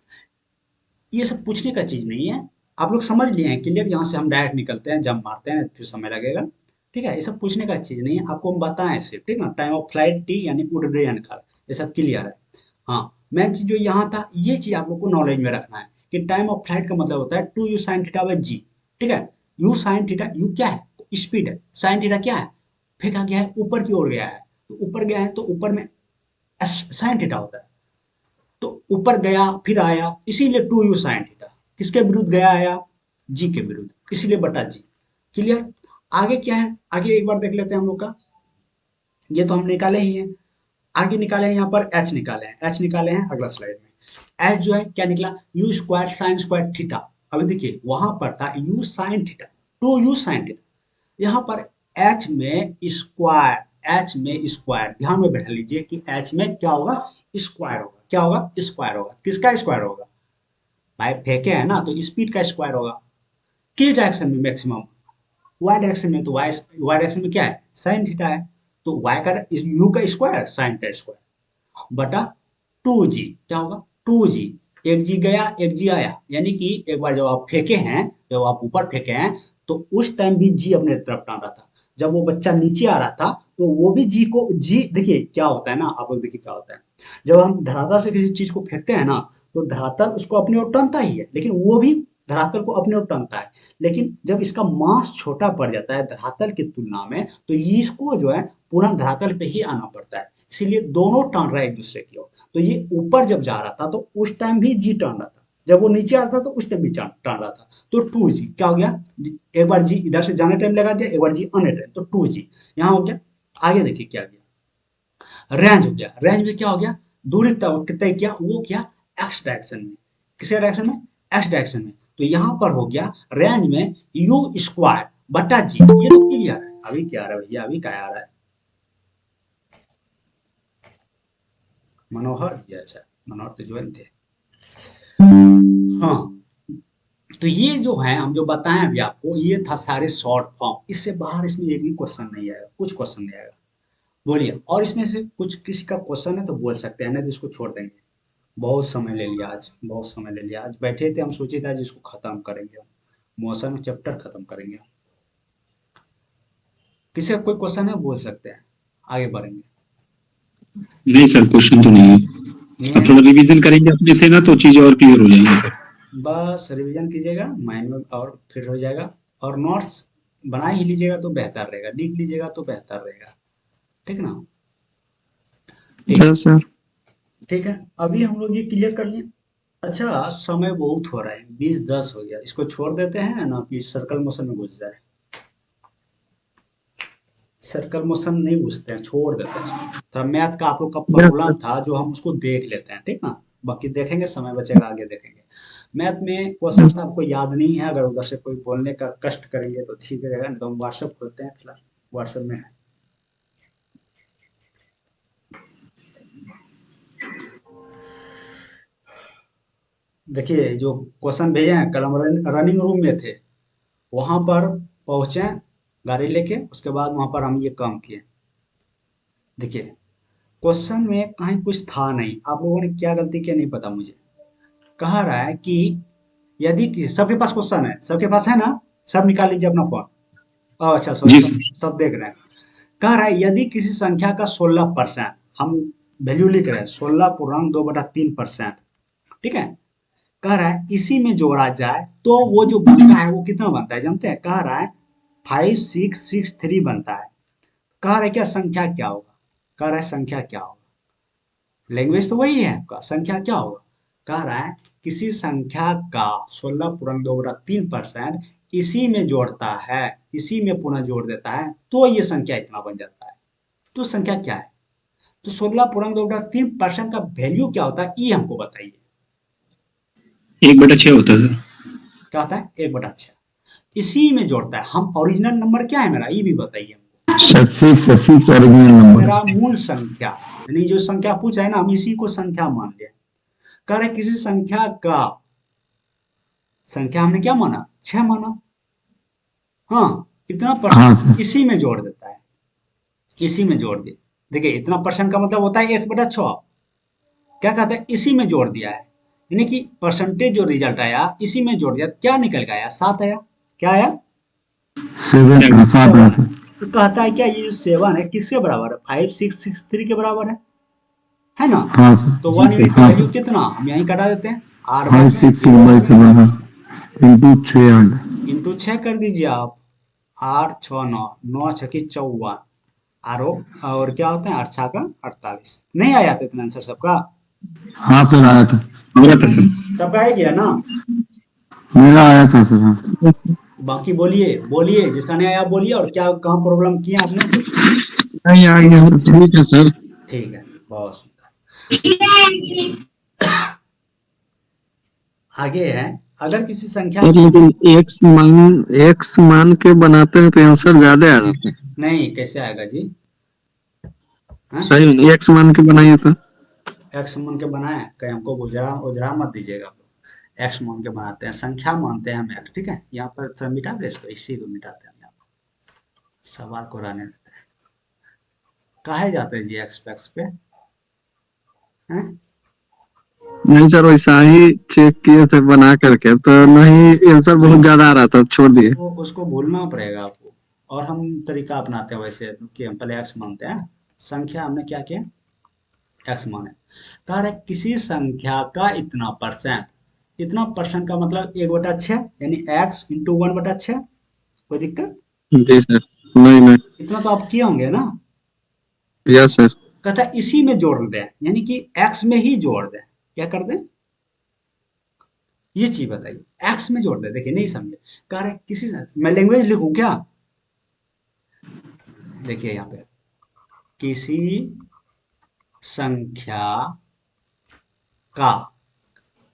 ये सब पूछने का चीज नहीं है, आप लोग समझ लिए हैं क्लियर। यहाँ से हम डायरेक्ट निकलते हैं, जंप मारते हैं, फिर समय लगेगा, ठीक है। ये सब पूछने का चीज नहीं है, आपको हम बताएं सिर्फ, ठीक ना। टाइम ऑफ फ्लाइट टी यानी उड्डयन काल, ये सब क्लियर है। हाँ, मेन चीज जो यहाँ था, ये चीज आप लोग को नॉलेज में रखना है कि टाइम ऑफ फ्लाइट का मतलब होता है 2u sin थीटा बाय जी, ठीक है। यू साइन थीटा, यू क्या है, स्पीड है, साइन थीटा क्या है, फेंका गया है, ऊपर की ओर गया है, तो ऊपर गया है तो ऊपर में साइन थीटा होता है, तो ऊपर गया फिर आया, इसीलिए 2u sin थीटा किसके विरुद्ध गया आया, जी के विरुद्ध, इसीलिए बटा जी। क्लियर। आगे क्या है, आगे एक बार देख लेते हैं हम लोग का, ये तो हम निकाले ही हैं, आगे निकाले हैं, यहाँ पर एच निकाले हैं, एच निकाले हैं अगला स्लाइड में। एच जो है क्या निकला, you square sine square theta. अभी देखिए वहां पर था you sine theta, 2u sin theta, यहाँ पर एच में स्क्वायर, एच में स्क्वायर, ध्यान में बैठा लीजिए कि एच में क्या होगा, स्क्वायर होगा, क्या होगा, स्क्वायर होगा। किसका स्क्वायर होगा भाई, फेंके है ना, तो स्पीड का स्क्वायर होगा। किस डायरेक्शन में मैक्सिमम, वाई डायरेक्शन में, तो वाई डायरेक्शन में क्या है, साइन थीटा है, तो वाई का यू का स्क्वायर साइन का स्क्वायर बटा 2g, क्या होगा 2g, एक जी गया एक जी आया, यानी कि एक बार जब आप फेंके हैं, जब आप ऊपर फेंके हैं तो उस टाइम भी जी अपने तरफ टान रहा था, जब वो बच्चा नीचे आ रहा था तो वो भी जी को, जी देखिए क्या होता है ना, आप लोग देखिए क्या होता है, जब हम धरातल से किसी चीज को फेंकते हैं ना तो धरातल उसको अपनी ओर टानता ही है, लेकिन वो भी धरातल को अपने ओर टानता है, लेकिन जब इसका मास छोटा पड़ जाता है धरातल की तुलना में तो ये इसको जो है पूरा धरातल पे ही आना पड़ता है, इसीलिए दोनों टान रहा है एक दूसरे की ओर। तो ये ऊपर जब जा रहा था तो उस टाइम भी जी टान रहा था, जब वो नीचे आ रहा था तो उस टाइम भी टान रहा था, तो 2g क्या हो गया, एक बार जी इधर से जाने टाइम लगा दिया, एक बार जी आने टाइम, तो 2g यहाँ हो गया। आगे देखिए क्या गया, रेंज हो गया, रेंज में क्या हो गया, दूरी तय किया, वो किया एक्स डायरेक्शन में, किस डायरेक्शन में, एक्स डायरेक्शन में, तो यहाँ पर हो गया रेंज में यू स्क्वायर बटा जी। ये तो क्लियर है, अभी क्या आ रहा है भैया, अभी क्या आ रहा है, मनोहर जी, अच्छा मनोहर तो ज्वाइन थे, हाँ। तो ये जो है हम जो बताएं अभी आपको, ये था सारे शॉर्ट फॉर्म, इससे बाहर इसमें एक भी क्वेश्चन नहीं आएगा, कुछ क्वेश्चन नहीं आएगा, बोलिए। और इसमें से कुछ किसी का क्वेश्चन है तो बोल सकते हैं, नहीं तो इसको छोड़ देंगे। बहुत समय ले लिया आज, बहुत समय ले लिया आज, बैठे थे हम, सोचे थे आज इसको खत्म करेंगे, मौसम चैप्टर खत्म करेंगे। किसी का कोई क्वेश्चन है बोल सकते हैं, आगे बढ़ेंगे। नहीं सर, क्वेश्चन तो नहीं है, अब थोड़ा रिवीजन करेंगे अपने से ना तो चीजें और क्लियर हो जाएंगी सर। बस रिवीजन कीजिएगा, माइंड में और फिर हो जाएगा, और नोट्स बना ही लीजिएगा तो बेहतर रहेगा, लिख लीजिएगा तो बेहतर रहेगा, ठीक ना, यस सर। ठीक है। अभी हम लोग ये क्लियर कर लिए। अच्छा समय बहुत हो रहा है, 20:10 हो गया, इसको छोड़ देते हैं ना कि सर्कल मोशन में घुस जाए, सर्कल मोशन नहीं घुसते हैं, छोड़ देते हैं इसको। तो मैथ का आप लोग का प्रॉब्लम था जो हम उसको देख लेते हैं, ठीक ना, बाकी देखेंगे समय बचेगा आगे देखेंगे। मैथ में क्वेश्चन आपको याद नहीं है, अगर उधर से कोई बोलने का कष्ट करेंगे तो ठीक रहेगा, नहीं तो हम व्हाट्सएप खोलते हैं, फिलहाल व्हाट्सएप में है। देखिए जो क्वेश्चन भेजे हैं, कल हम रनिंग रूम में थे, वहां पर पहुंचे गाड़ी लेके, उसके बाद वहां पर हम ये काम किए। देखिए क्वेश्चन में कहीं कुछ था नहीं, आप लोगों ने क्या गलती किया नहीं पता मुझे। कह रहा है कि यदि सबके पास क्वेश्चन है, सबके पास है ना, सब निकाल लीजिए अपना फोन। अच्छा सॉरी, जी सब, सर। सब देख रहे हैं। कह रहा है यदि किसी संख्या का 16%, हम वैल्यू लिख रहे हैं 16.2/3%, ठीक है, कह रहा है इसी में जोड़ा जाए तो वो जो बनता है वो कितना बनता है जानते हैं, कह रहा है 5663 बनता है। कह रहा है क्या संख्या क्या होगा, कह रहा है संख्या क्या होगा, लैंग्वेज तो वही है आपका, संख्या क्या होगा, कह रहा है किसी संख्या का 16.2/3% इसी में जोड़ता है, इसी में पुनः जोड़ देता है तो ये संख्या इतना बन जाता है। तो संख्या क्या है, तो 16.2/3% का वैल्यू क्या होता है ये हमको बताइए। 1/6 होता है सर। क्या होता है, 1/6, इसी में जोड़ता है। हम ओरिजिनल नंबर क्या है मेरा ये भी बताइए हमको, 36 ओरिजिनल नंबर। मेरा मूल संख्या, यानी जो संख्या पूछा है ना हम इसी को संख्या मान लिया। कह रहे किसी संख्या का, संख्या हमने क्या माना 6 माना, हाँ इतना हाँ परसेंट सर। इसी में जोड़ देता है, इसी में जोड़ दिए। देखिए इतना परसेंट का मतलब होता है 1/6, क्या कहते हैं इसी में जोड़ दिया है, यानी कि परसेंटेज जो रिजल्ट आया इसी में जोड़ दिया, क्या निकल के आया 7 आया, क्या आया 7 7। तो कहता है क्या ये जो 7 है किसके बराबर है, 5663 के बराबर है ना। हाँ सर। तो 1 यूनिट का हाँ वैल्यू सर। कितना, हम यहीं कटा देते हैं, आर भाग में 56/7 इंटू 6 इंटू 6 कर दीजिए आप, 8 6 9 9 6 54, और क्या होता है 8 6 का 48। नहीं आया था इतना आंसर सबका, हाँ सर आया था, मेरा था सर। सबका आ गया ना? मेरा आया था सर। हाँ बाकी बोलिए बोलिए, जिसका नहीं आया बोलिए, और क्या कहाँ प्रॉब्लम किया आपने? नहीं आ गया, ठीक है सर। ठीक है, बहुत सुंदर। आगे है, अगर किसी संख्या सर की, लेकिन एक्स मान के बनाते हैं तो आंसर ज्यादा आ जाते हैं। नहीं कैसे आएगा जी? हाँ, सही में एक्स मान के बनाइए तो। एक्स मान के बनाए कहीं हमको उजरा उजरा मत दीजिएगा आप लोग। एक्स मान के बनाते हैं, संख्या मानते हैं हम एक्स, ठीक है। यहाँ पर थोड़ा मिटा दे इसको, इसी को मिटाते हैं हम यहाँ पर, सवाल को रहने देते हैं। काहे जाते हैं जी एक्स पे, एक्स पे हैं? नहीं सर, वैसा ही चेक किए थे बना करके, तो नहीं आंसर बहुत ज्यादा आ रहा था, छोड़ दिए। वो उसको भूलना पड़ेगा आपको। और हम तरीका अपनाते हैं वैसे कि हम पहले एक्स मानते हैं, संख्या हमने क्या किया, एक्स माने। कह रहे किसी संख्या का इतना परसेंट, इतना परसेंट का मतलब 1/6, यानी एक्स इंटू 1/6। कोई दिक्कत? जी सर। नहीं नहीं। इतना तो आप किए होंगे ना? Yes sir. कहता है इसी में जोड़ दें, यानी कि एक्स में ही जोड़ दें। क्या कर दें? ये चीज बताइए, एक्स में जोड़ दें। देखिए नहीं समझे, कह रहे किसी, मैं लैंग्वेज लिखूं क्या? देखिए यहाँ पे, किसी संख्या का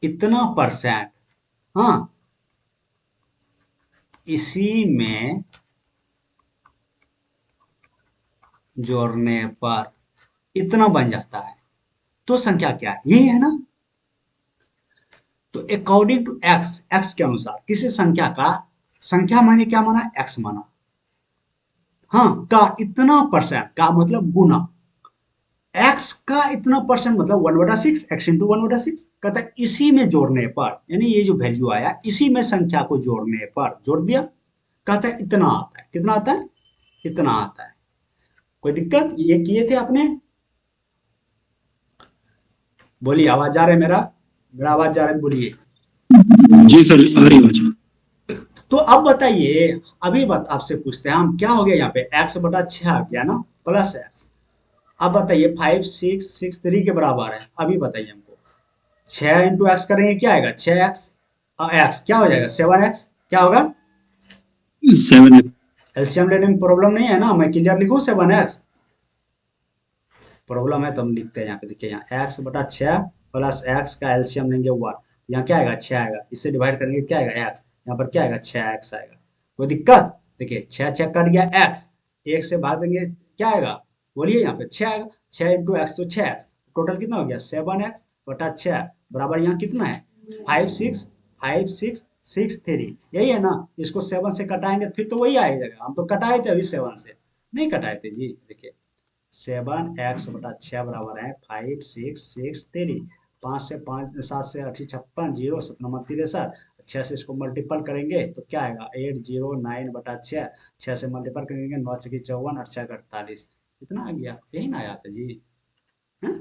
इतना परसेंट, हाँ, इसी में जोड़ने पर इतना बन जाता है, तो संख्या क्या है? यही है ना? तो अकॉर्डिंग टू एक्स, एक्स के अनुसार किसी संख्या का, संख्या माने क्या माना, एक्स माना, हाँ, का इतना परसेंट, का मतलब गुना, एक्स का इतना परसेंट मतलब 1/6, एक्स इंटू 1/6। कहता है इसी में जोड़ने पर, यानी ये जो वैल्यू आया इसी में संख्या को जोड़ने पर, जोड़ दिया, कहता है इतना आता है। कितना आता है? इतना आता है। कोई दिक्कत? ये किए थे आपने? बोलिए, आवाज जा रहा है मेरा? मेरा आवाज जा रहा है, बोलिए। जी सर, आ रही आवाज। तो अब बताइए, अभी आपसे पूछते हैं हम, क्या हो गया यहाँ पे, x/6 आ गया ना, प्लस एक्स। अब बताइए 5663 के बराबर है, अभी बताइए हमको। 6 इंटू एक्स करेंगे क्या आएगा, 6x, एक्स क्या हो जाएगा, 7x। क्या होगा? 7। एलसीएम लेने में प्रॉब्लम नहीं है ना? मैं क्लियर लिखूं 7x? प्रॉब्लम है तो हम लिखते हैं यहाँ पे। देखिए यहाँ x/6 प्लस एक्स का एलसीएम लेंगे 1, यहाँ क्या आएगा, 6 आएगा। इससे डिवाइड करेंगे क्या आएगा, x। यहाँ पर क्या आएगा, 6x आएगा। कोई दिक्कत? देखिए 6 6 कट गया, x एक से भाग देंगे क्या आएगा, बोलिए। यहाँ पे 6 आएगा, 6 इंटू एक्स तो 6x, टोटल कितना हो गया, 7x/6 बराबर यहाँ कितना है, 5653। यही है ना? इसको 7 से कटाएंगे फिर तो वही आएगा। हम तो कटाए थे अभी 7 से, नहीं कटाए थे जी। देखिए 7x/6 बराबर है 5663। 5 से 5, 7 से 8 56, 0 7 9 63, 6 से इसको मल्टीपल करेंगे तो क्या आएगा, 809/6। 6 से मल्टीपल करेंगे, 9 6 54 और 6 48। इतना आ गया, यही ना आया था जी? हाँ?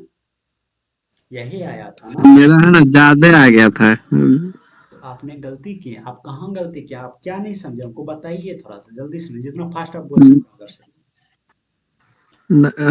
यही आया था ना? मेरा है ना ज्यादा आ गया था। तो आपने गलती की। आप कहाँ गलती किया, आप क्या नहीं समझे, हमको बताइए थोड़ा सा जल्दी से, जितना फास्ट आप बोल सकते हो अगर से।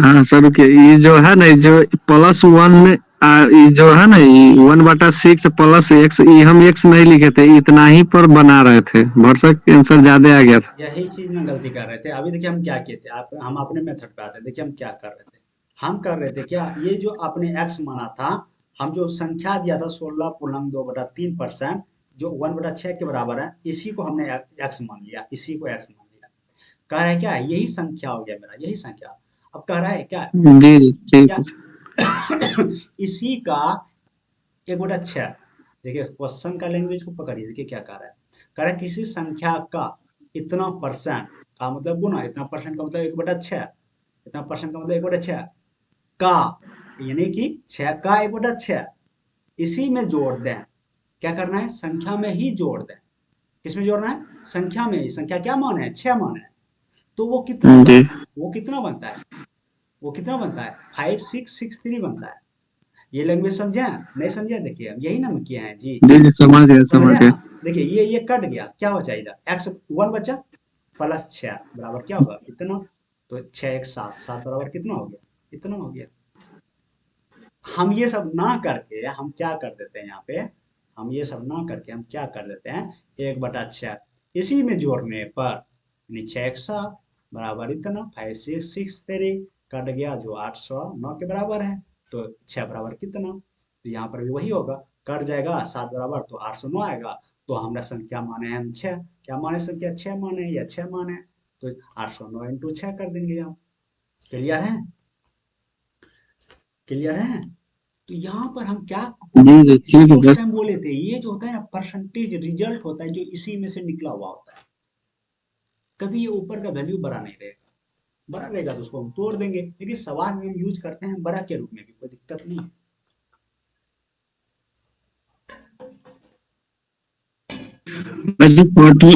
हाँ सर रुकिए, ये जो है ना, ये जो +1 में ये जो है ना, ये 1/6 प्लस एक्स, ये हम एक्स नहीं लिखे थे, इतना ही पर बना रहे थे, भरसक आंसर ज्यादा आ गया था। यही चीज में गलती कर रहे थे। अभी देखिए हम क्या किए थे, आप, हम अपने मेथड पे आते हैं। देखिए हम क्या कर रहे थे, हम कर रहे थे क्या, ये जो आपने एक्स माना था, हम जो संख्या दिया था 16.2/3%, जो 1/6 के बराबर है, इसी को हमने एक्स मान लिया, इसी को एक्स मान लिया। कह रहा है क्या, यही संख्या हो गया मेरा, यही संख्या। अब कह रहा है क्या, जी जी ठीक क्या है। इसी का 1/6। देखिए क्वेश्चन का लैंग्वेज को पकड़िए, देखिए क्या कह रहा है। कह रहा है किसी संख्या का इतना परसेंट, का मतलब गुना, इतना परसेंट का मतलब 1/6, इतना परसेंट का मतलब 1/6 का, यानी कि 6 का 1/6 इसी में जोड़ दें। क्या करना है, संख्या में ही जोड़ दें। किसमें जोड़ना है, संख्या में ही। संख्या क्या मान है, 6 मान है। तो वो कितना जी वो कितना बनता है, वो कितना बनता है, 5663 बनता है। ये लैंग्वेज समझे नहीं समझे? देखिए हम यही ना किए हैं जी, जी जी समझ गए समझ समझ गए गए। ना? देखिए ये कट गया, क्या बचा इधर, एक्स 1 बचा, प्लस 6 बराबर क्या होगा, इतना। तो 6 1 7, 7 बराबर कितना हो गया, इतना हो गया। हम ये सब ना करके हम क्या कर देते हैं यहाँ पे, हम ये सब ना करके हम क्या कर देते हैं, 1/6 इसी में जोड़ने पर यानी 6 एक 7 बराबर इतना 5 6 6 तेरे कट गया जो 809 के बराबर है। तो 6 बराबर कितना, तो यहाँ पर भी वही होगा, कट जाएगा 7 बराबर तो 809 आएगा। तो हमारा संख्या माने हम 6, क्या माने संख्या 6 माने या 6 माने, तो 809 इंटू 6 कर देंगे हम। क्लियर है, क्लियर है। तो यहाँ पर हम क्या जी जी ठीक है उस सर। टाइम बोले थे, ये जो होता है ना परसेंटेज रिजल्ट होता है जो इसी में से निकला हुआ होता है। कभी ये ऊपर का वैल्यू बड़ा नहीं रहेगा, बड़ा रहेगा तो उसको हम तोड़ देंगे, लेकिन सवाल में हम यूज करते हैं बड़ा के रूप में भी, कोई दिक्कत नहीं है। वैसे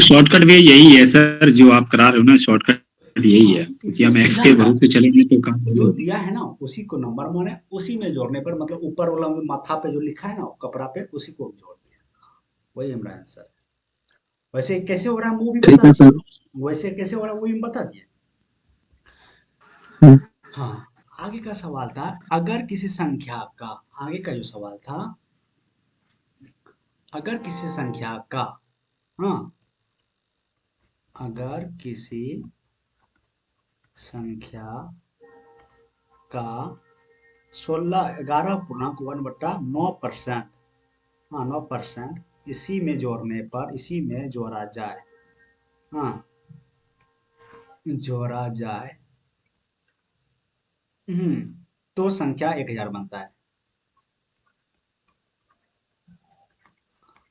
शॉर्टकट वे यही है सर, जो आप करा रहे हो ना, शॉर्टकट यही है, क्योंकि हम एक्स के भरोसे चलेंगे तो काम जो होगा। दिया है ना उसी को नंबर माने, उसी में जोड़ने पर, मतलब ऊपर वाला में माथा पे जो लिखा है ना कपड़ा पे, उसी को जोड़ दिया, वही हमारा आंसर है। वैसे कैसे हो रहा है वो भी ठीक बता है दिए, सर। वैसे कैसे हो रहा है वो भी बता दिए। हम्म, हाँ, आगे का सवाल था, अगर किसी संख्या का, आगे का जो सवाल था, अगर किसी संख्या का, हाँ, अगर किसी संख्या का 11.9%, हाँ 9% इसी में जोड़ने पर, इसी में जोड़ा जाए, हाँ जोड़ा जाए, तो संख्या 1000 बनता है,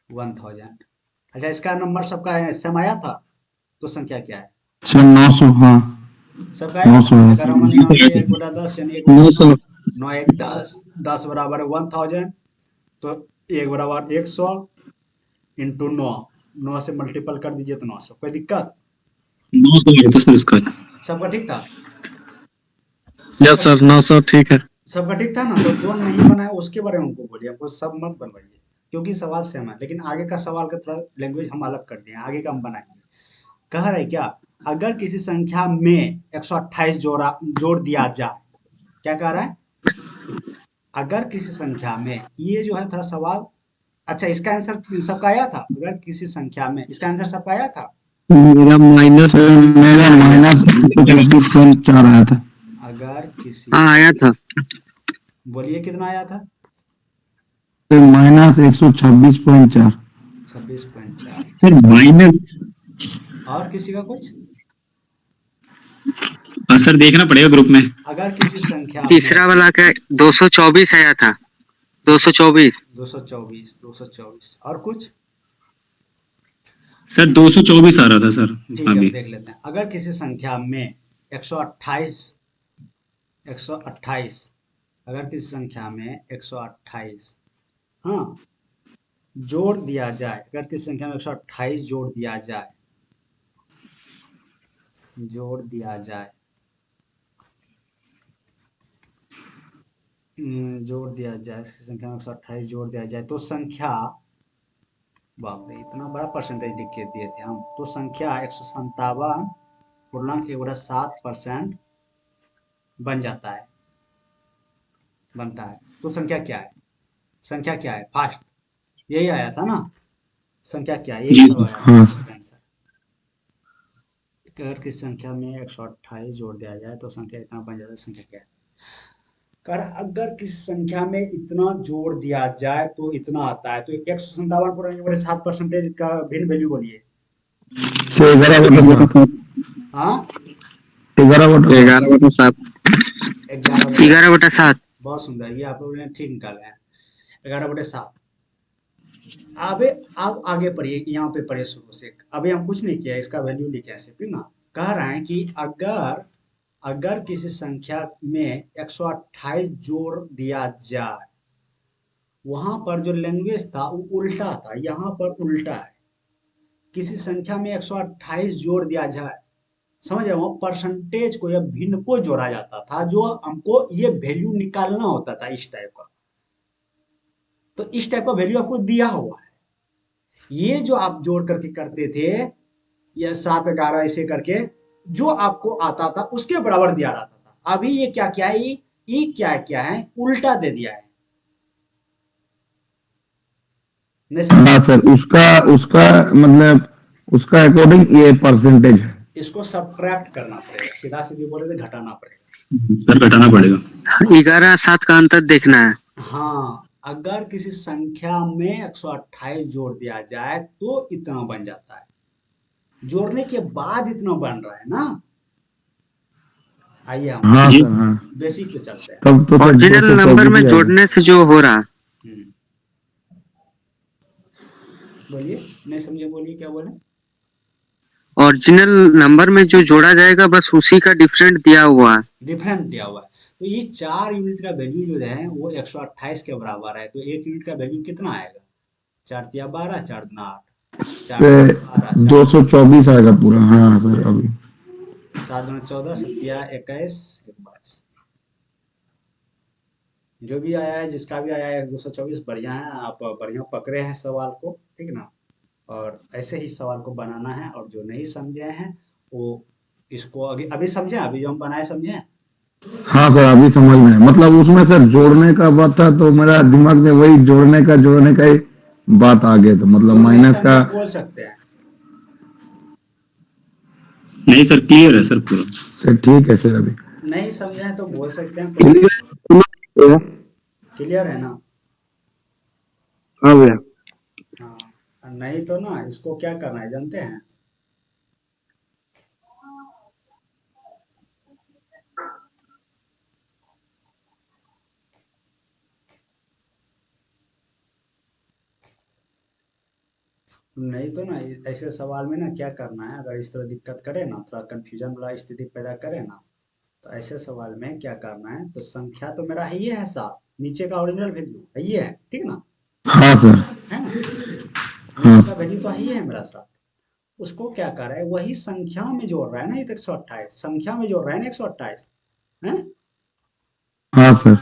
1000। अच्छा, इसका नंबर सबका सेम आया था, तो संख्या क्या है सर 900, हाँ सबका है, 900 है अगर सर। हम निकालते हैं 1/10 यानी 1/9, 900। 9 1 10, 10 बराबर है 1000, तो 1 बराबर 100 इंटू 9, 9 से मल्टीपल कर दीजिए तो 900, कोई दिक्कत, 900 है तो सर इसका। सबका ठीक था, यस सबका सर 900 ठीक है। सबका ठीक था ना। तो जो नहीं बना है उसके बारे में हमको बोलिए, हमको सब मत बनवाइए, क्योंकि सवाल सेम है, लेकिन आगे का सवाल का थोड़ा लैंग्वेज हम अलग कर दिए, आगे का हम बनाएंगे। कह रहे क्या, अगर किसी संख्या में 128 जोड़ दिया जाए, क्या कह रहा है, अगर किसी संख्या में, ये जो है थोड़ा सवाल, अच्छा इसका आंसर सबका आया था, अगर किसी संख्या में, इसका आंसर सबका आया था, मेरा माइनस मेरा माइनस 126.4 आया था। अगर किसी, हाँ आया था। बोलिए कितना आया था, माइनस 126.4। 26.4। सर माइनस, और किसी का कुछ, सर देखना पड़ेगा ग्रुप में। अगर किसी संख्या में तीसरा वाला का 224 आया था, 224। 224, और कुछ, सर 224 आ रहा था सर ठीक है अभी। देख लेते हैं। अगर किसी संख्या में 128, 128, अगर किसी संख्या में 128, हाँ जोड़ दिया जाए, अगर किसी संख्या में 128 जोड़ दिया जाए, जोड़ दिया जाए, जोड़ दिया जाए, इसकी संख्या में 128 जोड़ दिया जाए, तो संख्या, बाप रे इतना बड़ा परसेंटेज लिख के दिए थे हम, तो संख्या 157.1/7% बन जाता है, बनता है। तो संख्या क्या है, संख्या क्या है, फास्ट, यही आया था ना, संख्या क्या है, यही सब आया था आंसर। अगर किस संख्या में 128 जोड़ दिया जाए तो संख्या इतना बन जाता है, संख्या क्या है, कर अगर किसी संख्या में इतना जोड़ दिया जाए तो इतना आता है, तो 157.7% का भिन्न वैल्यू बोलिए। 11/7। हाँ 11/7। 11/7। बहुत सुंदर, ये आप लोगों ने ठीक निकाला है, 11/7। अबे अब आगे पढ़िए, यहाँ पे पढ़िए शुरू से, अभी हम कुछ नहीं किया, इसका वैल्यू लिखे ऐसे फिर ना, कह रहे हैं कि अगर, अगर किसी संख्या में 128 जोड़ दिया जाए, वहां पर जो लैंग्वेज था वो उल्टा था, यहाँ पर उल्टा है, किसी संख्या में 128 जोड़ दिया जाए, समझ रहे हो, परसेंटेज को या भिन्न को जोड़ा जाता था, जो हमको ये वैल्यू निकालना होता था इस टाइप का, तो इस टाइप का वैल्यू आपको दिया हुआ है, ये जो आप जोड़ करके करते थे, या 7 11 ऐसे करके जो आपको आता था उसके बराबर दिया जाता था। अभी ये क्या क्या है, ये क्या क्या है, उल्टा दे दिया है, नहीं समझे? हाँ सर, उसका उसका मतलब उसका अकॉर्डिंग ये परसेंटेज है। इसको सब्ट्रैक्ट करना पड़ेगा, सीधा सीधी बोले तो घटाना पड़ेगा। सर घटाना पड़ेगा। 11-7 का अंतर देखना है। हाँ, अगर किसी संख्या में 128 जोड़ दिया जाए तो इतना बन जाता है, जोड़ने के बाद इतना बन रहा है ना। आइए हम हाँ जी सर, हाँ। बेसिक पे चलते हैं। तब तो सर ओरिजिनल नंबर 224 में ही आएगा। जोड़ने से जो हो रहा, हम्म, बोलिए, नहीं समझे, बोलिए क्या बोले। ओरिजिनल नंबर में जो जोड़ा जाएगा बस उसी का डिफरेंट दिया हुआ है। डिफरेंट दिया हुआ है, तो ये 4 यूनिट का वैल्यू जो है वो 128 के बराबर है, तो 1 यूनिट का वैल्यू कितना आएगा? 4 तिया 12, 4 दूना 8, 4 से दूना 12, 224 आएगा पूरा। हाँ सर, अभी 7 दूना 14, 7 तिया 21, 22। जो भी आया है, जिसका भी आया है 224, बढ़िया है, आप बढ़िया पकड़े हैं सवाल को, ठीक ना। और ऐसे ही सवाल को बनाना है, और जो नहीं समझे हैं वो इसको अभी अभी समझे, अभी जो हम बनाए समझे। हाँ सर, अभी समझ में है। मतलब उसमें सर जोड़ने का बात था तो मेरा दिमाग में वही जोड़ने का ही बात आ गया, तो मतलब जो नहीं माइनस का। समझे बोल सकते हैं। नहीं सर, क्लियर है सर पूरा। सर ठीक है सर, अभी नहीं समझे हैं तो बोल सकते हैं, कोई दिक्कत हाँ क्लियर है ना। भैया। हाँ, नहीं तो ना इसको क्या करना है जानते हैं। नहीं तो ना ऐसे सवाल में ना क्या करना है, अगर इस तरह दिक्कत करे ना, थोड़ा कंफ्यूजन वाला स्थिति पैदा करे ना, तो ऐसे सवाल में क्या करना है, तो संख्या तो मेरा है ही है 7, नीचे का ओरिजिनल वैल्यू है ही है, ठीक ना, हाँ सर। है ना। हाँ नीचे का वैल्यू तो है ही है मेरा 7। उसको क्या कर रहा है, वही संख्या में जोड़ रहा है ना, ये 128 संख्या में जोड़ रहा है ना 128 है। हाँ सर।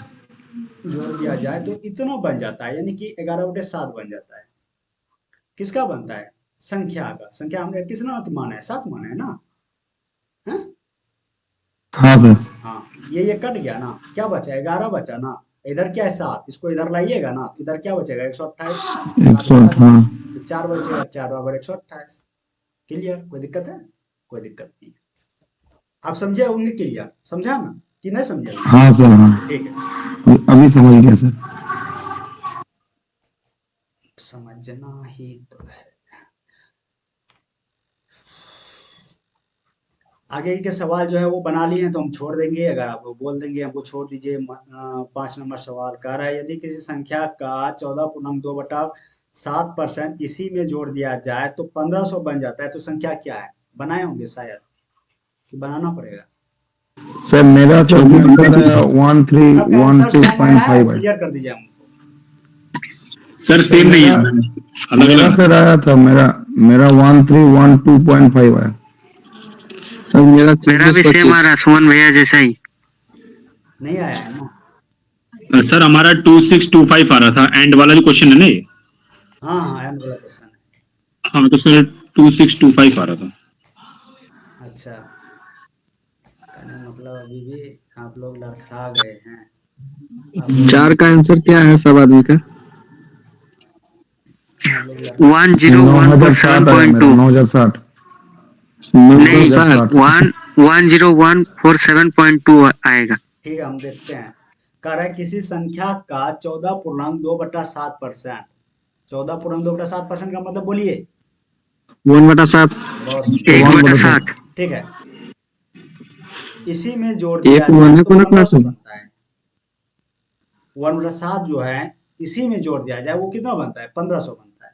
जोड़ दिया जाए तो इतना बन जाता है, यानी कि 11/7 बन जाता है। किसका बनता है? संख्या का। संख्या हमने किस नाम की माना है? 7 माना है ना, है। हाँ सर। हाँ, ये कट गया ना, क्या बचा? 11 बचा ना। इधर क्या है? 7, इसको इधर लाइएगा ना, इधर क्या बचेगा? 128। 7 100, घटा हाँ। दीजिए तो 4 बचेगा, 4 = 128। क्लियर? कोई दिक्कत है? कोई दिक्कत नहीं। आप समझे होंगे, क्लियर समझा ना कि नहीं समझे अभी? हाँ सर, हाँ। ठीक है, अभी समझ गया सर। समझना ही तो है। आगे के सवाल जो है वो बना लिए हैं तो हम छोड़ देंगे, अगर आप लोग बोल देंगे हमको छोड़ दीजिए। 5 नंबर सवाल कह रहा है, यदि किसी संख्या का 14.2/7% इसी में जोड़ दिया जाए तो 1500 बन जाता है, तो संख्या क्या है? बनाए होंगे शायद, कि बनाना पड़ेगा। सर मेरा सर आंसर है आपका आंसर सेम आया है, 1312.5 है। क्लियर कर दीजिए हमको। सर सर सेम नहीं है, मेरा अलग मेरा अलग। सर आया था, मेरा मेरा 1312.5 है। सर मेरा मेरा भी सेम आ 26-25। रहा है सुमन भैया जैसा ही। नहीं आया है ना। सर हमारा 2625 आ रहा था, एंड वाला जो क्वेश्चन है ना ये। हाँ हाँ, एंड वाला क्वेश्चन हाँ तो सर 2625 आ रहा था। है। अच्छा, कहने का मतलब अभी भी आप लोग लड़खड़ा गए हैं। आप लोग 4 का आंसर क्या है सब आदमी का? आप लोग 101 for 9060 आया मेरा, 7.2। 9060। नहीं, 960। 101 for 7.2 आएगा। ठीक है, हम देखते हैं। कह रहा है किसी संख्या का 14.2/7%। 14.2/7% का मतलब बोलिए। 1/7। बहुत सुंदर। 1/7। ठीक है, इसी में जोड़ दिया एक जाए वन है तो को ना 1500 क्लास। बनता है। 1/7 जो है इसी में जोड़ दिया जाए वो कितना बनता है? 1500 बनता है।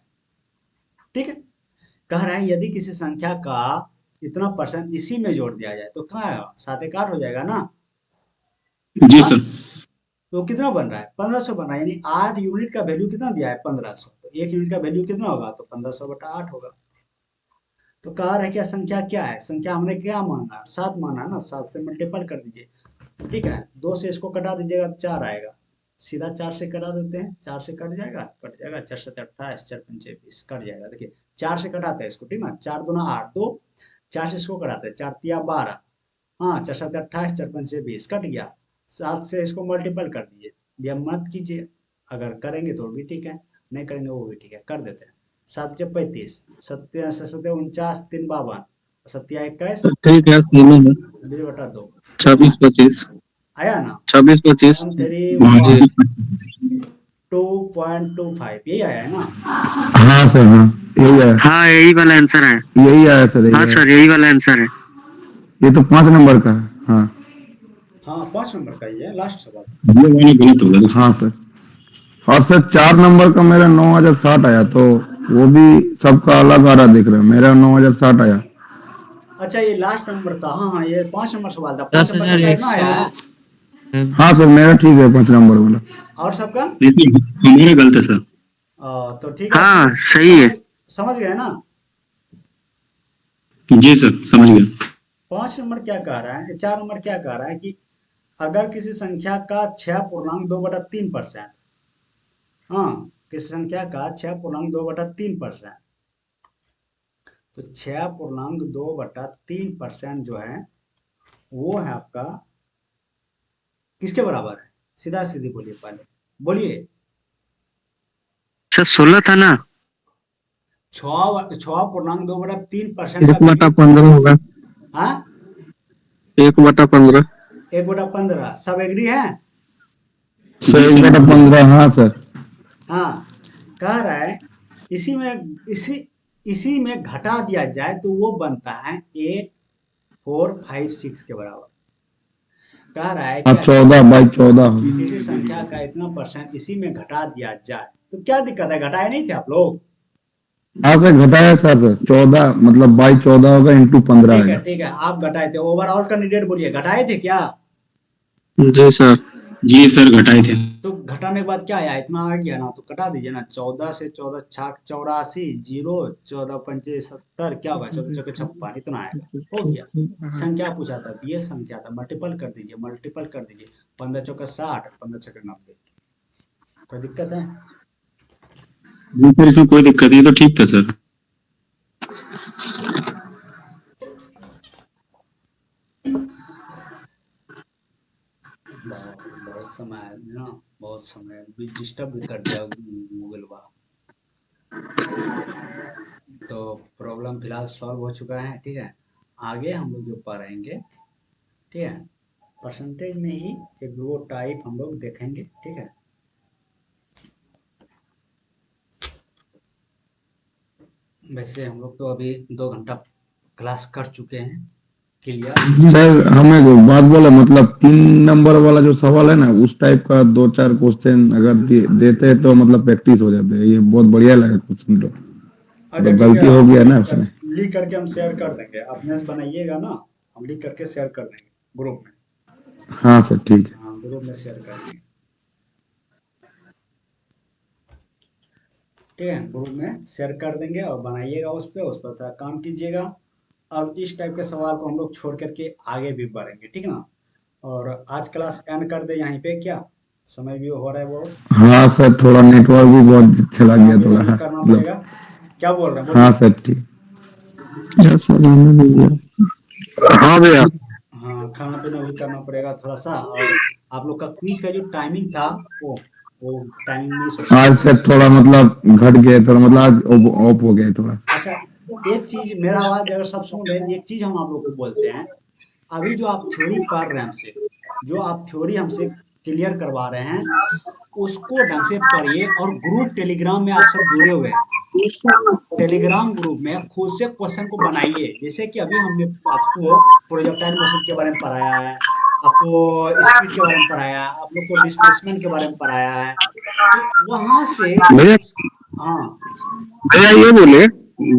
ठीक है, कह रहा है यदि किसी संख्या का इतना परसेंट इसी में जोड़ दिया जाए तो कहाँ है? 7 एक 8 हो जाएगा ना। जी हाँ, सर। तो कितना बन रहा है? 1500 बन रहा है, यानी 8 यूनिट का वैल्यू कितना दिया है? 1500। तो 1 यूनिट का वैल्यू कितना होगा? तो 1500/8 होगा। तो कह रहा है क्या संख्या क्या है? संख्या हमने क्या माना? 7 माना ना, 7 से मल्टीपल कर दीजिए। ठीक है, 2 से इसको कटा दीजिएगा, 4 आएगा। सीधा 4 से कटा देते हैं, 4 से कट जाएगा, 4×7 = 28, 4×5 = 20, कट जाएगा। देखिए 4 से कटाते हैं इसको, ठीक ना, 4 दूना 8, तो 4 से इसको कटाते हैं, 4 तिया 12, हाँ, 4×7 = 28, 4×5 = 20, कट गया। 7 से इसको मल्टीपल कर दीजिए, ये मत कीजिए, अगर करेंगे तो भी ठीक है। नहीं करेंगे वो भी ठीक है, कर देते हैं। 7×35 सत्य 49 3 52 सत्या 21 ठीक है, सुनो ना। 20/2 कितना 26-25। आया ना? 26-25। 131 जी। 2.25 यही आया है ना? हाँ सर, हाँ यही आया, हाँ यही वाला आंसर है। यही आया सर, यही हाँ आया। सर यही वाला आंसर है। ये तो 5 नंबर का है। हाँ हाँ 5 नंबर का ही है लास्ट सवाल। ये वाला गलत होगा तो। हाँ सर। और सर 4 नंबर का मेरा 9060 आया, तो वो भी सबका अलग आ रहा दिख रहा है, मेरा 9060 आया। अच्छा ये लास्ट नंबर था, हाँ हाँ ये 5 नंबर सवाल था, 5 दस नंबर हजार सबका एक इतना सौ आया है हाँ सर, मेरा ठीक है 5 नंबर वाला। और सबका? जैसे हमारा गलत है सर। तो ठीक है, आप हाँ समझ सही है। समझ गए ना? जी सर समझ गया। 5 नंबर क्या कह रहा है, 4 नंबर क्या कह रहा है कि अगर किसी संख्या का 6.2/3%, हाँ किसी संख्या का 6.2/3%, तो 6.2/3% जो है वो है आपका किसके बराबर है? सीधा सीधी बोलिए, पहले बोलिए। सर 16 था ना। 6.2/3% का 1/15 होगा। हाँ 1/15। 1/15 सब एग्री है? सर जी सर। 1/15, हाँ सर। हाँ कह रहा है इसी में इसी इसी में घटा दिया जाए तो वो बनता है 8456 के बराबर। कह रहा है कि हाँ अगर 14/14। किसी संख्या का इतना परसेंट इसी में घटा दिया जाए तो क्या दिक्कत है? घटाए नहीं थे आप लोग? हाँ सर, घटाया सर 14, मतलब 22/14 होगा, इंटू 15 आएगा। ठीक है आप घटाए थे। ओवरऑल कैंडिडेट बोलिए, घटाए थे क्या? जी सर। जी सर घटाए थे। तो घटाने के बाद क्या आया? इतना आ गया ना, तो घटा दीजिए ना। 14 से 14 छाक 84 जीरो, 14×5 70, क्या होगा? 14×56 इतना आएगा, हो गया। संख्या पूछा था, ये संख्या था, मल्टीपल कर दीजिए, मल्टीपल कर दीजिए। 15×4 = 60, 15×6 = 90। कोई दिक्कत है? जी सर इसमें कोई दिक्कत नहीं, तो ठीक था सर। बहुत समय है ना, बहुत समय डिस्टर्ब भी कर दिया गूगल बा। तो प्रॉब्लम फिलहाल सॉल्व हो चुका है, ठीक है। आगे हम लोग जो पढ़ेंगे, ठीक है, परसेंटेज में ही एक दो टाइप हम लोग देखेंगे, ठीक है। वैसे हम लोग तो अभी 2 घंटा क्लास कर चुके हैं, क्लियर। सर हमें एक बात बोले, मतलब 3 नंबर वाला जो सवाल है ना, उस टाइप का 2-4 क्वेश्चन अगर देते हैं तो मतलब प्रैक्टिस हो जाते हैं। ये बहुत बढ़िया लगा क्वेश्चन, तो अच्छा मतलब ठीक है, गलती हो गया ना उसमें। लिख करके हम शेयर कर देंगे, अपने से बनाइएगा ना, हम लिख करके शेयर कर देंगे ग्रुप में। हाँ सर ठीक है। हाँ ग्रुप में शेयर कर देंगे, ठीक है। ग्रुप में शेयर कर देंगे और बनाइएगा उस पर थोड़ा काम कीजिएगा। अब इस टाइप के सवाल को हम लोग छोड़ करके आगे भी बढ़ेंगे, ठीक है ना। और आज क्लास एंड कर दे यहीं पे, क्या समय भी हो रहा है बहुत। हाँ सर, थोड़ा नेटवर्क भी बहुत चला खाना गया पीना थोड़ा, भी हाँ करना मतलब। पड़ेगा, क्या बोल रहे हैं हाँ बोलिए। सर ठीक। यस सर, हमें मिल गया। हाँ भैया। हाँ खाना पीना भी करना पड़ेगा थोड़ा सा। और आप लोग का क्विज का जो टाइमिंग था वो टाइमिंग मिस हो गया। आज सर थोड़ा मतलब घट गया, थोड़ा मतलब आज ऑफ हो गया थोड़ा। अच्छा एक चीज, मेरा आवाज अगर सब सुन रहे हैं, एक चीज हम आप लोग को बोलते हैं। अभी जो आप थ्योरी पढ़ रहे हैं हमसे, जो आप थ्योरी हमसे क्लियर करवा रहे हैं, उसको ढंग से पढ़िए। और ग्रुप टेलीग्राम में आप सब जुड़े हुए हैं, टेलीग्राम ग्रुप में खुद से क्वेश्चन को बनाइए। जैसे कि अभी हमने आपको प्रोजेक्टाइल मोशन के बारे में पढ़ाया है, आपको स्पीड के बारे में पढ़ाया है, आप लोग को डिस्प्लेसमेंट के बारे में पढ़ाया है, तो वहां से भैया, हाँ भैया ये बोले,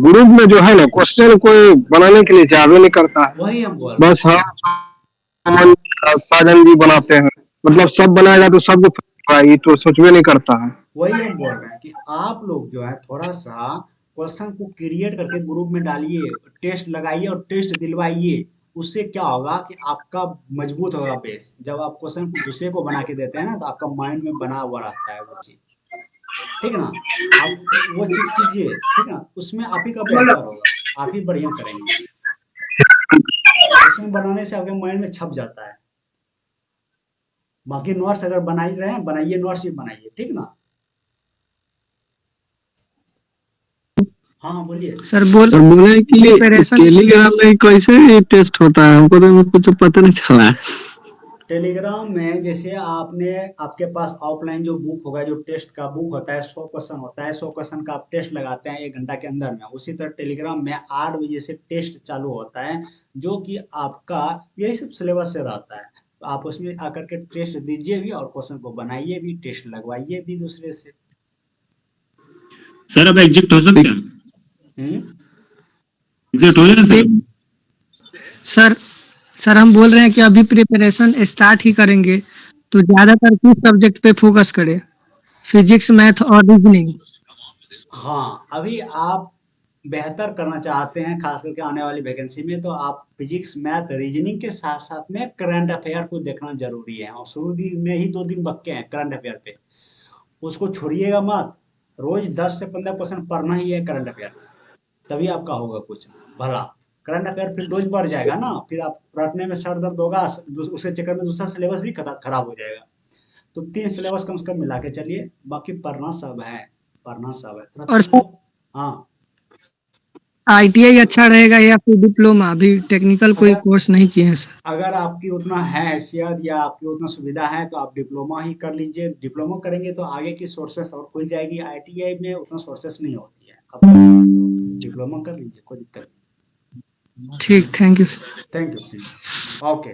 ग्रुप में जो है ना क्वेश्चन कोई बनाने के लिए चाहवे नहीं करता है। वही हम बोल रहे हैं। बस हम साजन जी बनाते हैं, मतलब सब बनाएगा तो सबको फायदा होगा, ये तो सोचवे नहीं करता है। वही हम बोल रहे हैं कि आप लोग जो है थोड़ा सा क्वेश्चन को क्रिएट करके ग्रुप में डालिए, टेस्ट लगाइए और टेस्ट दिलवाइए। उससे क्या होगा कि आपका मजबूत होगा बेस। जब आप क्वेश्चन को दूसरे को बना के देते हैं ना, तो आपका माइंड में बना हुआ रहता है वो चीज, ठीक है ना। आप वो चीज कीजिए, ठीक है ना, उसमें आप ही का बेहतर होगा, आप ही बढ़िया करेंगे। क्वेश्चन बनाने से आपके माइंड में छप जाता है। बाकी नोट्स अगर बना ही रहे हैं, बनाइए, नोट्स भी बनाइए, ठीक ना। हाँ हाँ बोलिए। सर बोल सर बोले कि प्रिपरेशन टेलीग्राम में कैसे ये टेस्ट होता है, हमको तो कुछ पता नहीं चला। टेलीग्राम में जैसे आपने आपके पास ऑफलाइन जो बुक होगा, जो टेस्ट का बुक होता है 100 क्वेश्चन होता है, 100 क्वेश्चन का आप टेस्ट लगाते हैं 1 घंटा के अंदर में। उसी तरह टेलीग्राम में 8 बजे से टेस्ट चालू होता है, जो कि आपका यही सब सिलेबस से रहता है। तो आप उसमें आकर के टेस्ट दीजिए भी और क्वेश्चन को बनाइए भी, टेस्ट लगवाइए भी दूसरे से। सर अब एग्जिट हो सकता है, हम्म। एग्जिट हो जाए सर। सर सर हम बोल रहे हैं कि अभी प्रिपरेशन स्टार्ट ही करेंगे, तो ज्यादातर किस सब्जेक्ट पे फोकस करें, फिजिक्स मैथ और रीजनिंग? हाँ, अभी आप बेहतर करना चाहते हैं खास करके आने वाली वैकेंसी में, तो आप फिजिक्स मैथ रीजनिंग के साथ साथ में करंट अफेयर को देखना जरूरी है। और शुरू दिन में ही 2 दिन बक्के हैं करंट अफेयर पे, उसको छोड़िएगा मत। रोज 10 से 15% पढ़ना ही है करंट अफेयर का, तभी आपका होगा कुछ भला। करंट अफेयर फिर डोज बढ़ जाएगा ना, फिर आप रटने में सर दर्द होगा, उसके चक्कर में दूसरा सिलेबस भी खराब हो जाएगा। तो 3 सिलेबस कम से कम मिला के चलिए, बाकी पढ़ना सब है, पढ़ना सब है। और सर हाँ, आईटीआई अच्छा रहेगा या फिर डिप्लोमा? अभी टेक्निकल कोई अगर कोर्स नहीं किए हैं सर। अगर आपकी उतना है हैसियत या आपकी उतना सुविधा है तो आप डिप्लोमा ही कर लीजिए। डिप्लोमा करेंगे तो आगे की सोर्सेस और खुल जाएगी। आईटीआई में उतना सोर्सेस नहीं होती है, आप डिप्लोमा कर लीजिए, कोई दिक्कत नहीं। ठीक, thank you sir. Thank you. Okay.